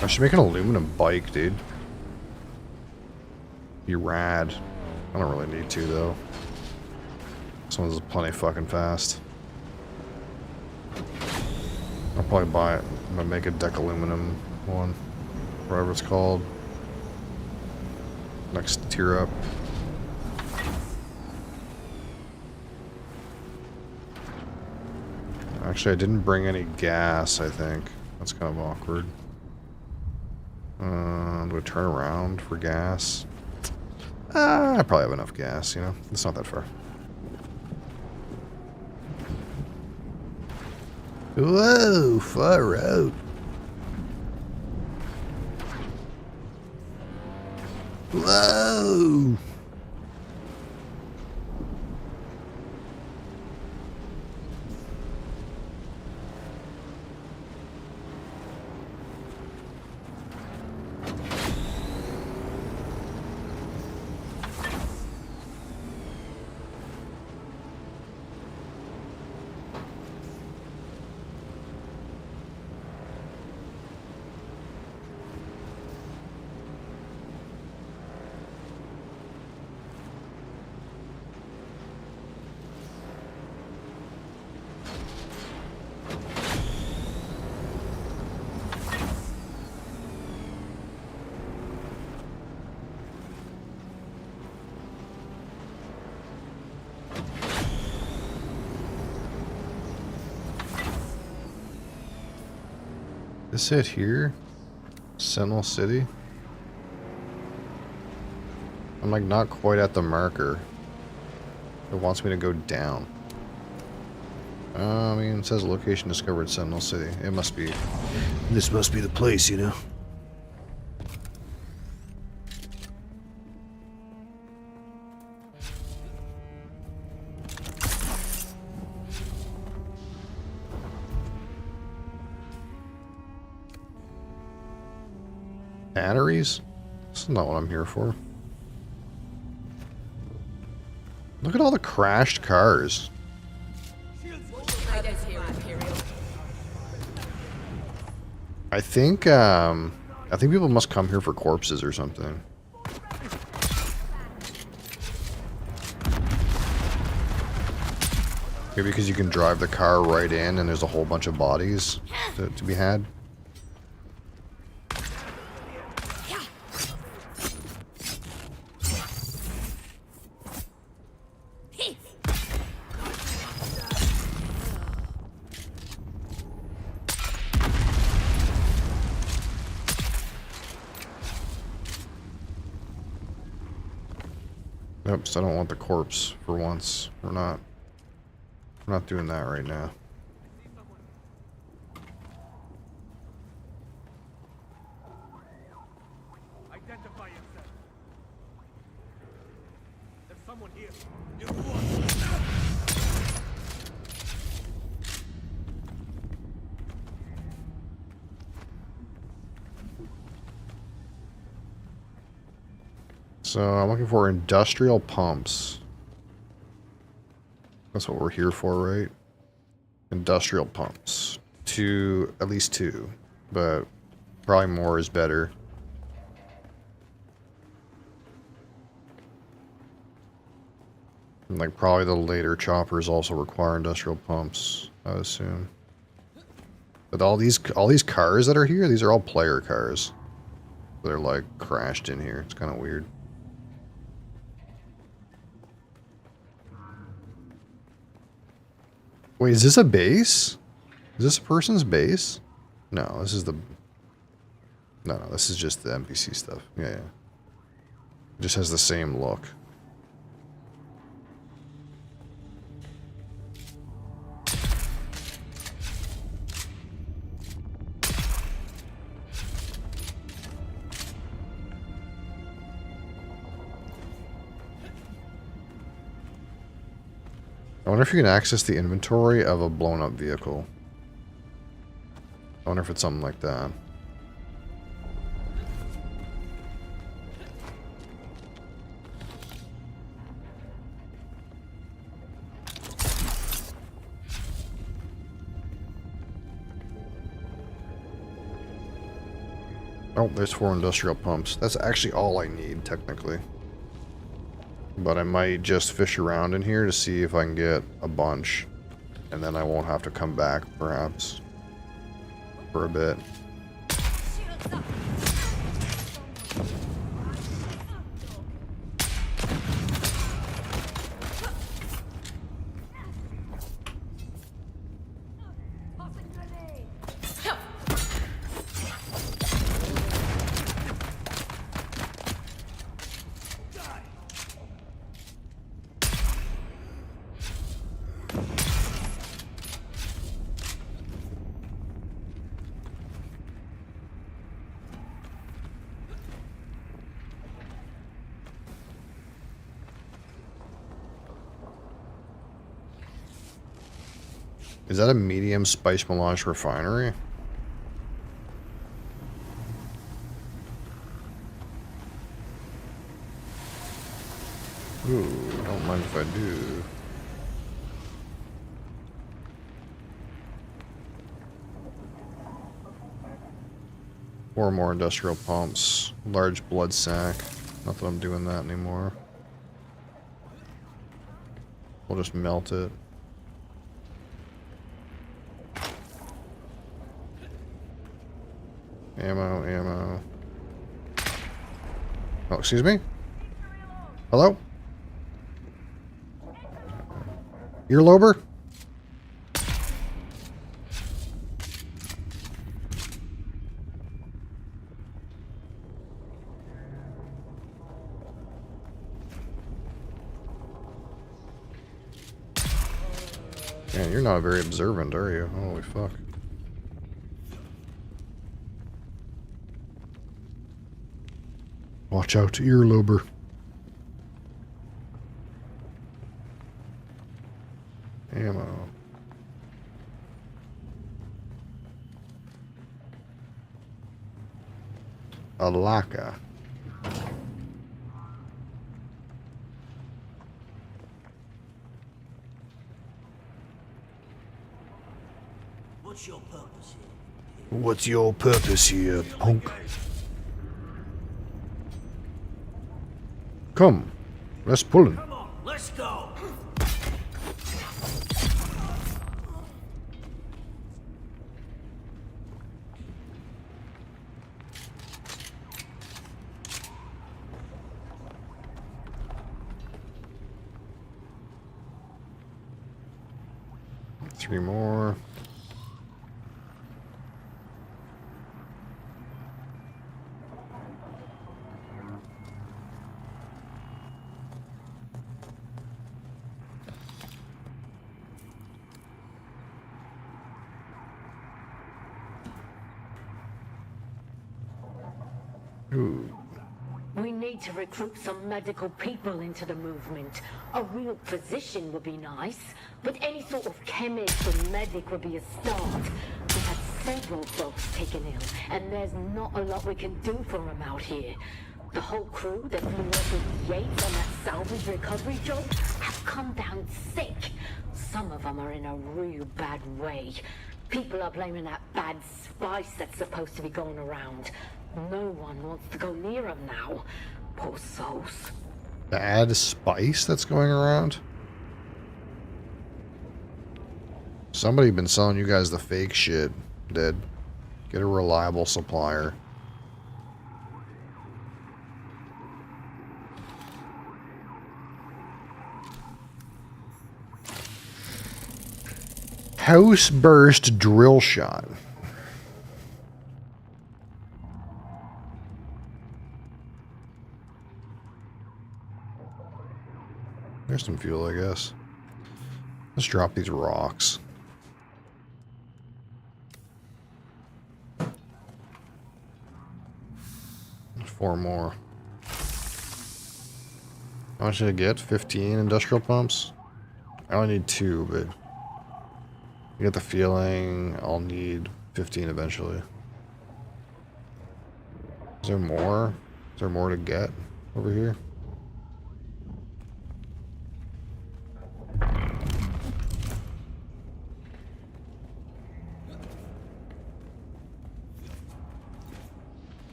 I should make an aluminum bike, dude. Be rad. I don't really need to, though. This one's plenty fucking fast. I'll probably buy it. I'm gonna make a deck aluminum one. Whatever it's called. Next tier up. Actually, I didn't bring any gas, I think. That's kind of awkward. Do I turn around for gas? I probably have enough gas, you know? It's not that far. Whoa, far out. Whoa! Is it here? Sentinel City? I'm like not quite at the marker. It wants me to go down. I mean, it says location discovered, Sentinel City. It must be. This must be the place, you know? Batteries? This is not what I'm here for. Look at all the crashed cars. I think people must come here for corpses or something. Maybe because you can drive the car right in and there's a whole bunch of bodies to be had. Oops, I don't want the corpse for once. We're not doing that right now. Identify yourself. There's someone here. So I'm looking for industrial pumps. That's what we're here for, right? Industrial pumps. At least two, but probably more is better. And like probably the later choppers also require industrial pumps, I assume. But all these cars that are here, these are all player cars. They're like crashed in here. It's kind of weird. Wait, is this a base? Is this a person's base? No, this is the... No, this is just the NPC stuff. Yeah. It just has the same look. I wonder if you can access the inventory of a blown up vehicle. I wonder if it's something like that. Oh, there's 4 industrial pumps. That's actually all I need, technically. But I might just fish around in here to see if I can get a bunch. And then I won't have to come back, perhaps. for a bit. Is that a medium spice melange refinery? Ooh, don't mind if I do. Four more industrial pumps. Large blood sac. Not that I'm doing that anymore. We'll just melt it. Ammo, ammo. Oh, excuse me? Hello? Earlober? Man, you're not very observant, are you? Holy fuck. Watch out, earlober. Ammo. Alaka. What's your purpose here? What's your purpose here, punk? Come, let's pull him. Come on, let's go. Three more. Ooh. We need to recruit some medical people into the movement. A real physician would be nice, but any sort of chemist or medic would be a start. We've had several folks taken ill, and there's not a lot we can do for them out here. The whole crew that flew up with Yates on that salvage recovery job have come down sick. Some of them are in a real bad way. People are blaming that bad spice that's supposed to be going around. No one wants to go near them now. Poor souls. Bad spice that's going around? Somebody been selling you guys the fake shit, Did. Get a reliable supplier. House burst drill shot. There's some fuel, I guess. Let's drop these rocks. Four more. How much did I get? 15 industrial pumps? I only need 2, but you get the feeling I'll need 15 eventually. Is there more? Is there more to get over here?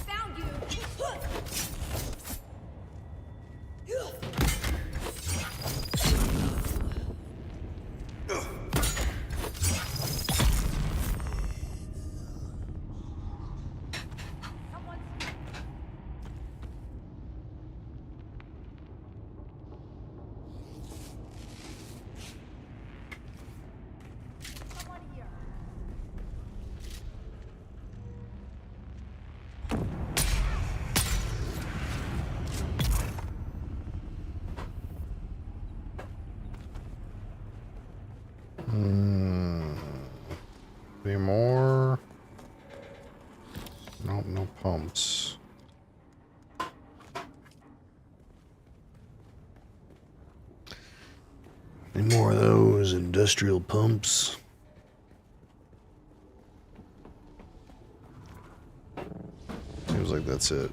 Found you. Someone here. Any more? Nope, no pumps. Any more of those industrial pumps? Seems like that's it.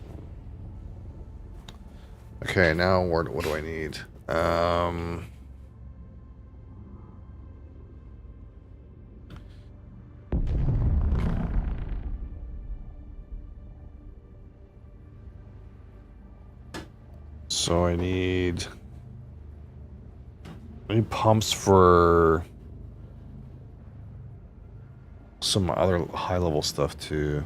Okay, now what do I need? So I need pumps for some other high level stuff too.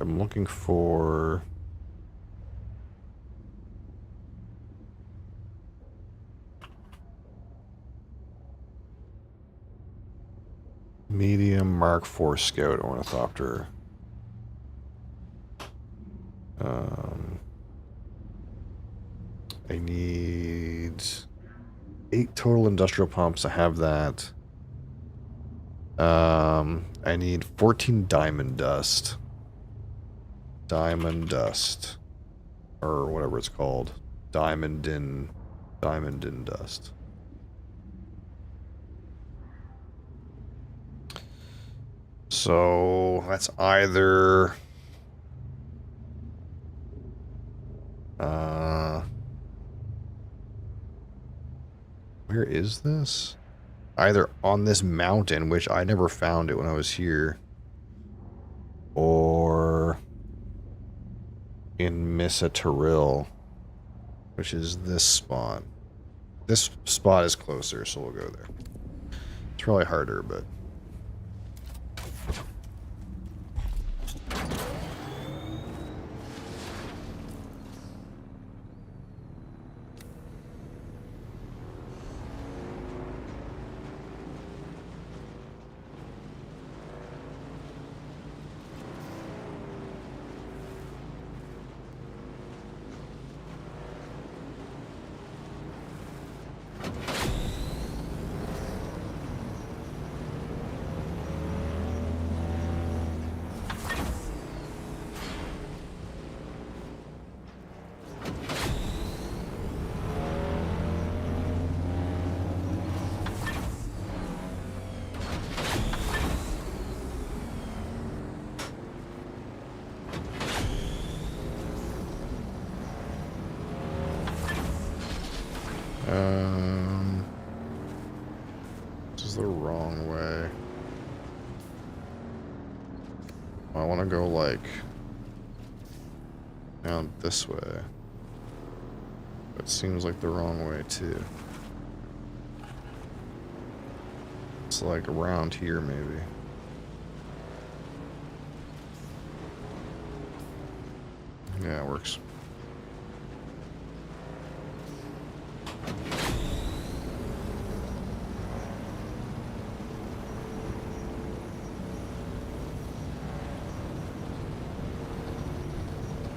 I'm looking for medium Mark IV Scout Ornithopter. I need 8 total industrial pumps. I have that. I need 14 diamond dust. Diamond dust. Or whatever it's called. Diamond in dust. So that's either where is this? Either on this mountain, which I never found it when I was here, or in Missa Terrell, which is this spot. This spot is closer, so we'll go there. It's probably harder, but the wrong way. I want to go like down this way. It seems like the wrong way too. It's like around here maybe. Yeah, it works.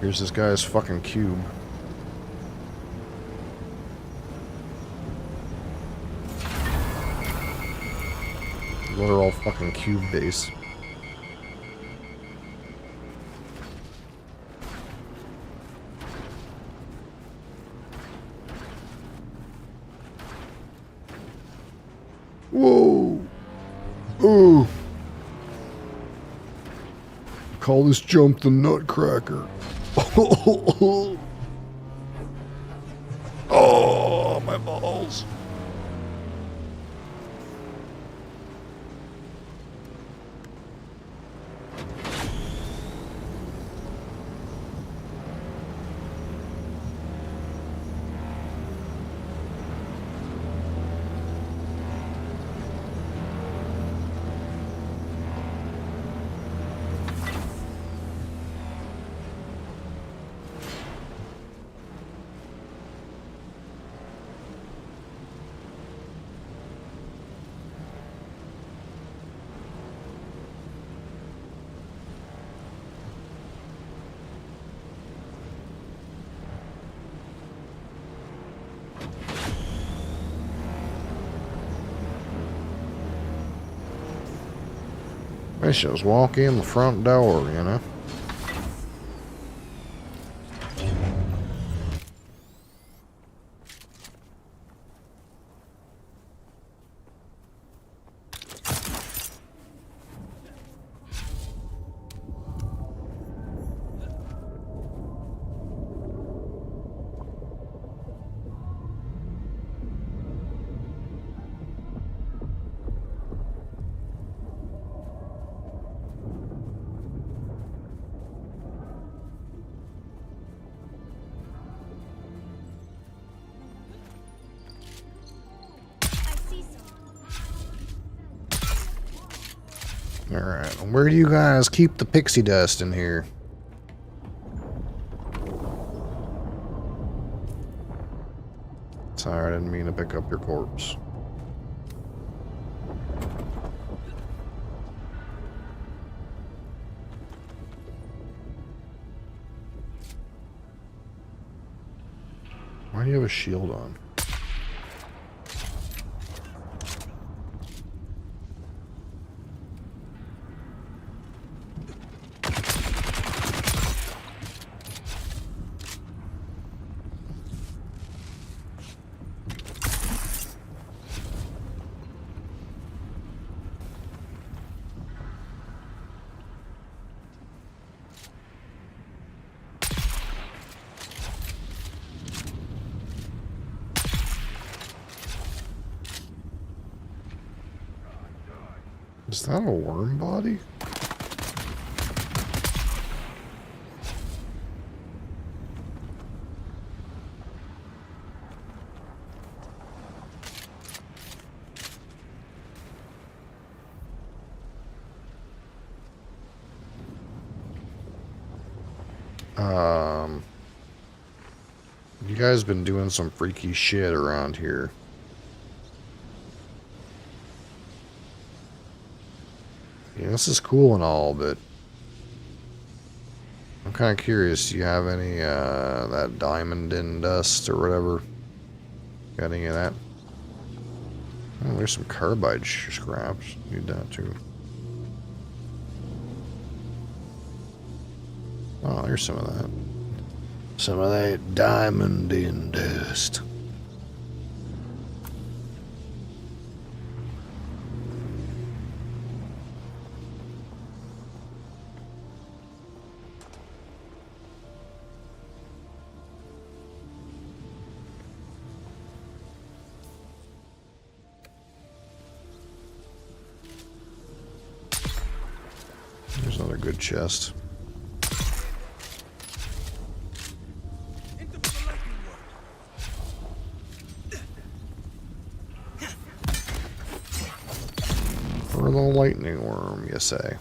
Here's this guy's fucking cube. Literal fucking cube base. Whoa! Ooh! Call this jump the Nutcracker. Oh, my balls. Let's just walk in the front door, you know? Alright, where do you guys keep the pixie dust in here? Sorry, I didn't mean to pick up your corpse. Why do you have a shield on? Is that a worm body? You guys been doing some freaky shit around here. Yeah, this is cool and all, but I'm kind of curious. Do you have any, that diamond in dust or whatever? Got any of that? Oh, there's some carbide scraps. Need that too. Oh, there's some of that. Some of that diamond in dust. Another good chest. For the lightning worm, you say?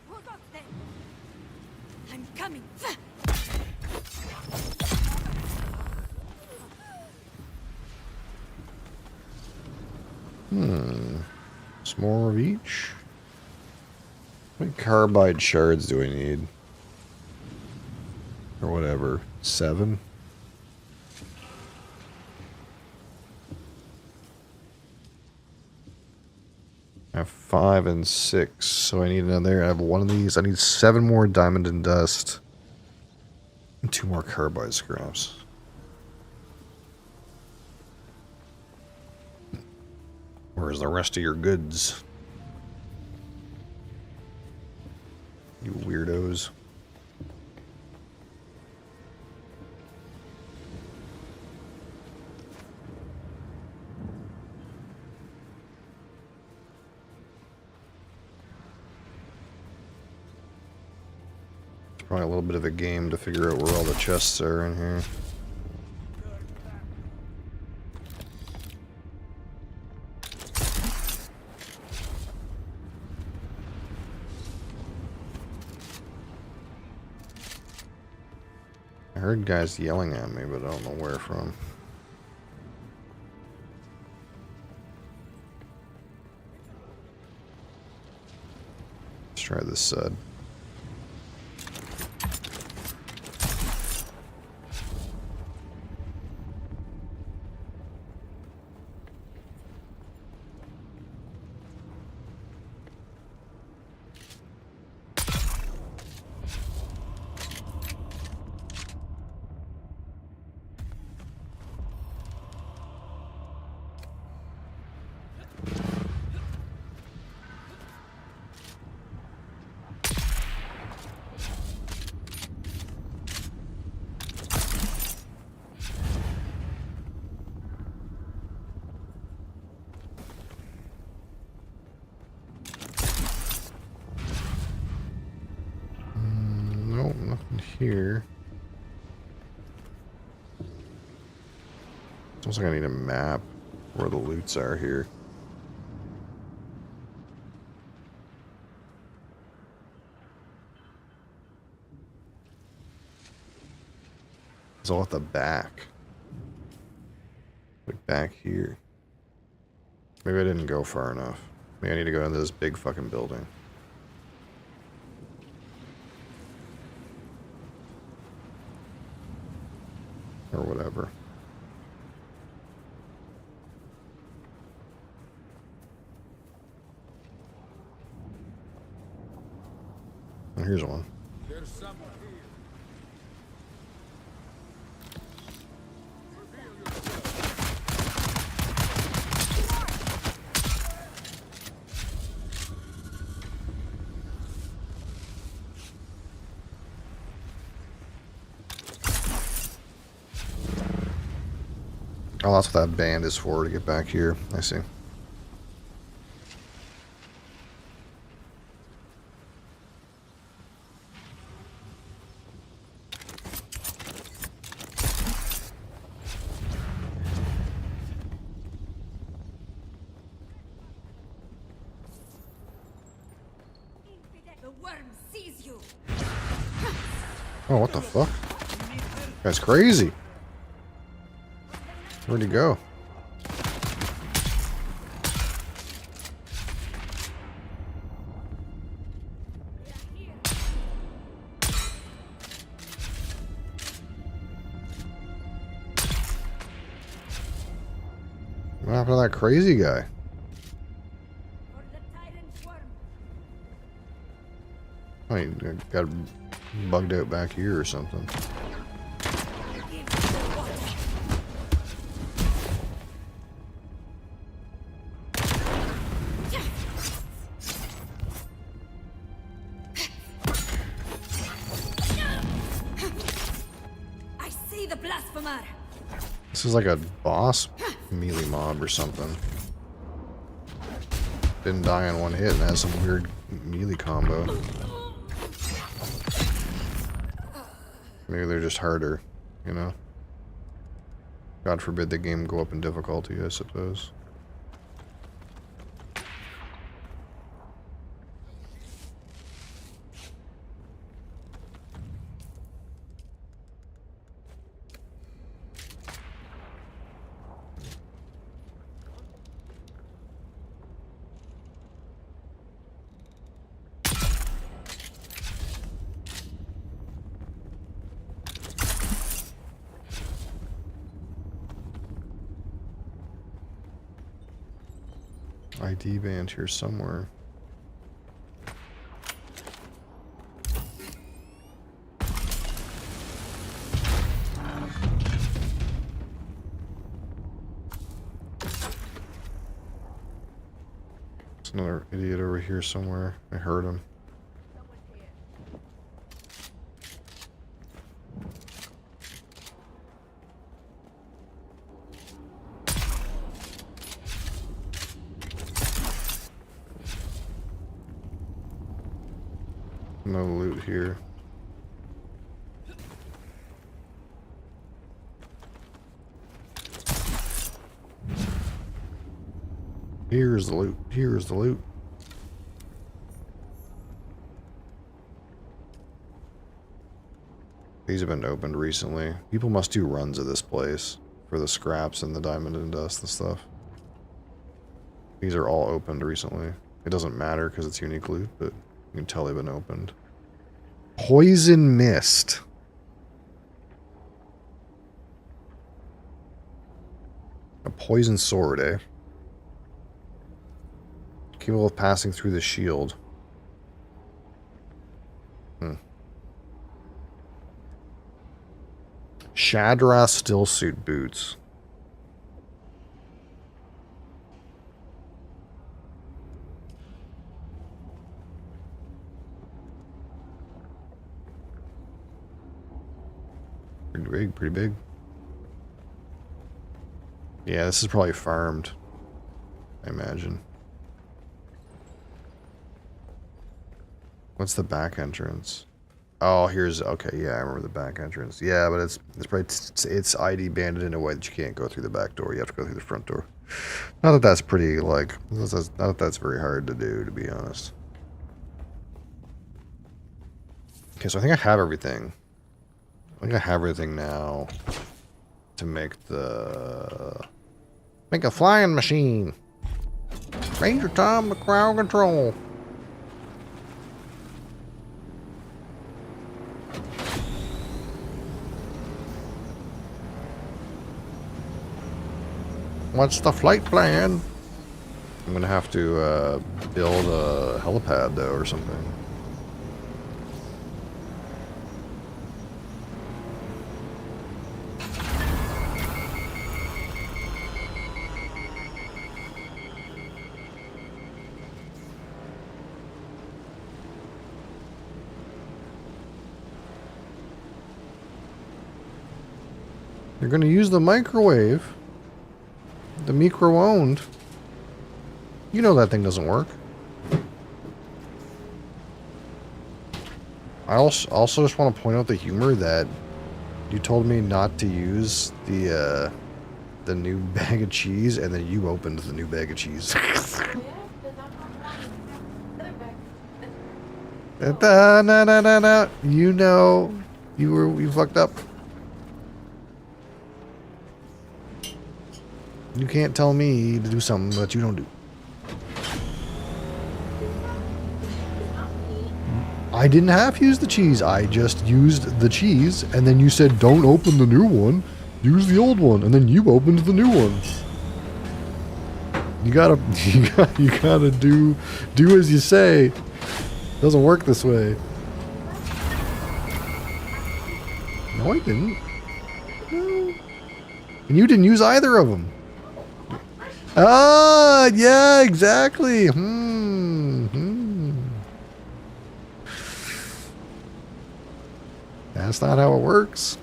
Hold on then. I'm coming. Some more of each. How many carbide shards do I need? Or whatever. 7? I have 5 and 6, so I need another. I have one of these. I need 7 more diamond and dust. And 2 more carbide scraps. Where's the rest of your goods? You weirdos. It's probably a little bit of a game to figure out where all the chests are in here. I heard guys yelling at me, but I don't know where from. Let's try this side. Nope, nothing here. It's almost like I need a map where the loots are here. It's all at the back. Like back here. Maybe I didn't go far enough. Maybe I need to go into this big fucking building. Or whatever. And here's one. There's someone here. Oh, that's what that band is for, to get back here. I see. The worm sees you. Oh, what the fuck? That's crazy. Where'd he go? What happened to that crazy guy? For the tyrant worm. Oh, he got bugged out back here or something. Give the water. I see the blasphemer. This is like a boss melee mob or something. didn't die in one hit and has some weird melee combo. Maybe they're just harder, you know? God forbid the game go up in difficulty, I suppose. ID band here somewhere. There's another idiot over here somewhere. I heard him. No loot here. Here's the loot. Here's the loot. These have been opened recently. People must do runs of this place for the scraps and the diamond and dust and stuff. These are all opened recently. It doesn't matter because it's unique loot, but you can tell they've been opened. Poison mist. A poison sword, eh? Capable of passing through the shield. Shadra stillsuit boots. Pretty big, pretty big. Yeah, this is probably farmed, I imagine. What's the back entrance? Oh, here's, okay, yeah, I remember the back entrance. Yeah, but it's probably, it's ID banded in a way that you can't go through the back door. You have to go through the front door. Not that that's pretty, like, not that that's very hard to do, to be honest. Okay, so I think I have everything. I think I have everything now to make a flying machine. Ranger Tom, the crowd control. What's the flight plan? I'm gonna have to build a helipad though or something. You're gonna use the microwave. The micro-owned. You know that thing doesn't work. I also just want to point out the humor that you told me not to use the new bag of cheese, and then you opened the new bag of cheese. No. You know, you fucked up. You can't tell me to do something that you don't do. I didn't have to use the cheese. I just used the cheese, and then you said, don't open the new one. Use the old one, and then you opened the new one. You gotta do as you say. It doesn't work this way. No, I didn't. No. And you didn't use either of them. Ah, yeah, exactly. That's not how it works.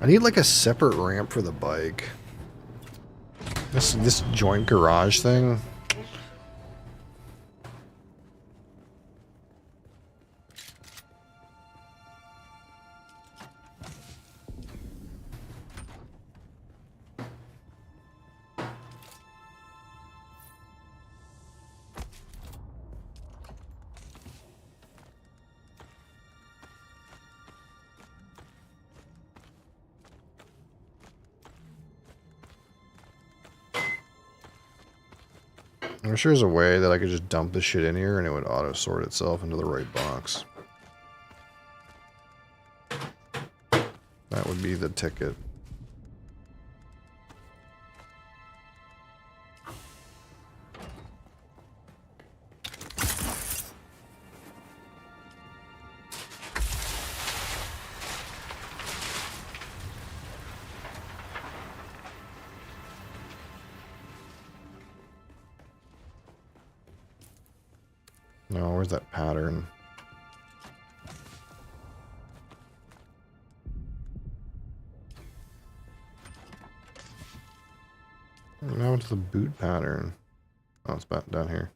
I need like a separate ramp for the bike. This joint garage thing. I'm sure there's a way that I could just dump this shit in here and it would auto sort itself into the right box. That would be the ticket. No, where's that pattern? Now it's the boot pattern. Oh, it's about down here.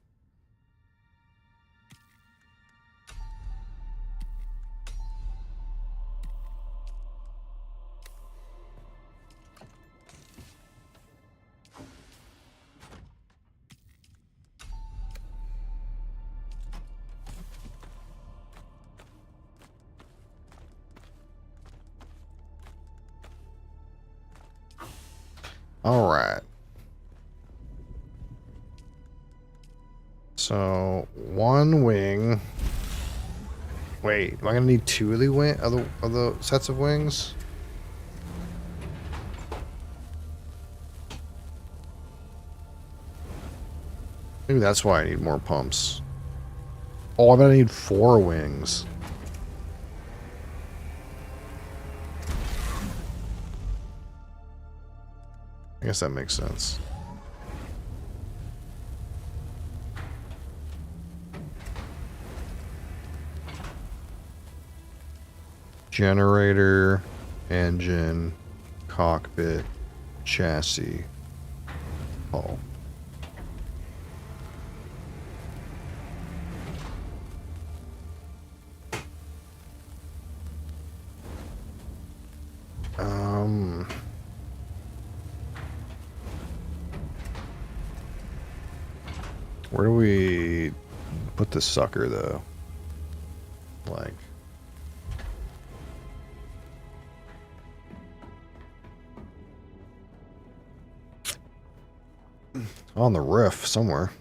All right. So one wing. Wait, am I gonna need two of the sets of wings? Maybe that's why I need more pumps. Oh, I bet I need 4 wings. I guess that makes sense. Generator, engine, cockpit, chassis, hull. Where do we put this sucker though? Like, on the roof somewhere.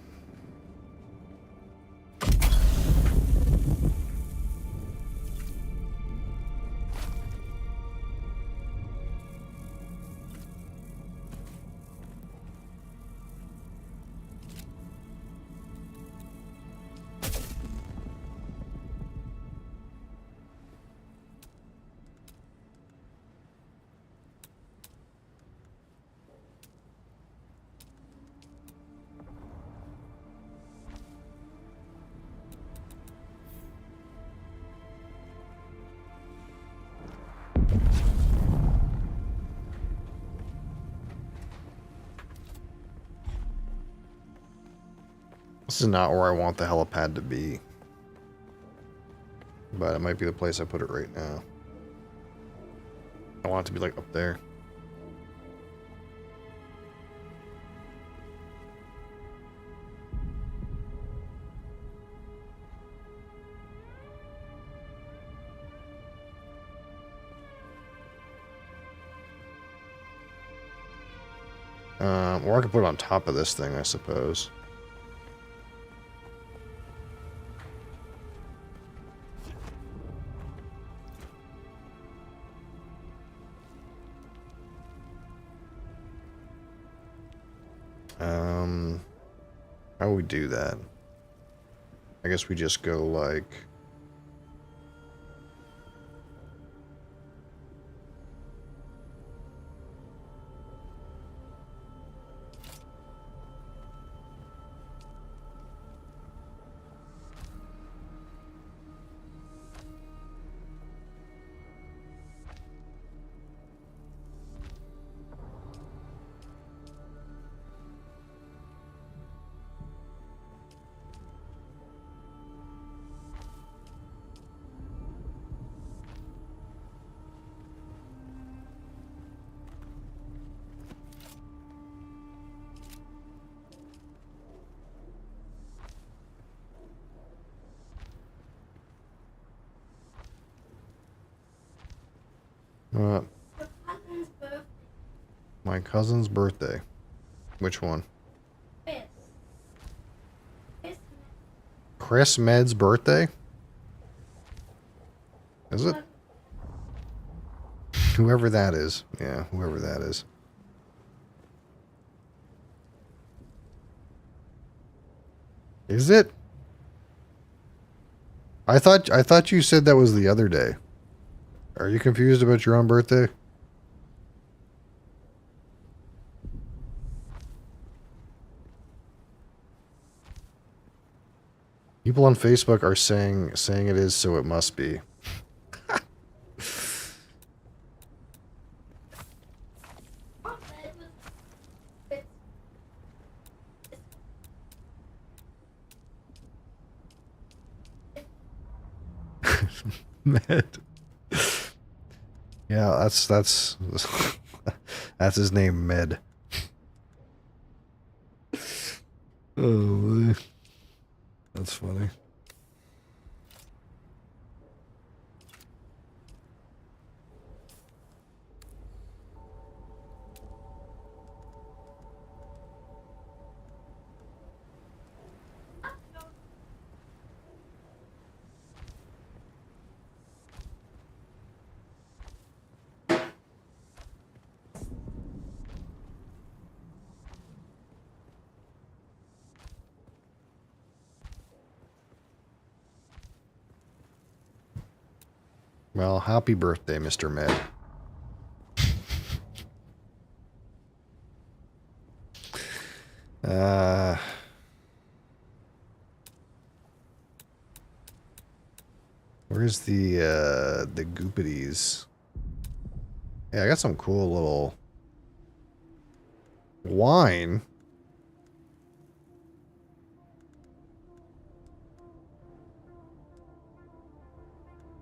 This is not where I want the helipad to be. But it might be the place I put it right now. I want it to be like up there. Or I could put it on top of this thing, I suppose. How would we do that? I guess we just go like... My cousin's birthday. Which one? Chris. Chris Med's birthday? Is it? Whoever that is. Yeah, whoever that is. Is it? I thought you said that was the other day. Are you confused about your own birthday? People on Facebook are saying it is, so it must be. Med. Yeah, that's that's his name, Med. Oh, that's funny. Well, happy birthday, Mr. Med. Where's the goopities? Yeah, I got some cool little wine.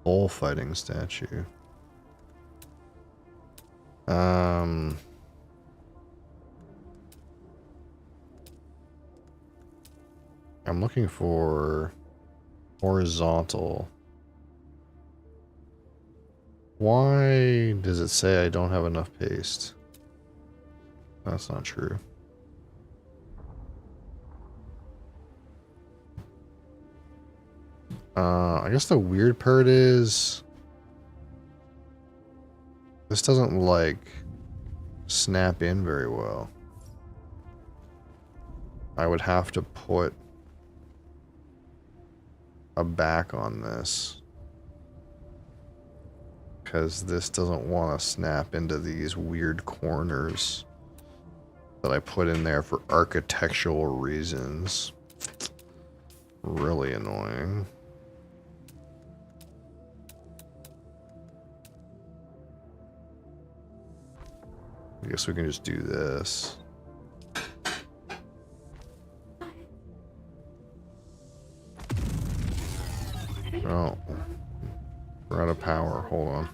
Bullfighting statue. I'm looking for horizontal. Why does it say I don't have enough paste? That's not true. I guess the weird part is this doesn't like snap in very well. I would have to put a back on this because this doesn't want to snap into these weird corners that I put in there for architectural reasons. Really annoying. I guess we can just do this. Oh, we're out of power. Hold on.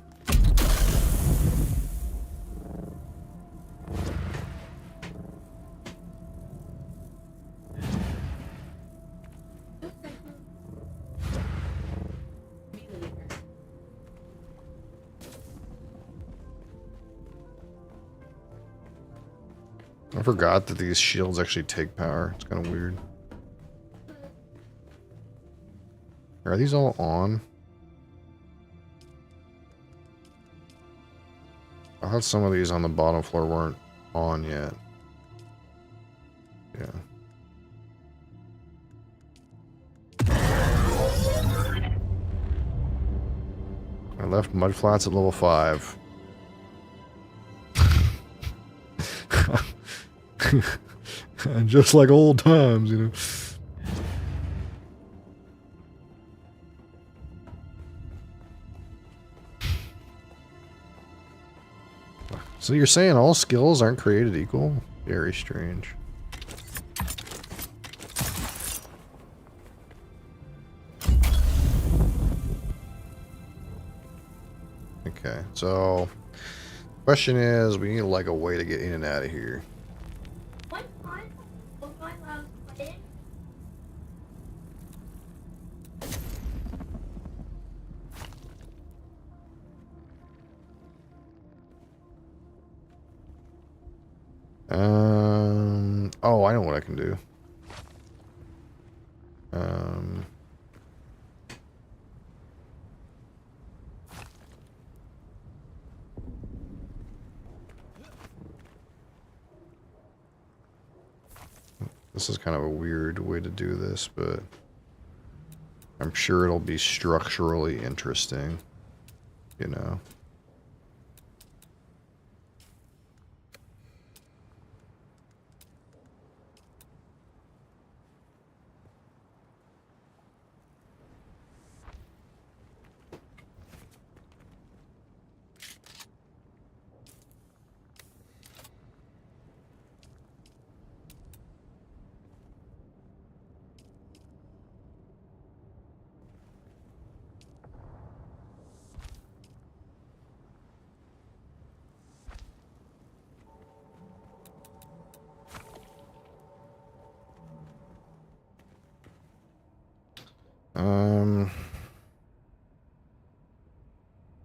I forgot that these shields actually take power. It's kind of weird. Are these all on? I thought some of these on the bottom floor weren't on yet. Yeah. I left mud flats at level 5. Just like old times, you know. So you're saying all skills aren't created equal? Very strange. Okay, so question is, we need like a way to get in and out of here. One time, was my last wedding? Oh, I know what I can do. This is kind of a weird way to do this, but I'm sure it'll be structurally interesting, you know.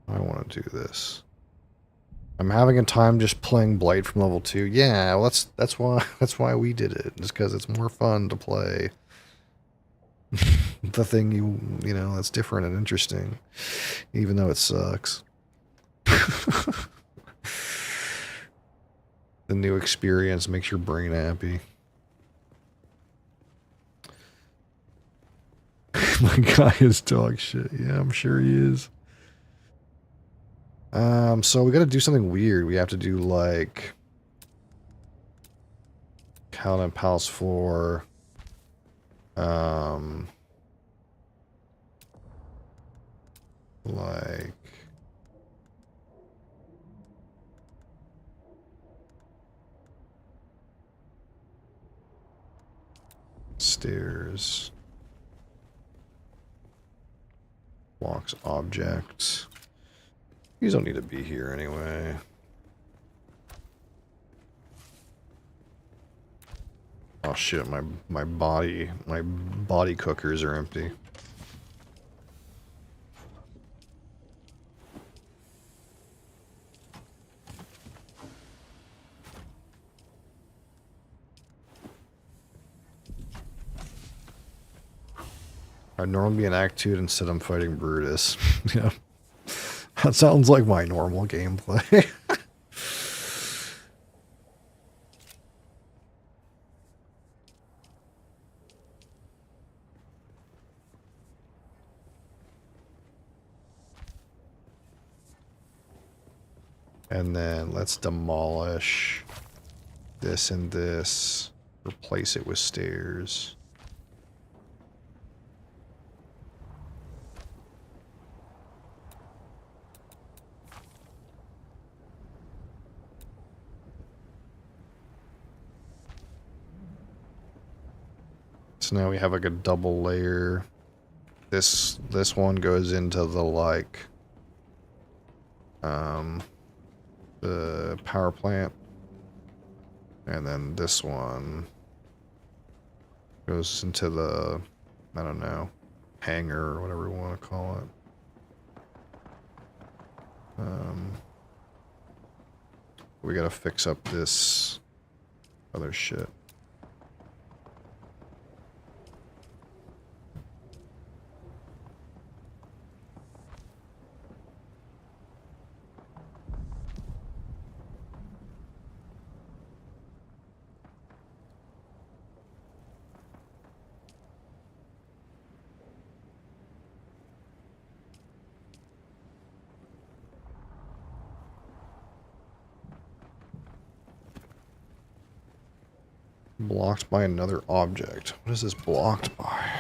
I want to do this. I'm having a time just playing Blight from level 2. Yeah, well that's why we did it. Just because it's more fun to play the thing you know that's different and interesting, even though it sucks. The new experience makes your brain happy. My guy is dog shit. Yeah, I'm sure he is. So we gotta do something weird. We have to do like Paladin Palace 4. Like stairs. Blocks objects. These don't need to be here anyway. Oh shit, my body cookers are empty. I'd normally be in Act 2 instead I'm fighting Brutus. Yeah. That sounds like my normal gameplay. And then let's demolish this and this. Replace it with stairs. So now we have like a double layer. This one goes into the like the power plant. And then this one goes into the, I don't know, hangar or whatever we want to call it. We gotta fix up this other shit. Blocked by another object. What is this blocked by?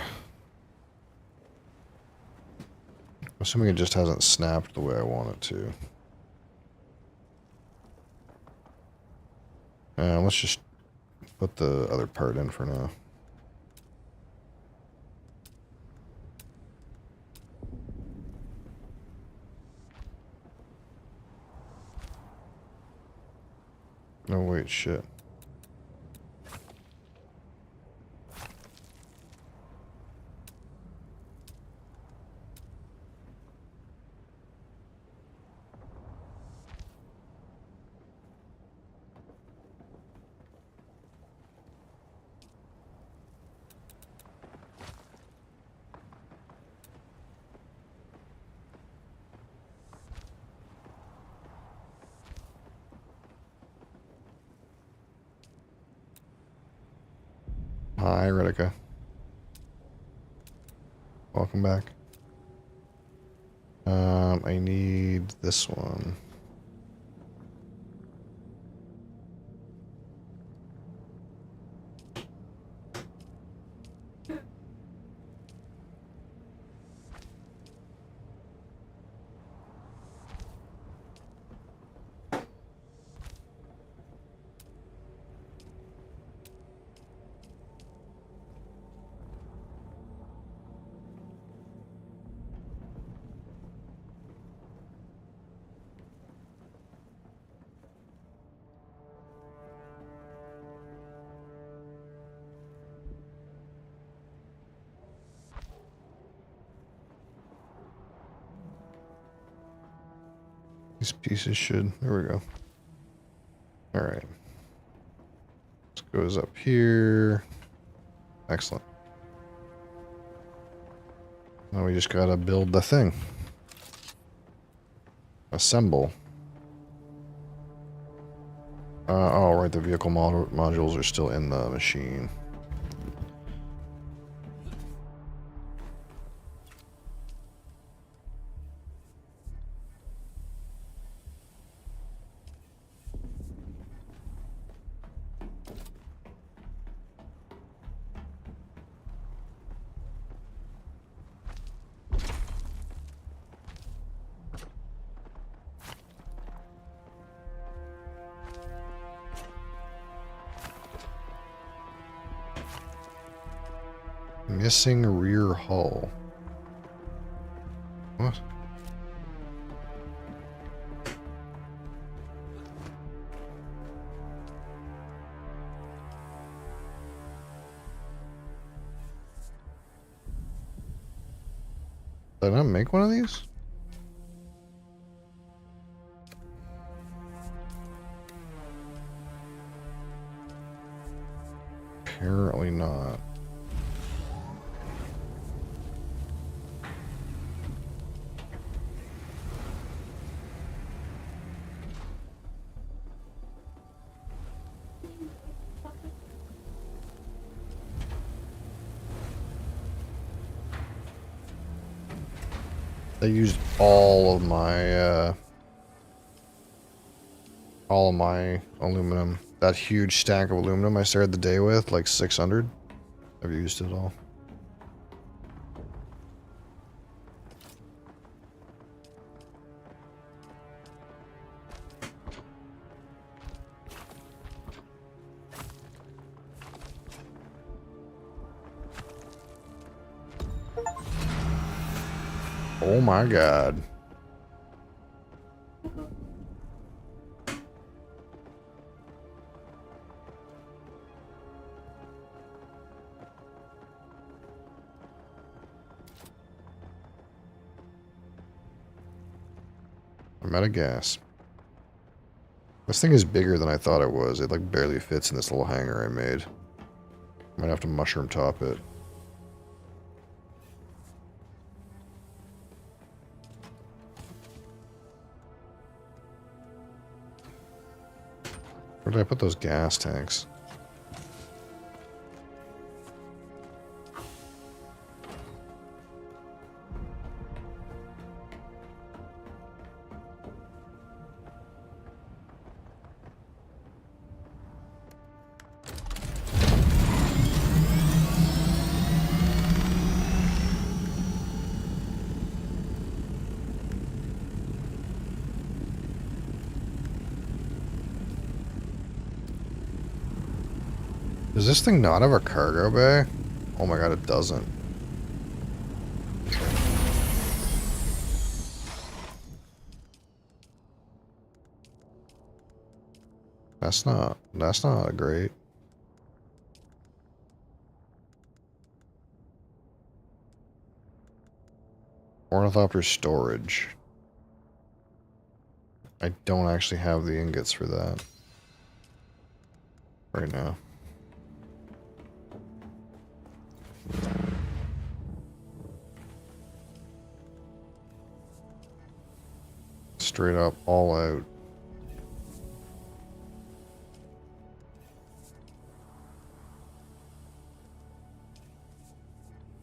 I'm assuming it just hasn't snapped the way I want it to. Let's just put the other part in for now. Oh wait, shit. Hi, Redika. Welcome back. I need this one. These pieces should. There we go. All right. This goes up here. Excellent. Now we just gotta build the thing. Assemble. Oh, right. The vehicle modules are still in the machine. Missing rear hull. What? Did I not make one of these? Apparently not. They used all of my aluminum. That huge stack of aluminum I started the day with, like 600. I've used it all. Oh my god. I'm out of gas. This thing is bigger than I thought it was. It like barely fits in this little hangar I made. Might have to mushroom top it. Where did I put those gas tanks? Does this thing not have a cargo bay? Oh my god, it doesn't. That's not great. Ornithopter storage. I don't actually have the ingots for that right now. Straight up, all out.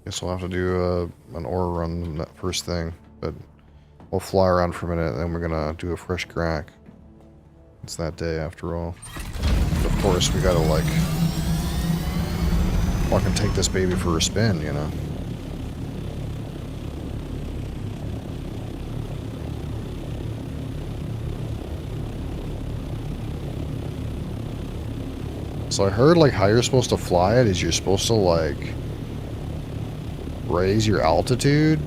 Guess we'll have to do an ore run that first thing, but we'll fly around for a minute and then we're gonna do a fresh crack. It's that day after all. But of course, we gotta like fucking take this baby for a spin, you know? So I heard like how you're supposed to fly it is you're supposed to like raise your altitude.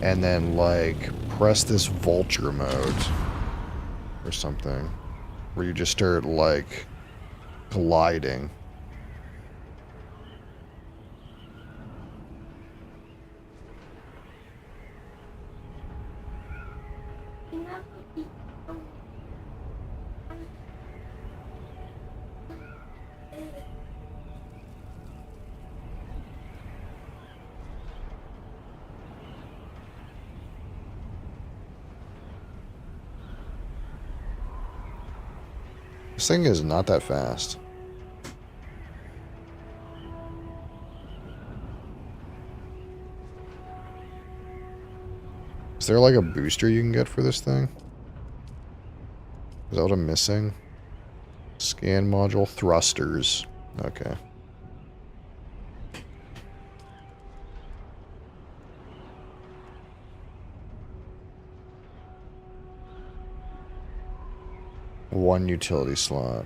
And then like press this vulture mode or something where you just start like gliding. This thing is not that fast. Is there like a booster you can get for this thing? Is that what I'm missing? Scan module thrusters. Okay. One utility slot.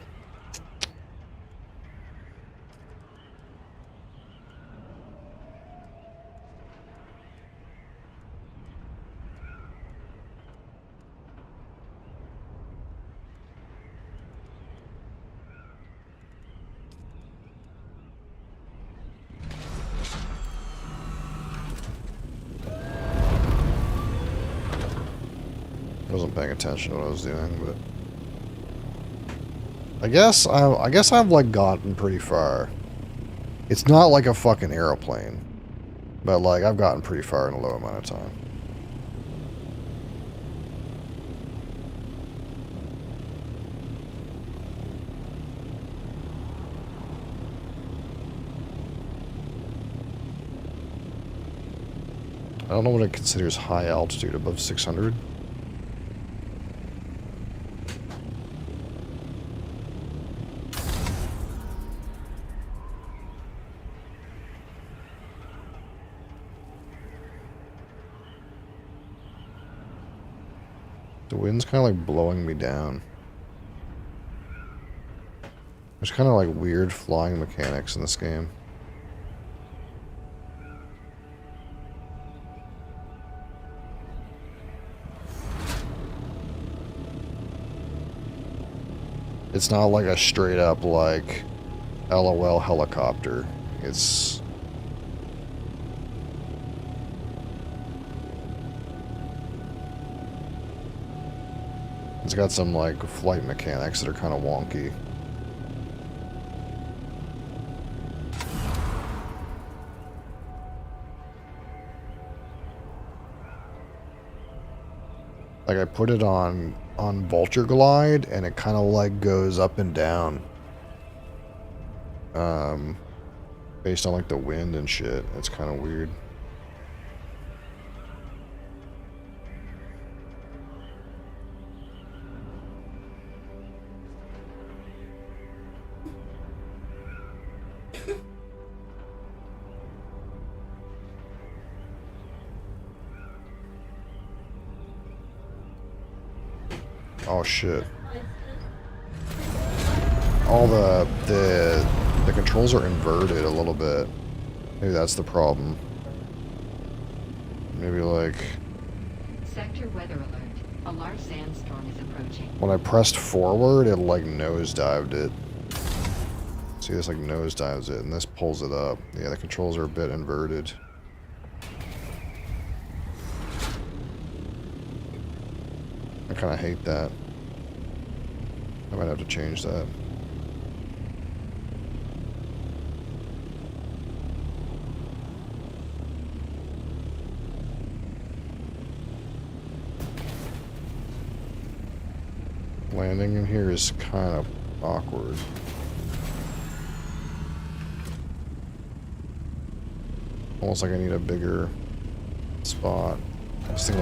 I wasn't paying attention to what I was doing, but I guess I've like gotten pretty far. It's not like a fucking airplane, but like I've gotten pretty far in a low amount of time. I don't know what it considers high altitude, above 600. The wind's kind of like blowing me down. There's kind of like weird flying mechanics in this game. It's not like a straight up like LOL helicopter. It's got some like flight mechanics that are kind of wonky. Like I put it on Vulture Glide and it kind of like goes up and down. Based on like the wind and shit. It's kind of weird. Oh shit. All the controls are inverted a little bit. Maybe that's the problem. Maybe like Sector weather alert. A large sandstorm is approaching. when I pressed forward, it like nosedived it. See, this like nosedives it, and this pulls it up. Yeah, the controls are a bit inverted. I kind of hate that. I might have to change that. Landing in here is kind of awkward. Almost like I need a bigger spot. This thing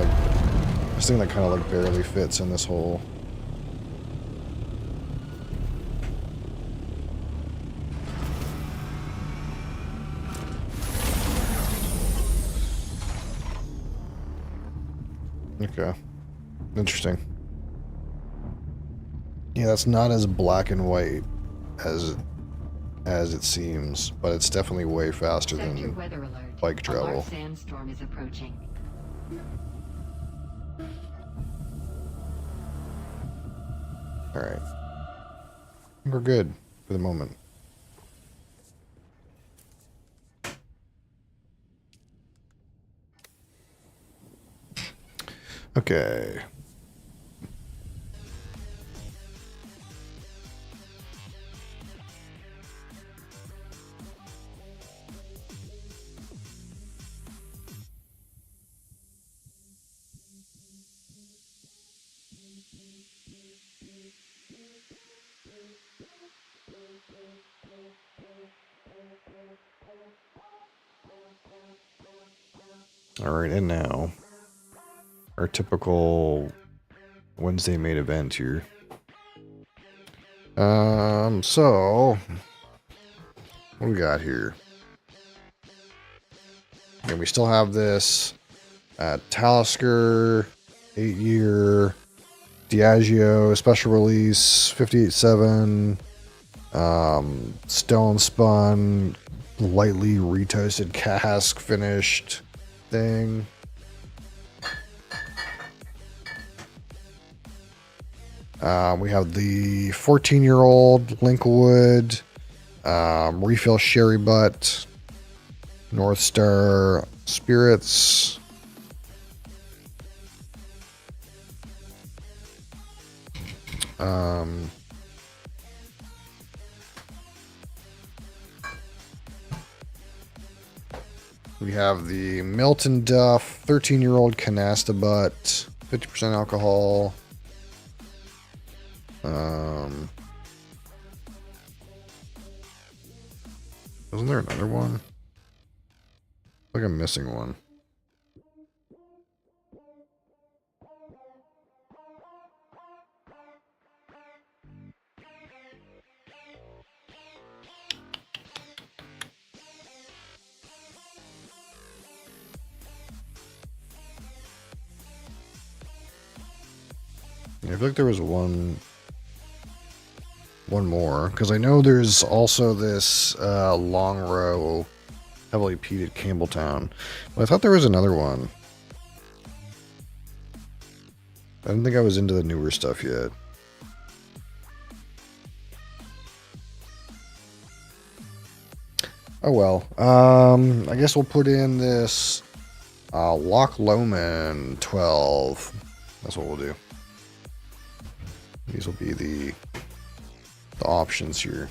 that kind of like barely fits in this hole. Okay. Interesting. Yeah, that's not as black and white as it seems, but it's definitely way faster than Weather alert. bike travel. A large sandstorm is approaching. Alright. We're good for the moment. Okay. Alright, and now our typical Wednesday main event here. So what do we got here? And we still have this Talisker 8-year Diageo special release 58.7 stone spun lightly retoasted cask finished thing. We have the 14-year-old Linkwood refill sherry butt North Star Spirits. We have the Milton Duff 13-year-old Canasta Butt, 50% alcohol. Wasn't there another one? I think I'm missing one. I feel like there was one more, because I know there's also this long row heavily peated Campbelltown. But I thought there was another one. I didn't think I was into the newer stuff yet. Oh well. I guess we'll put in this Loch Lomond 12. That's what we'll do. These will be the options here.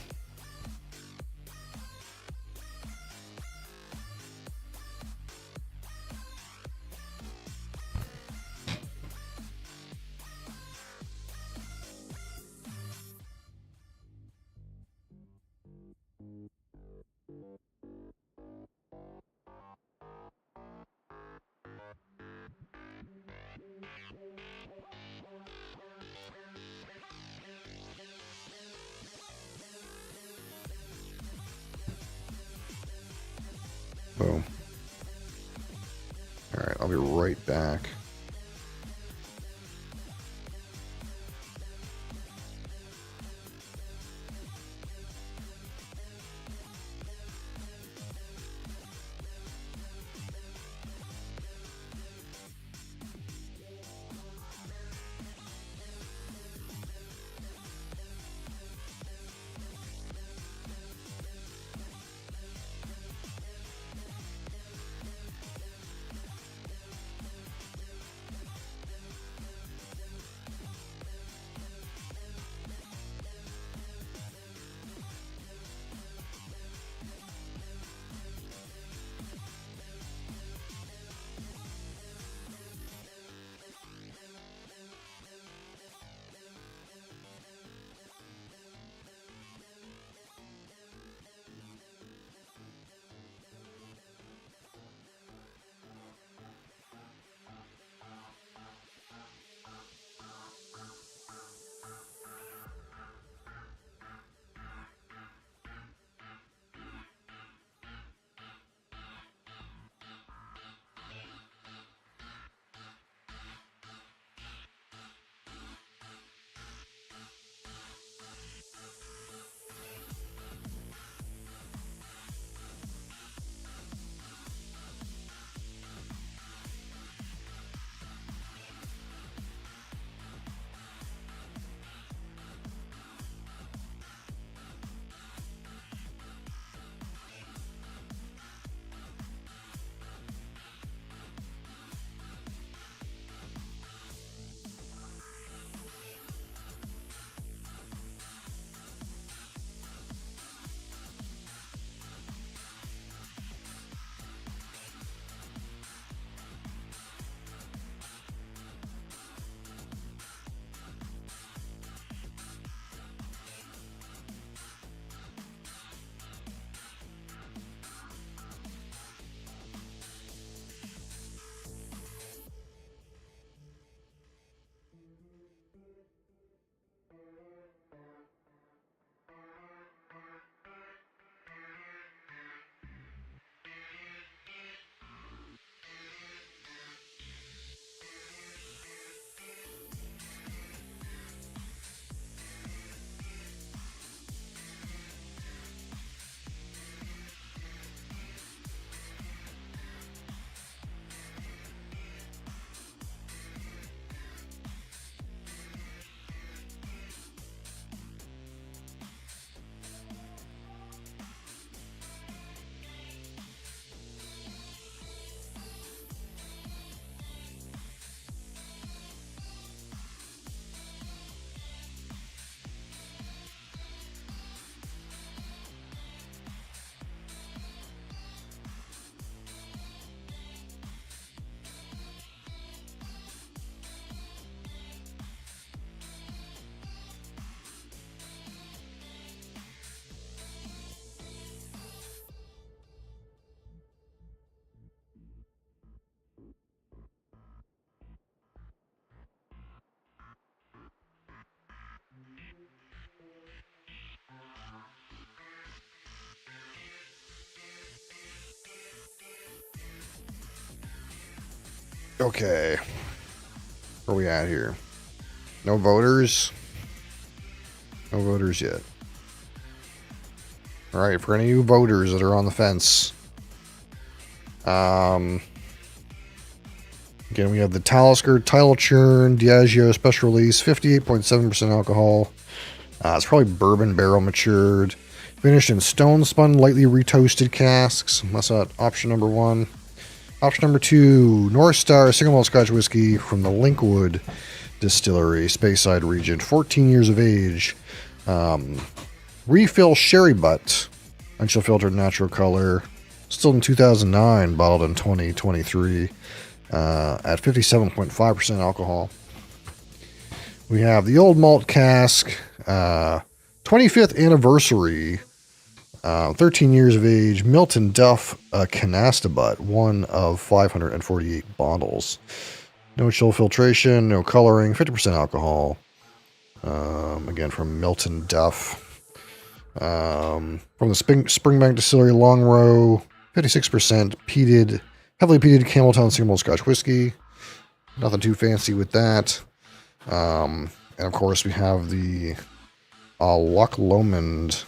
Boom. Alright, I'll be right back. Okay. Where are we at here? No voters? No voters yet. Alright, for any of you voters that are on the fence. Again, we have the Talisker Title Churn Diageo Special Release, 58.7% alcohol. It's probably bourbon barrel matured. Finished in stone spun, lightly retoasted casks. That's option number 1. Option number 2, North Star Single Malt Scotch Whiskey from the Linkwood Distillery, Speyside region. 14 years of age. Refill sherry butt. Unchill filtered natural color. Still in 2009, bottled in 2023. At 57.5% alcohol. We have the Old Malt Cask, 25th anniversary, 13 years of age, Milton Duff Canasta Butt, one of 548 bottles. No chill filtration, no coloring, 50% alcohol. Again, from Milton Duff. From the Springbank Distillery Long Row, 56% peated. Heavily peated Campbelltown Single Malt Scotch Whiskey. Nothing too fancy with that. And of course we have the Loch Lomond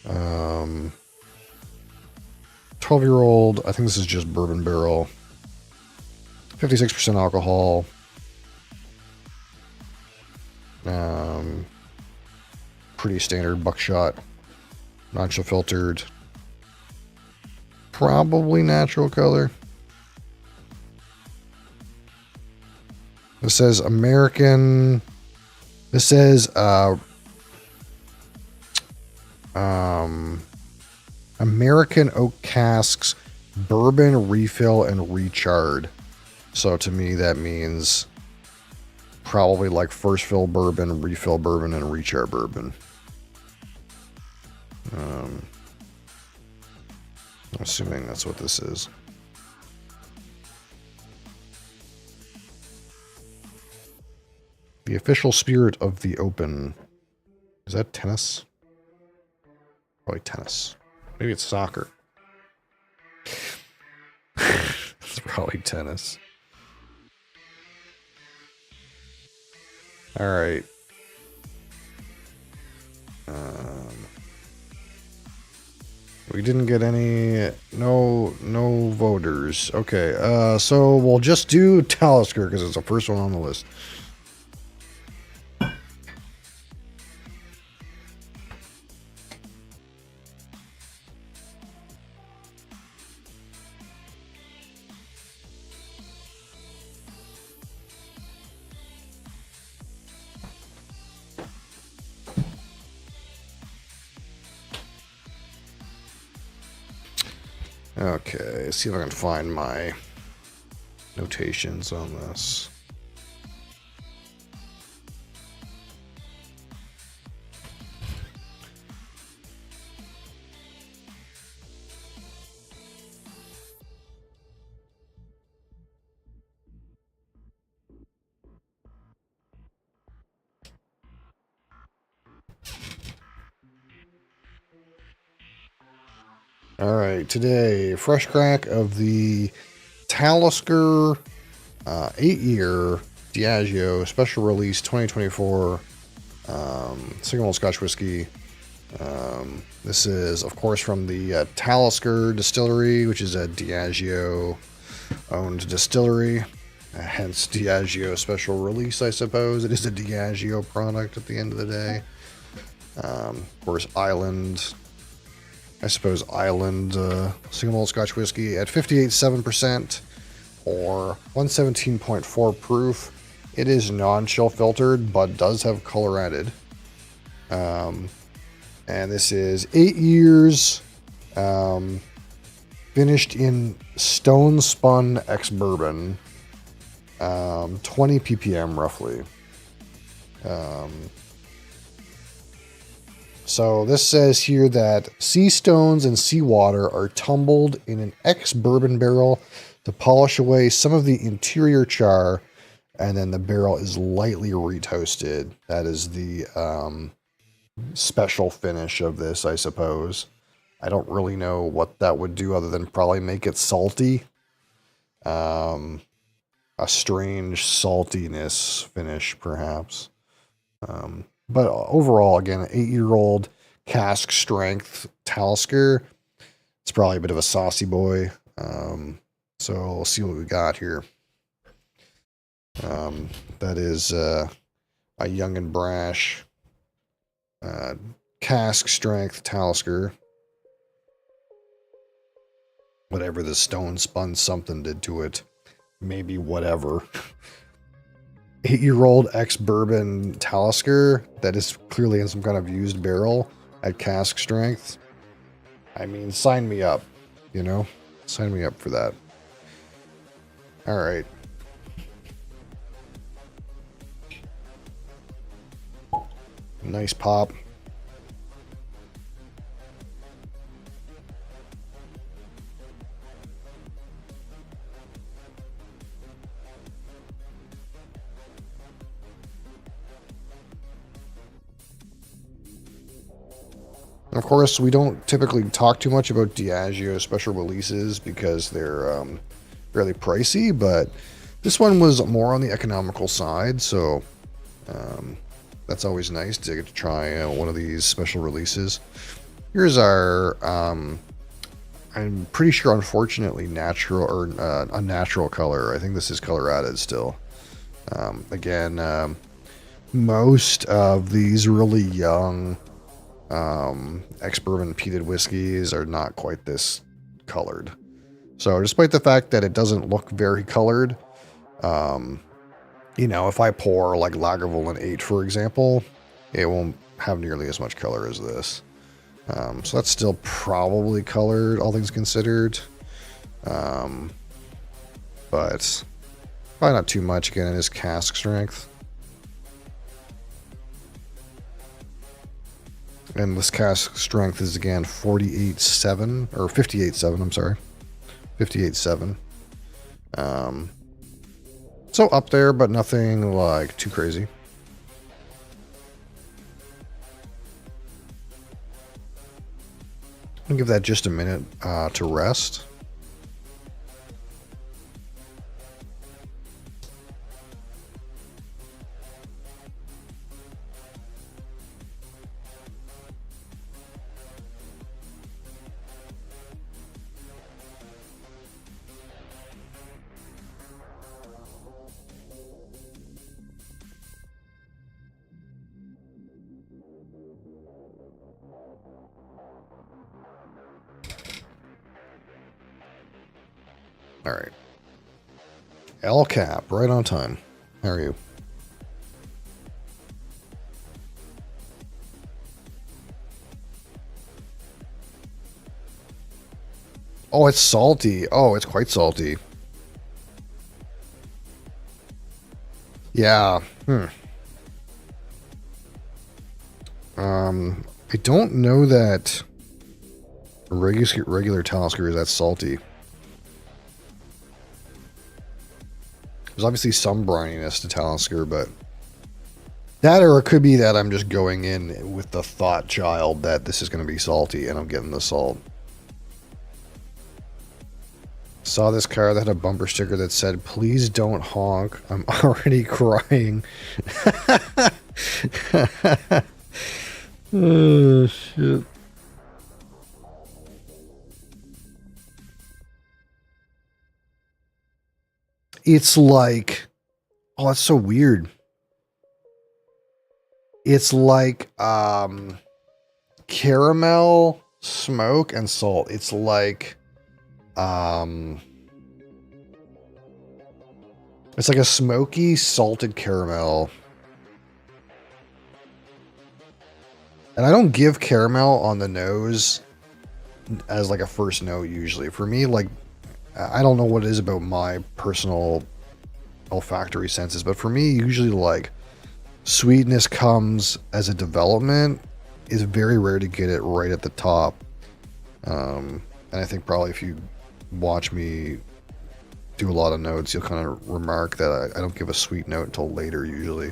12-year-old. I think this is just bourbon barrel. 56% alcohol. Pretty standard buckshot. Non-chill filtered. Probably natural color. This says American. This says American Oak Casks, Bourbon Refill and Recharred. So to me that means probably like first fill bourbon, refill bourbon, and rechar bourbon. I'm assuming that's what this is. The official spirit of the Open. Is that tennis? Probably tennis. Maybe it's soccer. It's probably tennis. All right. We didn't get any, no voters. Okay, so we'll just do Talisker because it's the first one on the list. Okay, let's see if I can find my notations on this. All right, today, fresh crack of the Talisker 8-year Diageo Special Release 2024 Single Malt Scotch Whiskey. This is, of course, from the Talisker Distillery, which is a Diageo-owned distillery. Hence, Diageo Special Release, I suppose. It is a Diageo product at the end of the day. Of course, Island Single Malt Scotch Whiskey at 58.7% or 117.4 proof. It is non-chill filtered, but does have color added. And this is 8 years, finished in stone spun ex-bourbon, 20 ppm roughly. So this says here that sea stones and seawater are tumbled in an ex-bourbon barrel to polish away some of the interior char, and then the barrel is lightly retoasted. That is the special finish of this, I suppose. I don't really know what that would do other than probably make it salty. a strange saltiness finish, perhaps. But overall, again, an 8-year-old cask strength Talisker. It's probably a bit of a saucy boy. So we'll see what we got here. That is a young and brash cask strength Talisker. Whatever the stone spun something did to it. Maybe whatever. 8-year-old ex-bourbon Talisker that is clearly in some kind of used barrel at cask strength. I mean, sign me up, you know? Sign me up for that. All right. Nice pop. Of course, we don't typically talk too much about Diageo special releases because they're fairly pricey, but this one was more on the economical side, so that's always nice to get to try one of these special releases. Here's our, I'm pretty sure, unfortunately, natural or unnatural color. I think this is color added still. Again, most of these really young ex-bourbon peated whiskeys are not quite this colored. So despite the fact that it doesn't look very colored, you know, if I pour like Lagavulin 8, for example, it won't have nearly as much color as this. So that's still probably colored, all things considered. But probably not too much. Again, it is cask strength. And this cask strength is again 48.7 or 58.7. I'm sorry, 58.7. So up there, but nothing like too crazy. I'll give that just a minute to rest. All right. L cap, right on time. How are you? Oh, it's salty. Oh, it's quite salty. Yeah. I don't know that regular Talisker is that salty. There's obviously some brininess to Talisker, but that, or it could be that I'm just going in with the thought child that this is going to be salty and I'm getting the salt. Saw this car that had a bumper sticker that said, "Please don't honk. I'm already crying." Oh, shit. It's like, oh, that's so weird. It's like caramel, smoke, and salt. It's like it's like a smoky, salted caramel. And I don't give caramel on the nose as like a first note usually. For me, like, I don't know what it is about my personal olfactory senses, but for me, usually like sweetness comes as a development. It's very rare to get it right at the top. And I think probably if you watch me do a lot of notes, you'll kind of remark that I don't give a sweet note until later usually.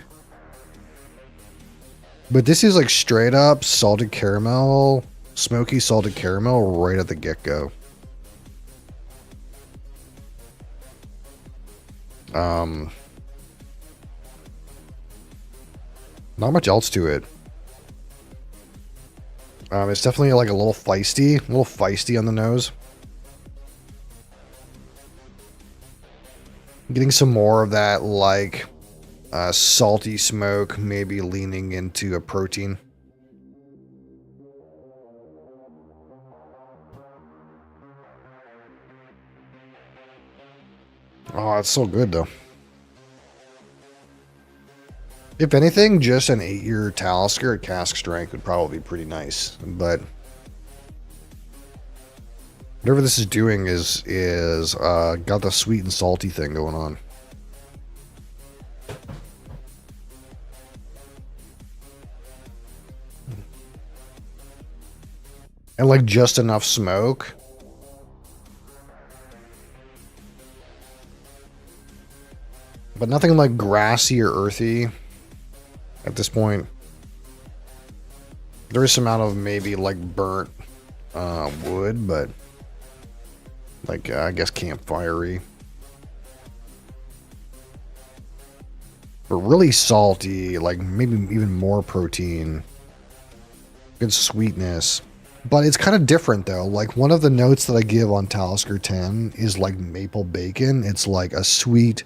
But this is like straight up salted caramel, smoky salted caramel right at the get-go. Not much else to it. It's definitely like a little feisty on the nose. Getting some more of that like salty smoke, maybe leaning into a protein. Oh, it's so good though. If anything, just an 8-year Talisker at cask strength would probably be pretty nice. But whatever this is doing is got the sweet and salty thing going on. And like just enough smoke. But nothing like grassy or earthy at this point. There is some amount of maybe like burnt wood, but like I guess campfirey. But really salty, like maybe even more protein. Good sweetness. But it's kind of different though. Like one of the notes that I give on Talisker 10 is like maple bacon. It's like a sweet,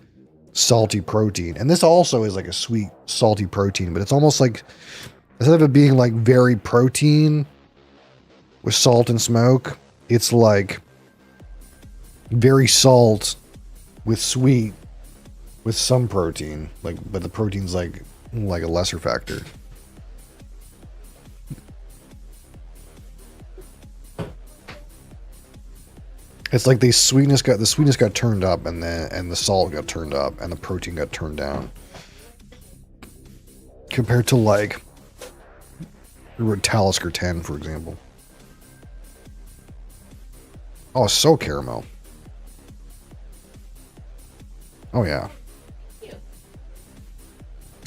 salty protein. And this also is like a sweet, salty protein, but it's almost like instead of it being like very protein with salt and smoke, it's like very salt with sweet with some protein. Like, but the protein's like a lesser factor. It's like the sweetness got turned up, and the salt got turned up, and the protein got turned down. Compared to like Talisker 10, for example. Oh, so caramel. Oh yeah.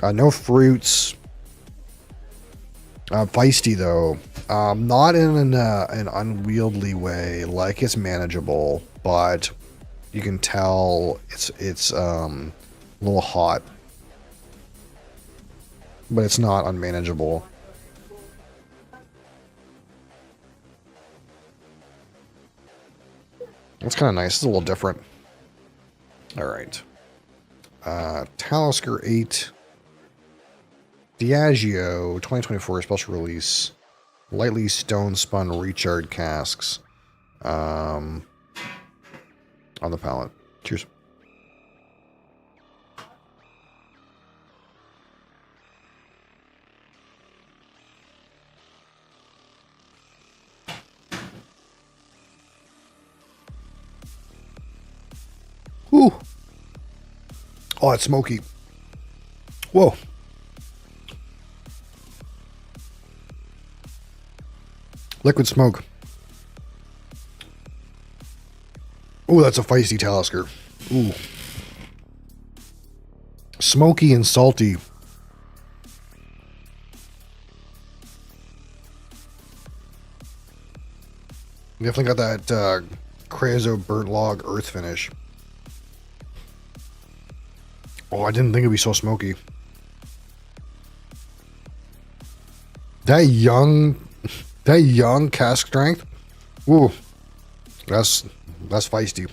No fruits. Feisty though. Not in an unwieldy way. Like it's manageable, but you can tell it's a little hot. But it's not unmanageable. It's kind of nice. It's a little different. All right. Talisker 8. Diageo 2024 special release. Lightly stone spun recharred casks. On the palate. Cheers. Whew. Oh, it's smoky. Whoa. Liquid smoke. Oh, that's a feisty Talisker. Ooh. Smoky and salty. Definitely got that Creosote burnt log earth finish. Oh, I didn't think it'd be so smoky. That young cask strength. Ooh, that's feisty.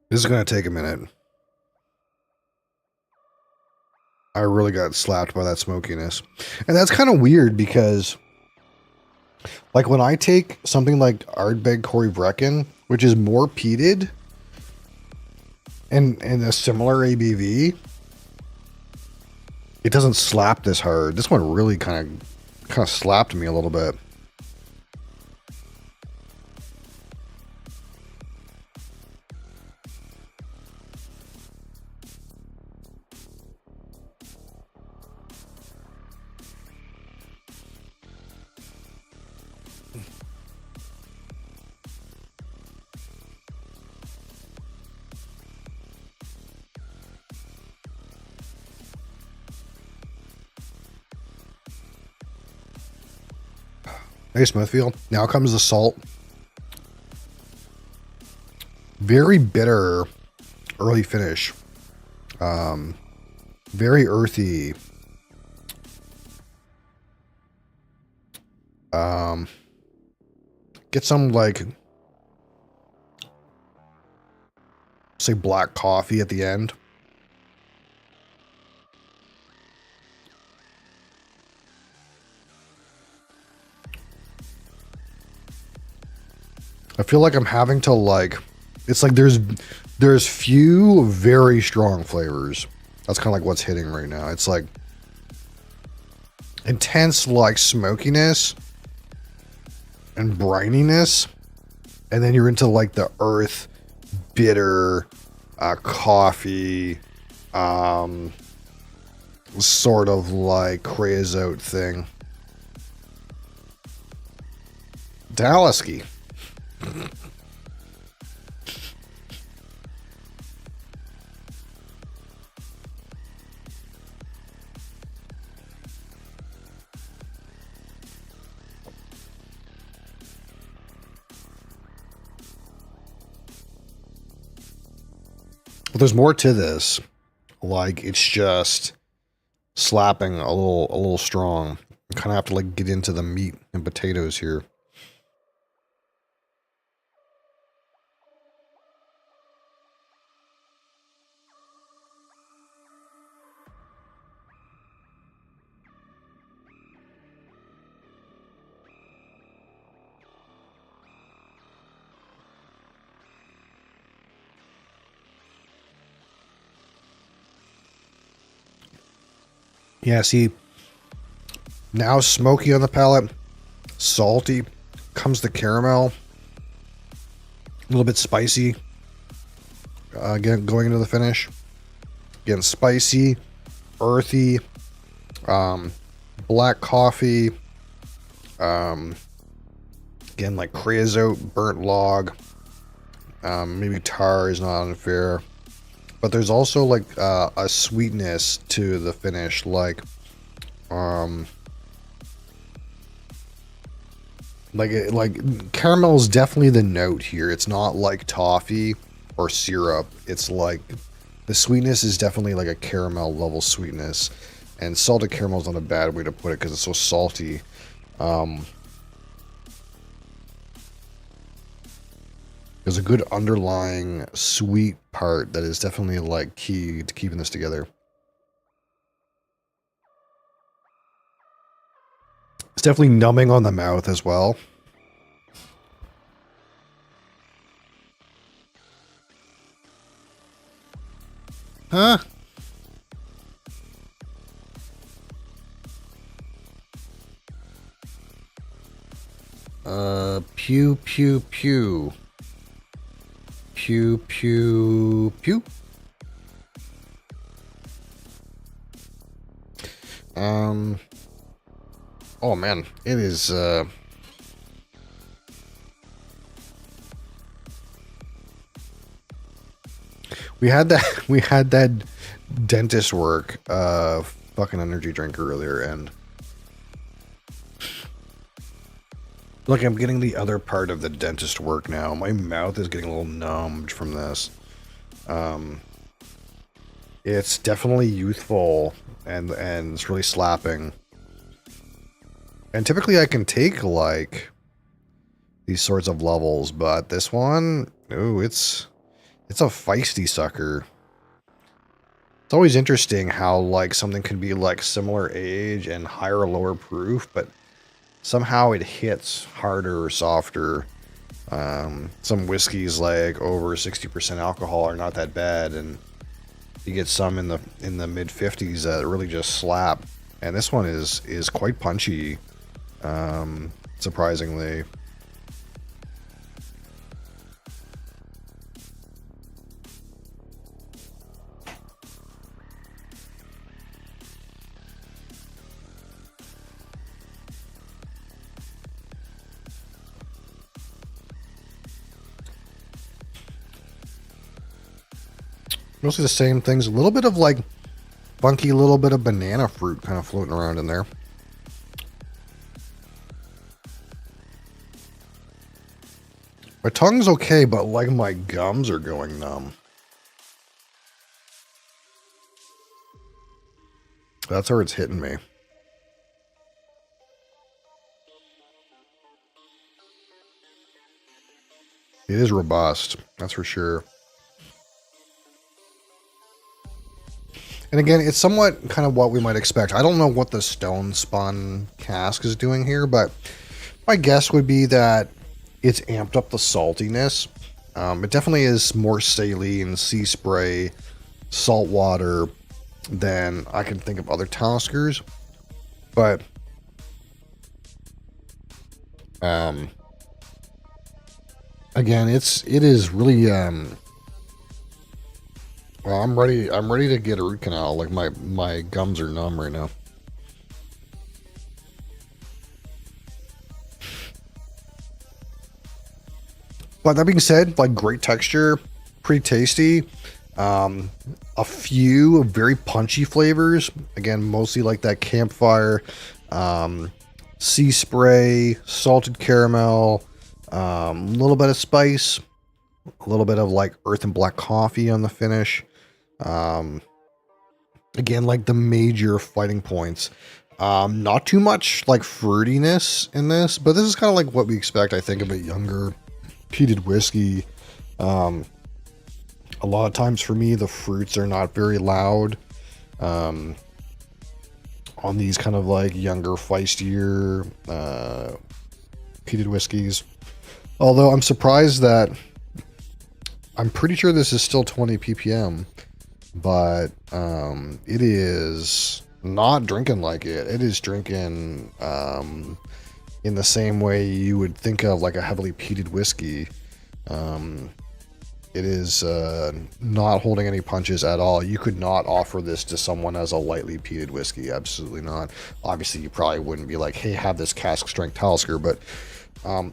This is gonna take a minute. I really got slapped by that smokiness, and that's kind of weird because, like, when I take something like Ardbeg Corey Brecken, which is more peated and a similar ABV, it doesn't slap this hard. This one really kind of slapped me a little bit. Nice mouthfeel. Now comes the salt. Very bitter early finish. Very earthy. Get some like, say, black coffee at the end. I feel like I'm having to like, it's like there's few very strong flavors. That's kind of like what's hitting right now. It's like intense like smokiness and brininess, and then you're into like the earth, bitter, coffee, sort of like creosote thing. Dalasky. But there's more to this. Like, it's just slapping a little strong. You kind of have to like get into the meat and potatoes here. Yeah, see, now smoky on the palate, salty, comes the caramel, a little bit spicy, again, going into the finish, again, spicy, earthy, black coffee, again, like creosote, burnt log, maybe tar is not unfair. But there's also like a sweetness to the finish, like caramel is definitely the note here. It's not like toffee or syrup. It's like the sweetness is definitely like a caramel level sweetness, and salted caramel is not a bad way to put it because it's so salty. There's a good underlying sweet part that is definitely like key to keeping this together. It's definitely numbing on the mouth as well. Huh? Pew, pew, pew. Pew, pew, pew. Oh man, it is, we had that dentist work, fucking energy drink earlier, and look, I'm getting the other part of the dentist work now. My mouth is getting a little numbed from this. It's definitely youthful and it's really slapping. And typically I can take like these sorts of levels, but this one, ooh, it's a feisty sucker. It's always interesting how like something can be like similar age and higher or lower proof, but somehow it hits harder or softer. Some whiskeys like over 60% alcohol are not that bad, and you get some in the mid 50s that really just slap. And this one is quite punchy, surprisingly. Mostly the same things. A little bit of like funky little bit of banana fruit kind of floating around in there. My tongue's okay, but like my gums are going numb. That's where it's hitting me. It is robust, that's for sure. And again, it's somewhat kind of what we might expect. I don't know what the stone spun cask is doing here, but my guess would be that it's amped up the saltiness. It definitely is more saline, sea spray, salt water than I can think of other Taliskers. But again, it is really well, I'm ready to get a root canal. Like my gums are numb right now. But that being said, like great texture, pretty tasty. A few very punchy flavors. Again, mostly like that campfire, sea spray, salted caramel, a little bit of spice, a little bit of like earth and black coffee on the finish. Again, like the major fighting points. Not too much like fruitiness in this, but this is kind of like what we expect, I think, of a younger peated whiskey. A lot of times for me, the fruits are not very loud on these kind of like younger, feistier peated whiskeys. Although I'm surprised that I'm pretty sure this is still 20 ppm, but it is not drinking like it. It is drinking in the same way you would think of like a heavily peated whiskey. It is not holding any punches at all. You could not offer this to someone as a lightly peated whiskey. Absolutely not. Obviously, you probably wouldn't be like, hey, have this cask strength Talisker, but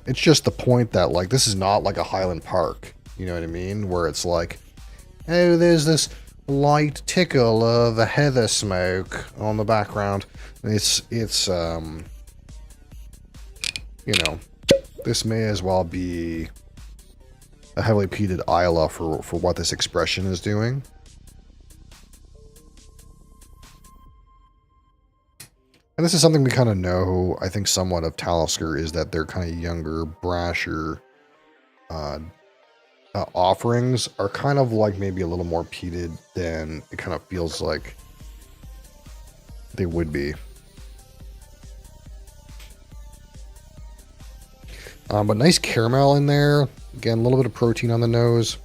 it's just the point that like this is not like a Highland Park. You know what I mean? Where it's like, oh, there's this light tickle of a heather smoke on the background. It's you know, this may as well be a heavily peated Isla for what this expression is doing. And this is something we kind of know, I think, somewhat of Talisker, is that they're kind of younger, brasher offerings are kind of like maybe a little more peated than it kind of feels like they would be. But nice caramel in there. Again, a little bit of protein on the nose.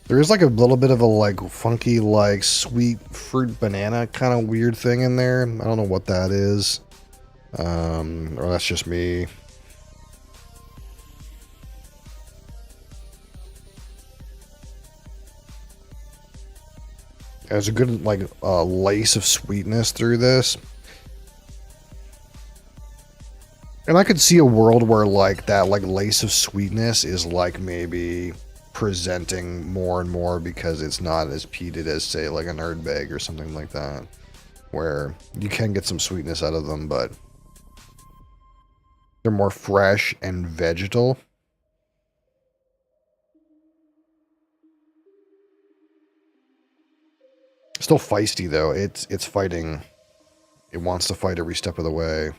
There is like a little bit of a like funky, like sweet fruit banana kind of weird thing in there. I don't know what that is. Or that's just me. There's a good like lace of sweetness through this. And I could see a world where like that like lace of sweetness is like maybe presenting more and more because it's not as peated as say like an Erdbeg or something like that, where you can get some sweetness out of them, but they're more fresh and vegetal. Still feisty though. It's fighting. It wants to fight every step of the way.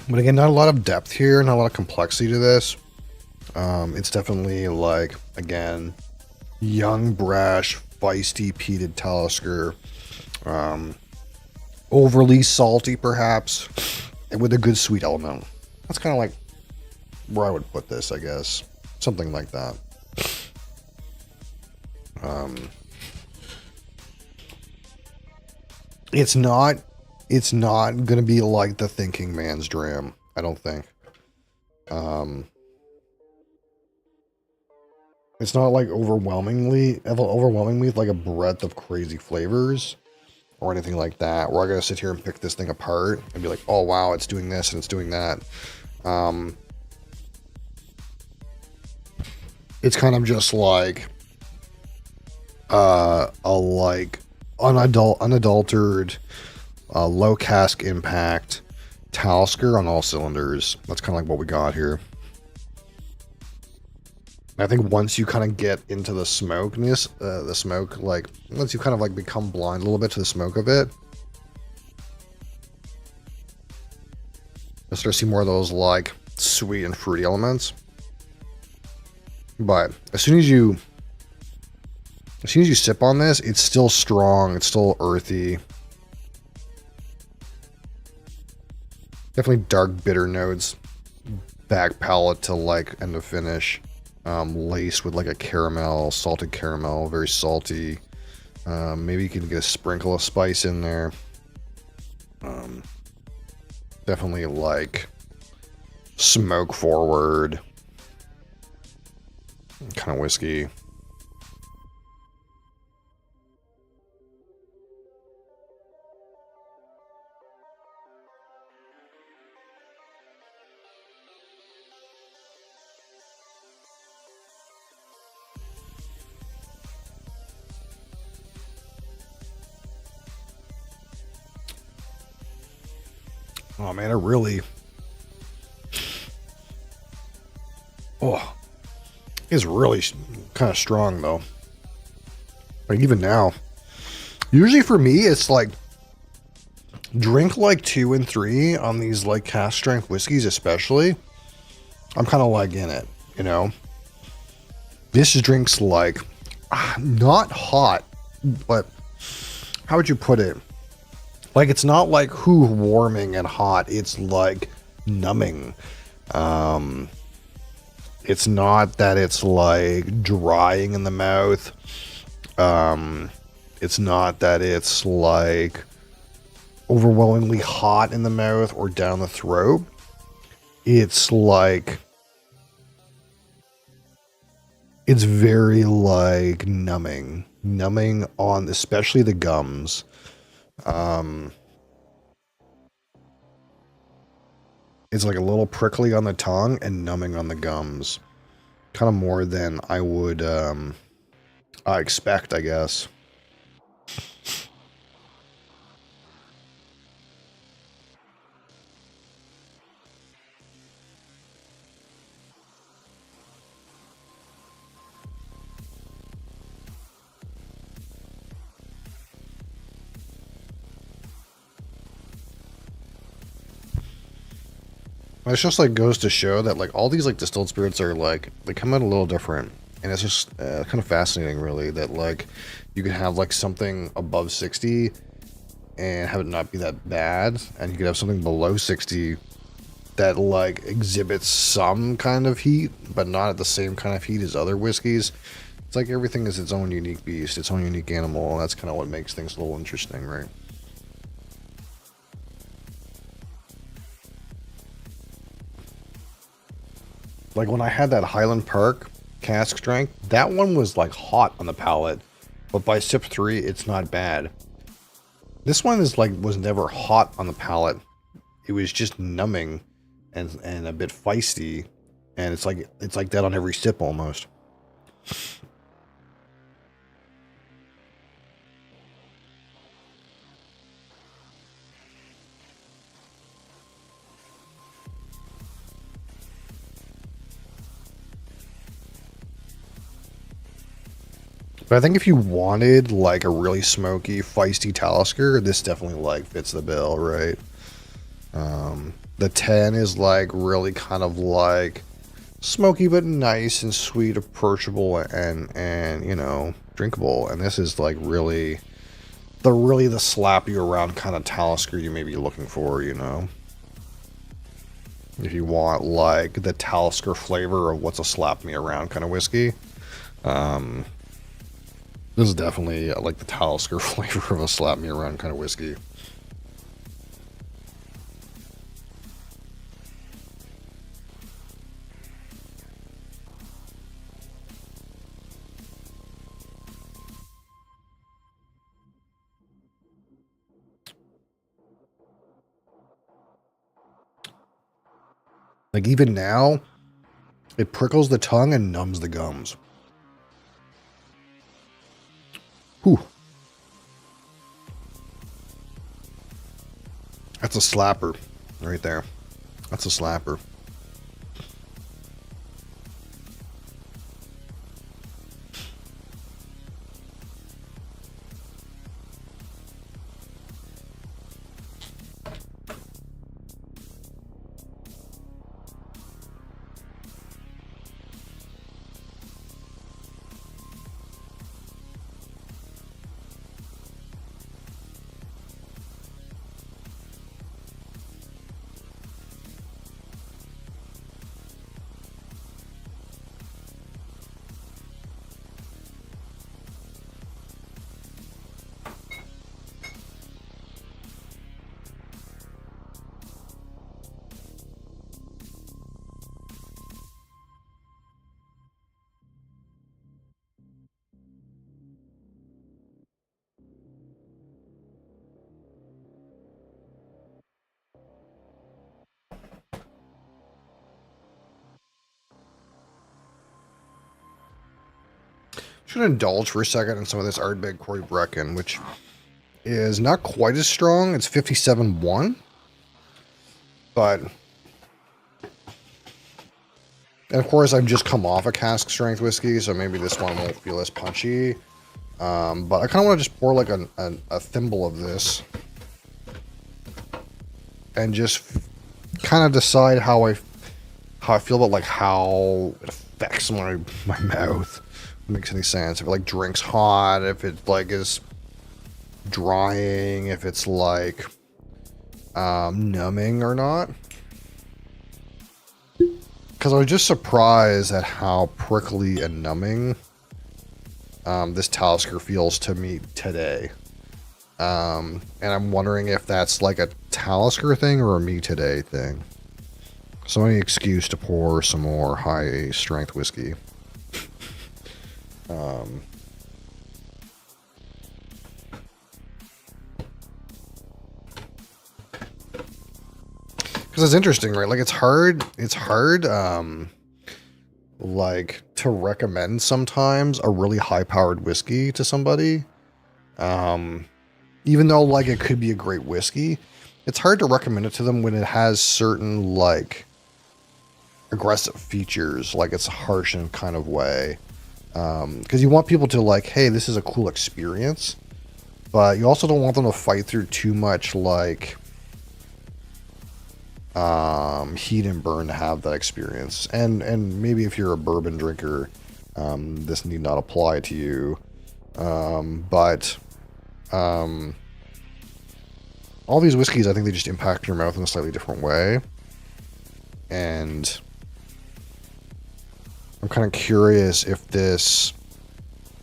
But again, not a lot of depth here, not a lot of complexity to this. It's definitely like, again, young, brash, feisty, peated Talisker. Overly salty, perhaps, and with a good sweet element. That's kind of like where I would put this, I guess. Something like that. It's not gonna be like the Thinking Man's Dram, I don't think. It's not like overwhelmingly with like a breadth of crazy flavors or anything like that, where I gotta sit here and pick this thing apart and be like, oh wow, it's doing this and it's doing that. It's kind of just like a like unadulterated low cask impact Talisker on all cylinders. That's kind of like what we got here. I think once you kind of get into the smokiness, like once you kind of like become blind a little bit to the smoke of it, you'll start to see more of those like sweet and fruity elements. But as soon as you sip on this, it's still strong. It's still earthy. Definitely dark bitter notes, back palate to like end of finish. Laced with like a caramel, salted caramel, very salty. Maybe you can get a sprinkle of spice in there. Definitely like smoke forward kind of whiskey. Oh man, it's really kind of strong though. Like even now, usually for me, it's like drink like 2 and 3 on these like cask strength whiskeys, especially. I'm kind of like in it, you know. This drinks like not hot, but how would you put it? Like, it's not like warming and hot. It's like numbing. It's not that it's like drying in the mouth. It's not that it's like overwhelmingly hot in the mouth or down the throat. It's like, it's very like numbing on especially the gums. It's like a little prickly on the tongue and numbing on the gums. Kind of more than I would I expect, I guess. It's just like goes to show that like all these like distilled spirits are like, they come out a little different, and it's just kind of fascinating really that like you can have like something above 60 and have it not be that bad, and you could have something below 60 that like exhibits some kind of heat but not at the same kind of heat as other whiskeys. It's like everything is its own unique beast, its own unique animal, and that's kind of what makes things a little interesting, right? Like when I had that Highland Park cask strength, that one was like hot on the palate, but by sip 3, it's not bad. This one is like, was never hot on the palate. It was just numbing and a bit feisty, and it's like that on every sip almost. But I think if you wanted like a really smoky, feisty Talisker, this definitely like fits the bill, right? The 10 is like really kind of like smoky but nice and sweet, approachable and you know, drinkable. And this is like really the slap you around kind of Talisker you may be looking for, you know. If you want like the Talisker flavor of what's a slap me around kind of whiskey. This is definitely like the Talisker flavor of a slap me around kind of whiskey. Like even now, it prickles the tongue and numbs the gums. Whew. That's a slapper right there. That's a slapper. Should indulge for a second in some of this Ardbeg Corey Brecken, which is not quite as strong. It's 57.1, but and of course I've just come off a cask strength whiskey, so maybe this one won't feel as punchy. But I kind of want to just pour like a thimble of this and just kind of decide how I feel about like how it affects my mouth. Makes any sense. If it like drinks hot, if it like is drying, if it's like numbing or not. Because I was just surprised at how prickly and numbing this Talisker feels to me today. And I'm wondering if that's like a Talisker thing or a me today thing. So any excuse to pour some more high strength whiskey. Because it's interesting, right? Like it's hard like to recommend sometimes a really high powered whiskey to somebody. Even though like it could be a great whiskey, it's hard to recommend it to them when it has certain like aggressive features, like it's harsh in kind of way. Because you want people to like, hey, this is a cool experience, but you also don't want them to fight through too much like heat and burn to have that experience. And maybe if you're a bourbon drinker, this need not apply to you. But all these whiskeys, I think they just impact your mouth in a slightly different way. And I'm kind of curious if this,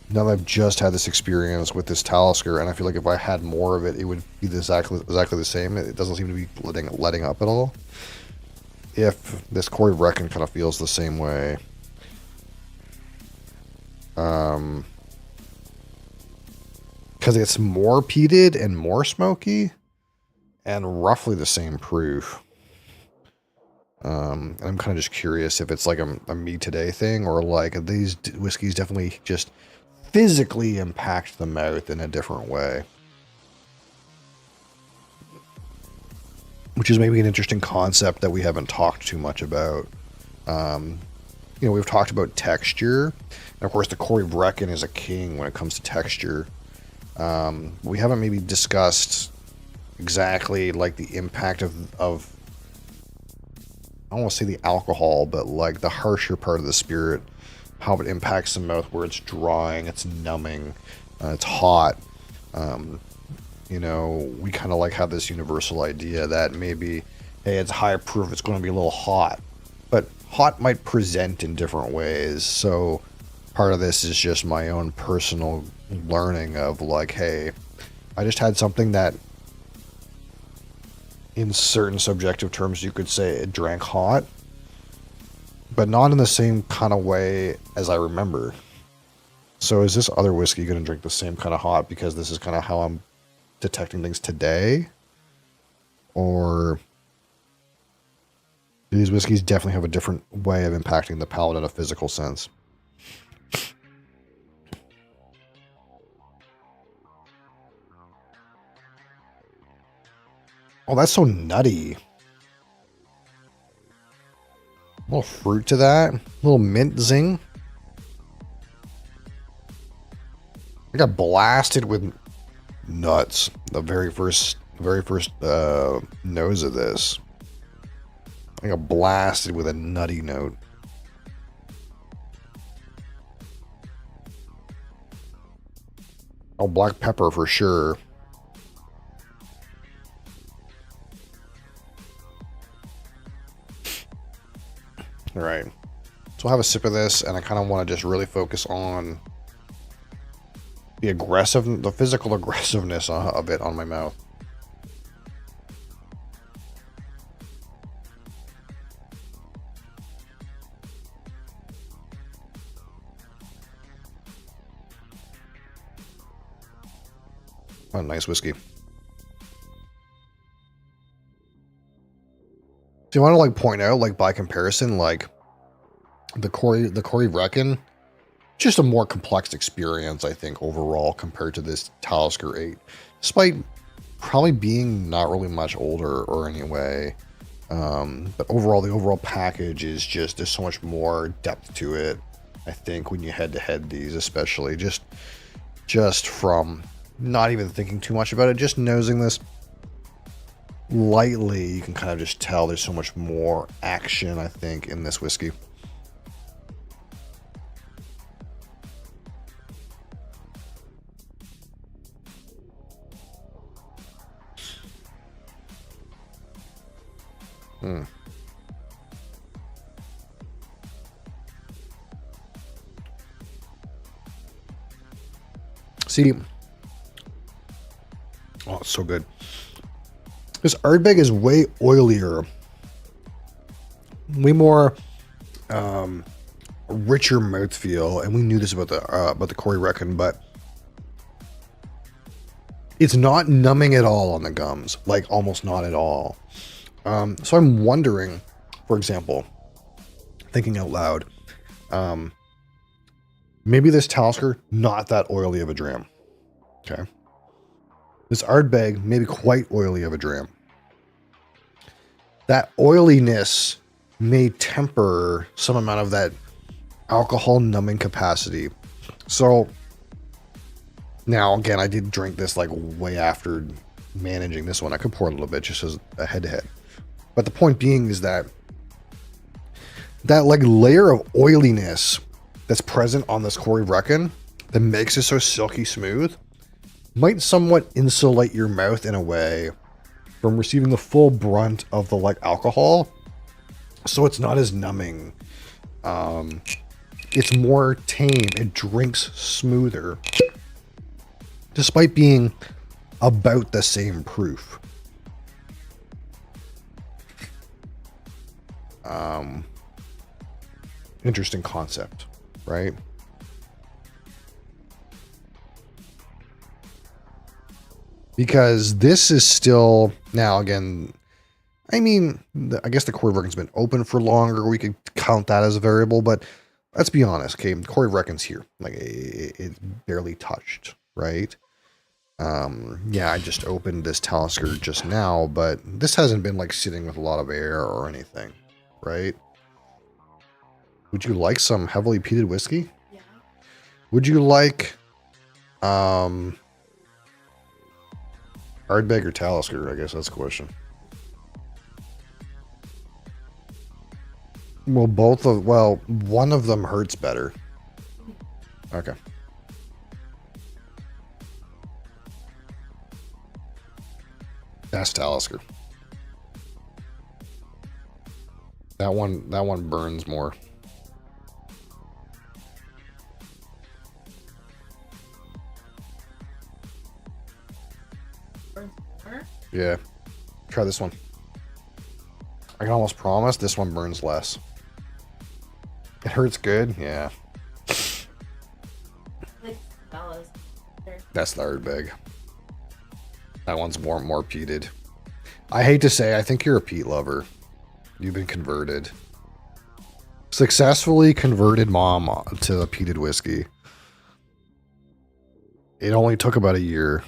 now that I've just had this experience with this Talisker, and I feel like if I had more of it, it would be exactly the same. It doesn't seem to be letting up at all. If this Corey Brecken kind of feels the same way. Because it's more peated and more smoky, and roughly the same proof. And I'm kind of just curious if it's like a me today thing, or like these whiskeys definitely just physically impact the mouth in a different way. Which is maybe an interesting concept that we haven't talked too much about. We've talked about texture. And of course, the Corey Brecken is a king when it comes to texture. We haven't maybe discussed exactly like the impact of I don't want to say the alcohol, but like the harsher part of the spirit, how it impacts the mouth, where it's drying, it's numbing, it's hot. We kind of like have this universal idea that maybe, hey, it's high proof, it's going to be a little hot. But hot might present in different ways. So part of this is just my own personal learning of like, hey, I just had something that in certain subjective terms you could say it drank hot, but not in the same kind of way as I remember. So is this other whiskey going to drink the same kind of hot because this is kind of how I'm detecting things today? Or do these whiskeys definitely have a different way of impacting the palate in a physical sense? Oh, that's so nutty. A little fruit to that. A little mint zing. I got blasted with nuts. The very first nose of this. I got blasted with a nutty note. Oh, black pepper for sure. All right. So I'll have a sip of this, and I kind of want to just really focus on the physical aggressiveness of it on my mouth. Oh, nice whiskey. So you want to like point out, like by comparison, like the Corey Reckon, just a more complex experience, I think, overall compared to this Talisker 8, despite probably being not really much older or anyway. But overall, the overall package is just, there's so much more depth to it. I think when you head to head these, especially just from not even thinking too much about it, just nosing this lightly, you can kind of just tell there's so much more action, I think, in this whiskey. See, oh, it's so good. This Ardbeg is way oilier, way more richer mouthfeel, and we knew this about the Corey Reckon, but it's not numbing at all on the gums, like almost not at all. So I'm wondering, for example, thinking out loud, maybe this Talisker, not that oily of a dram. Okay. This Ardbeg, maybe quite oily of a dram. That oiliness may temper some amount of that alcohol numbing capacity. So now, again, I did drink this like way after managing this one. I could pour a little bit just as a head-to-head. But the point being is that like layer of oiliness that's present on this Corey Reckon that makes it so silky smooth might somewhat insulate your mouth in a way from receiving the full brunt of the like alcohol, so it's not as numbing. It's more tame. It drinks smoother, despite being about the same proof. Interesting concept, right? Because this is still, now again, I mean, I guess the Corey Reckon's been open for longer. We could count that as a variable, but let's be honest, okay? Corey Reckon's here. Like, it's barely touched, right? Yeah, I just opened this Talisker just now, but this hasn't been like sitting with a lot of air or anything, right? Would you like some heavily peated whiskey? Yeah. Would you like Ardbeg or Talisker? I guess that's the question. Well, one of them hurts better. Okay. That's Talisker. That one burns more. burns more. Yeah. Try this one. I can almost promise this one burns less. It hurts good, yeah. Like Bella's. That's third big. That one's more peated. I hate to say, I think you're a peat lover. You've been converted. Successfully converted mom to the peated whiskey. It only took about a year.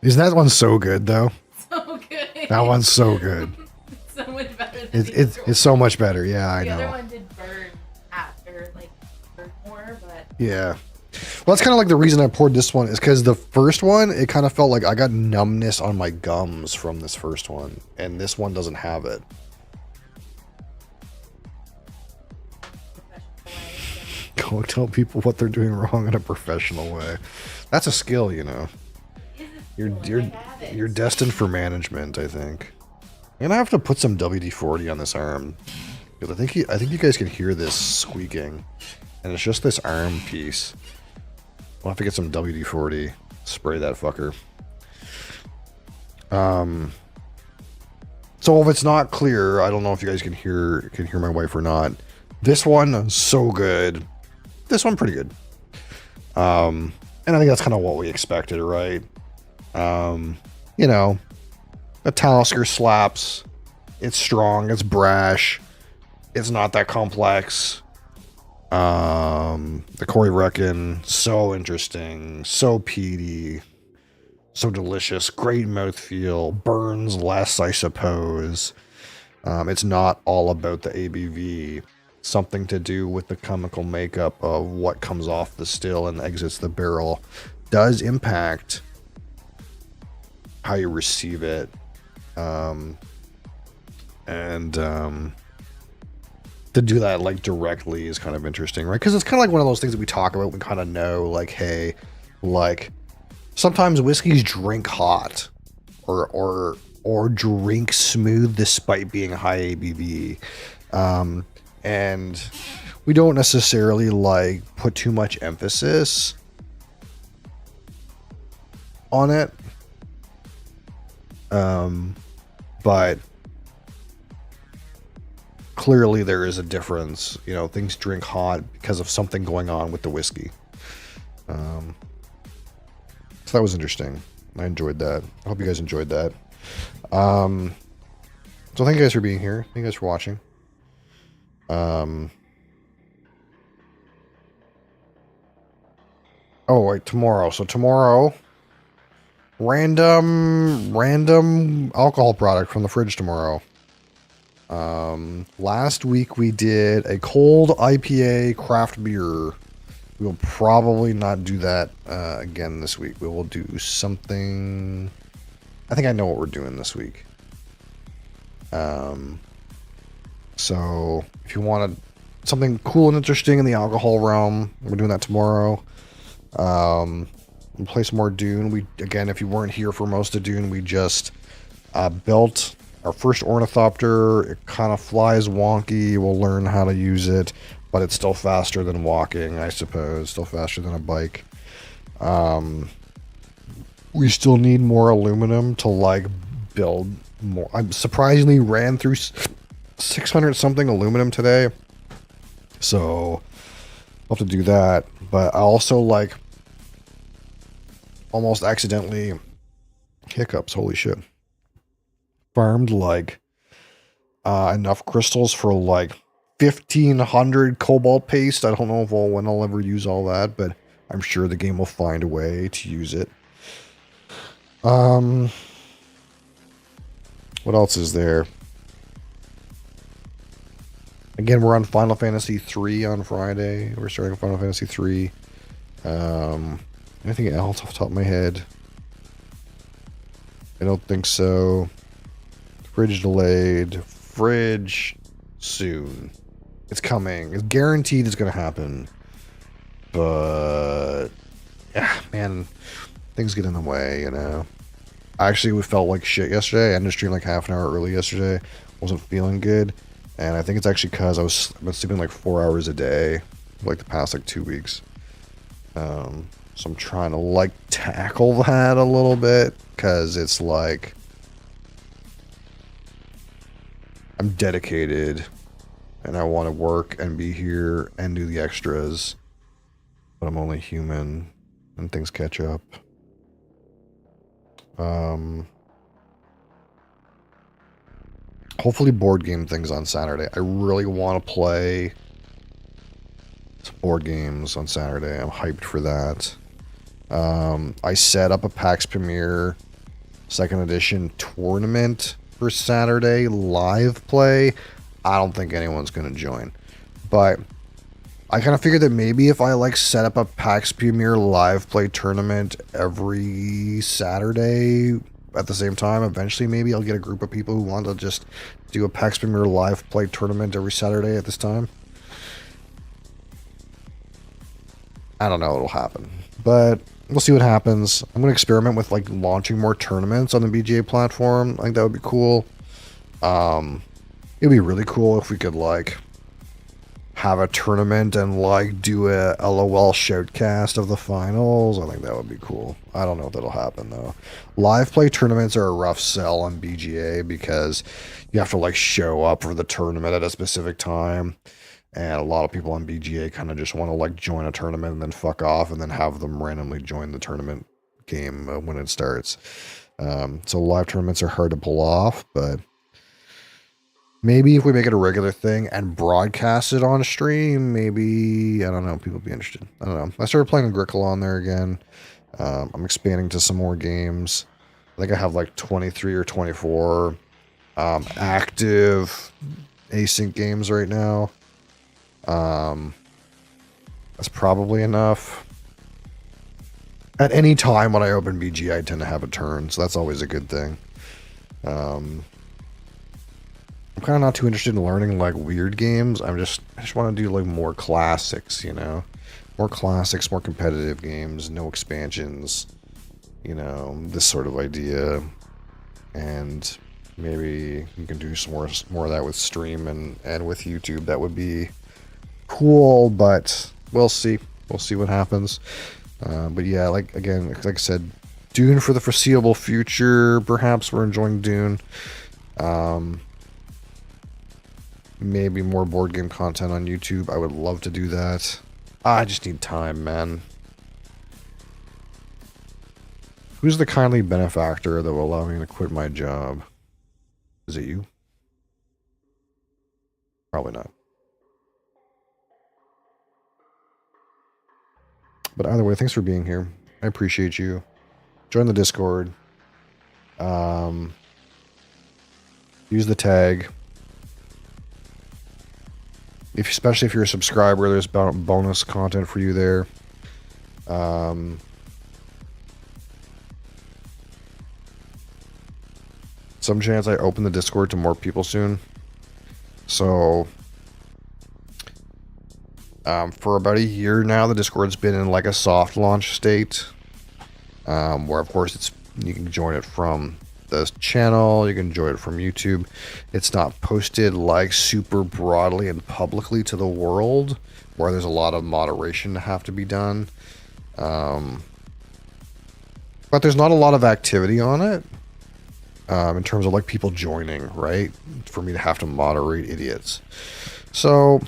Isn't that one so good though? So good. That one's so good. So much better than It's so much better. Yeah, I the know. other one did burn after, like, burn more, but Yeah. Well, that's kind of like the reason I poured this one is because the first one, it kind of felt like I got numbness on my gums from this first one, and this one doesn't have it. Go tell people what they're doing wrong in a professional way. That's a skill, you know. You're destined for management, I think. I'm gonna have to put some WD-40 on this arm because I think you guys can hear this squeaking, and it's just this arm piece. We'll have to get some WD-40, spray that fucker. So if it's not clear, I don't know if you guys can hear my wife or not. This one so good. This one pretty good. And I think that's kind of what we expected, right? You know, the Talisker slaps. It's strong. It's brash. It's not that complex. The Corey Reckon, so interesting, so peaty, so delicious, great mouthfeel, burns less, I suppose. It's not all about the ABV. Something to do with the chemical makeup of what comes off the still and exits the barrel does impact how you receive it. To do that like directly is kind of interesting, right? Because it's kind of like one of those things that we talk about. We kind of know, like, hey, like sometimes whiskeys drink hot, or drink smooth despite being high ABV, and we don't necessarily like put too much emphasis on it, but clearly there is a difference. You know, things drink hot because of something going on with the whiskey. So that was interesting. I enjoyed that. I hope you guys enjoyed that. So thank you guys for being here. Thank you guys for watching. Oh wait, tomorrow. So tomorrow, random alcohol product from the fridge tomorrow. Last week we did a cold IPA craft beer. We will probably not do that again this week. We will do something. I think I know what we're doing this week. So if you wanted something cool and interesting in the alcohol realm, we're doing that tomorrow. We'll play some more Dune. Again, if you weren't here for most of Dune, we just built our first ornithopter. It kind of flies wonky. We'll learn how to use it, but it's still faster than walking, I suppose. Still faster than a bike. We still need more aluminum to like build more. I surprisingly ran through 600 something aluminum today, so I'll have to do that. But I also like almost accidentally hiccups. Holy shit. Farmed like enough crystals for like 1,500 cobalt paste. I don't know when I'll ever use all that, but I'm sure the game will find a way to use it. What else is there? Again, we're on Final Fantasy 3 on Friday. We're starting Final Fantasy 3. Anything else off the top of my head? I don't think so. Fridge delayed. Fridge soon. It's coming. It's guaranteed it's going to happen. But yeah, man, things get in the way, you know. Actually, we felt like shit yesterday. I ended the stream like half an hour early yesterday. Wasn't feeling good. And I think it's actually because I've been sleeping like 4 hours a day. like the past like 2 weeks. So I'm trying to like tackle that a little bit, because it's like I'm dedicated and I want to work and be here and do the extras, but I'm only human and things catch up. Hopefully board game things on Saturday. I really want to play some board games on Saturday. I'm hyped for that. I set up a PAX Premier 2nd edition tournament for Saturday, live play. I don't think anyone's going to join, but I kind of figured that maybe if I like set up a PAX Premier live play tournament every Saturday at the same time, eventually maybe I'll get a group of people who want to just do a PAX Premier live play tournament every Saturday at this time. I don't know what'll happen, but we'll see what happens. I'm going to experiment with like launching more tournaments on the BGA platform. I think that would be cool. It'd be really cool if we could like have a tournament and like do a LOL shoutcast of the finals. I think that would be cool. I don't know if that'll happen though. Live play tournaments are a rough sell on BGA because you have to like show up for the tournament at a specific time. And a lot of people on BGA kind of just want to like join a tournament and then fuck off and then have them randomly join the tournament game when it starts. So live tournaments are hard to pull off, but maybe if we make it a regular thing and broadcast it on stream, maybe, I don't know, people will be interested. I don't know. I started playing Agricola on there again. I'm expanding to some more games. I think I have like 23 or 24 active async games right now. That's probably enough. At any time when I open BGA, I tend to have a turn, so that's always a good thing. I'm kind of not too interested in learning like weird games. I just want to do like more classics, you know, more classics, more competitive games, no expansions, you know, this sort of idea. And maybe you can do some more of that with stream and with YouTube. That would be cool, but we'll see. We'll see what happens. But yeah, like I said, Dune for the foreseeable future. Perhaps we're enjoying Dune. Maybe more board game content on YouTube. I would love to do that. I just need time, man. Who's the kindly benefactor that will allow me to quit my job? Is it you? Probably not. But either way, thanks for being here. I appreciate you. Join the Discord. Use the tag. Especially if you're a subscriber, there's bonus content for you there. Some chance I open the Discord to more people soon. So, for about a year now, the Discord's been in like a soft launch state, where of course you can join it from the channel, you can join it from YouTube. It's not posted like super broadly and publicly to the world, where there's a lot of moderation to have to be done. But there's not a lot of activity on it, in terms of like people joining, right? For me to have to moderate idiots. So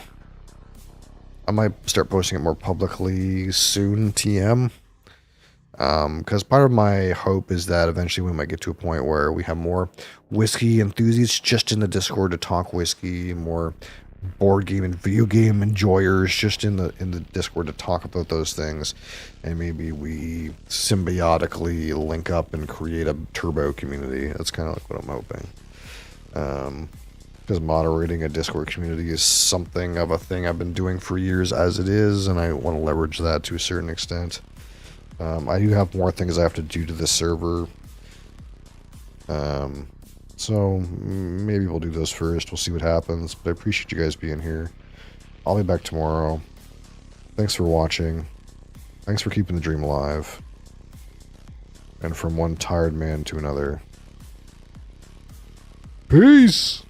I might start posting it more publicly soon, TM. Because part of my hope is that eventually we might get to a point where we have more whiskey enthusiasts just in the Discord to talk whiskey, more board game and video game enjoyers just in the Discord to talk about those things, and maybe we symbiotically link up and create a turbo community. That's kind of like what I'm hoping. Because moderating a Discord community is something of a thing I've been doing for years as it is, and I want to leverage that to a certain extent. I do have more things I have to do to the server. So maybe we'll do those first. We'll see what happens. But I appreciate you guys being here. I'll be back tomorrow. Thanks for watching. Thanks for keeping the dream alive. And from one tired man to another. Peace!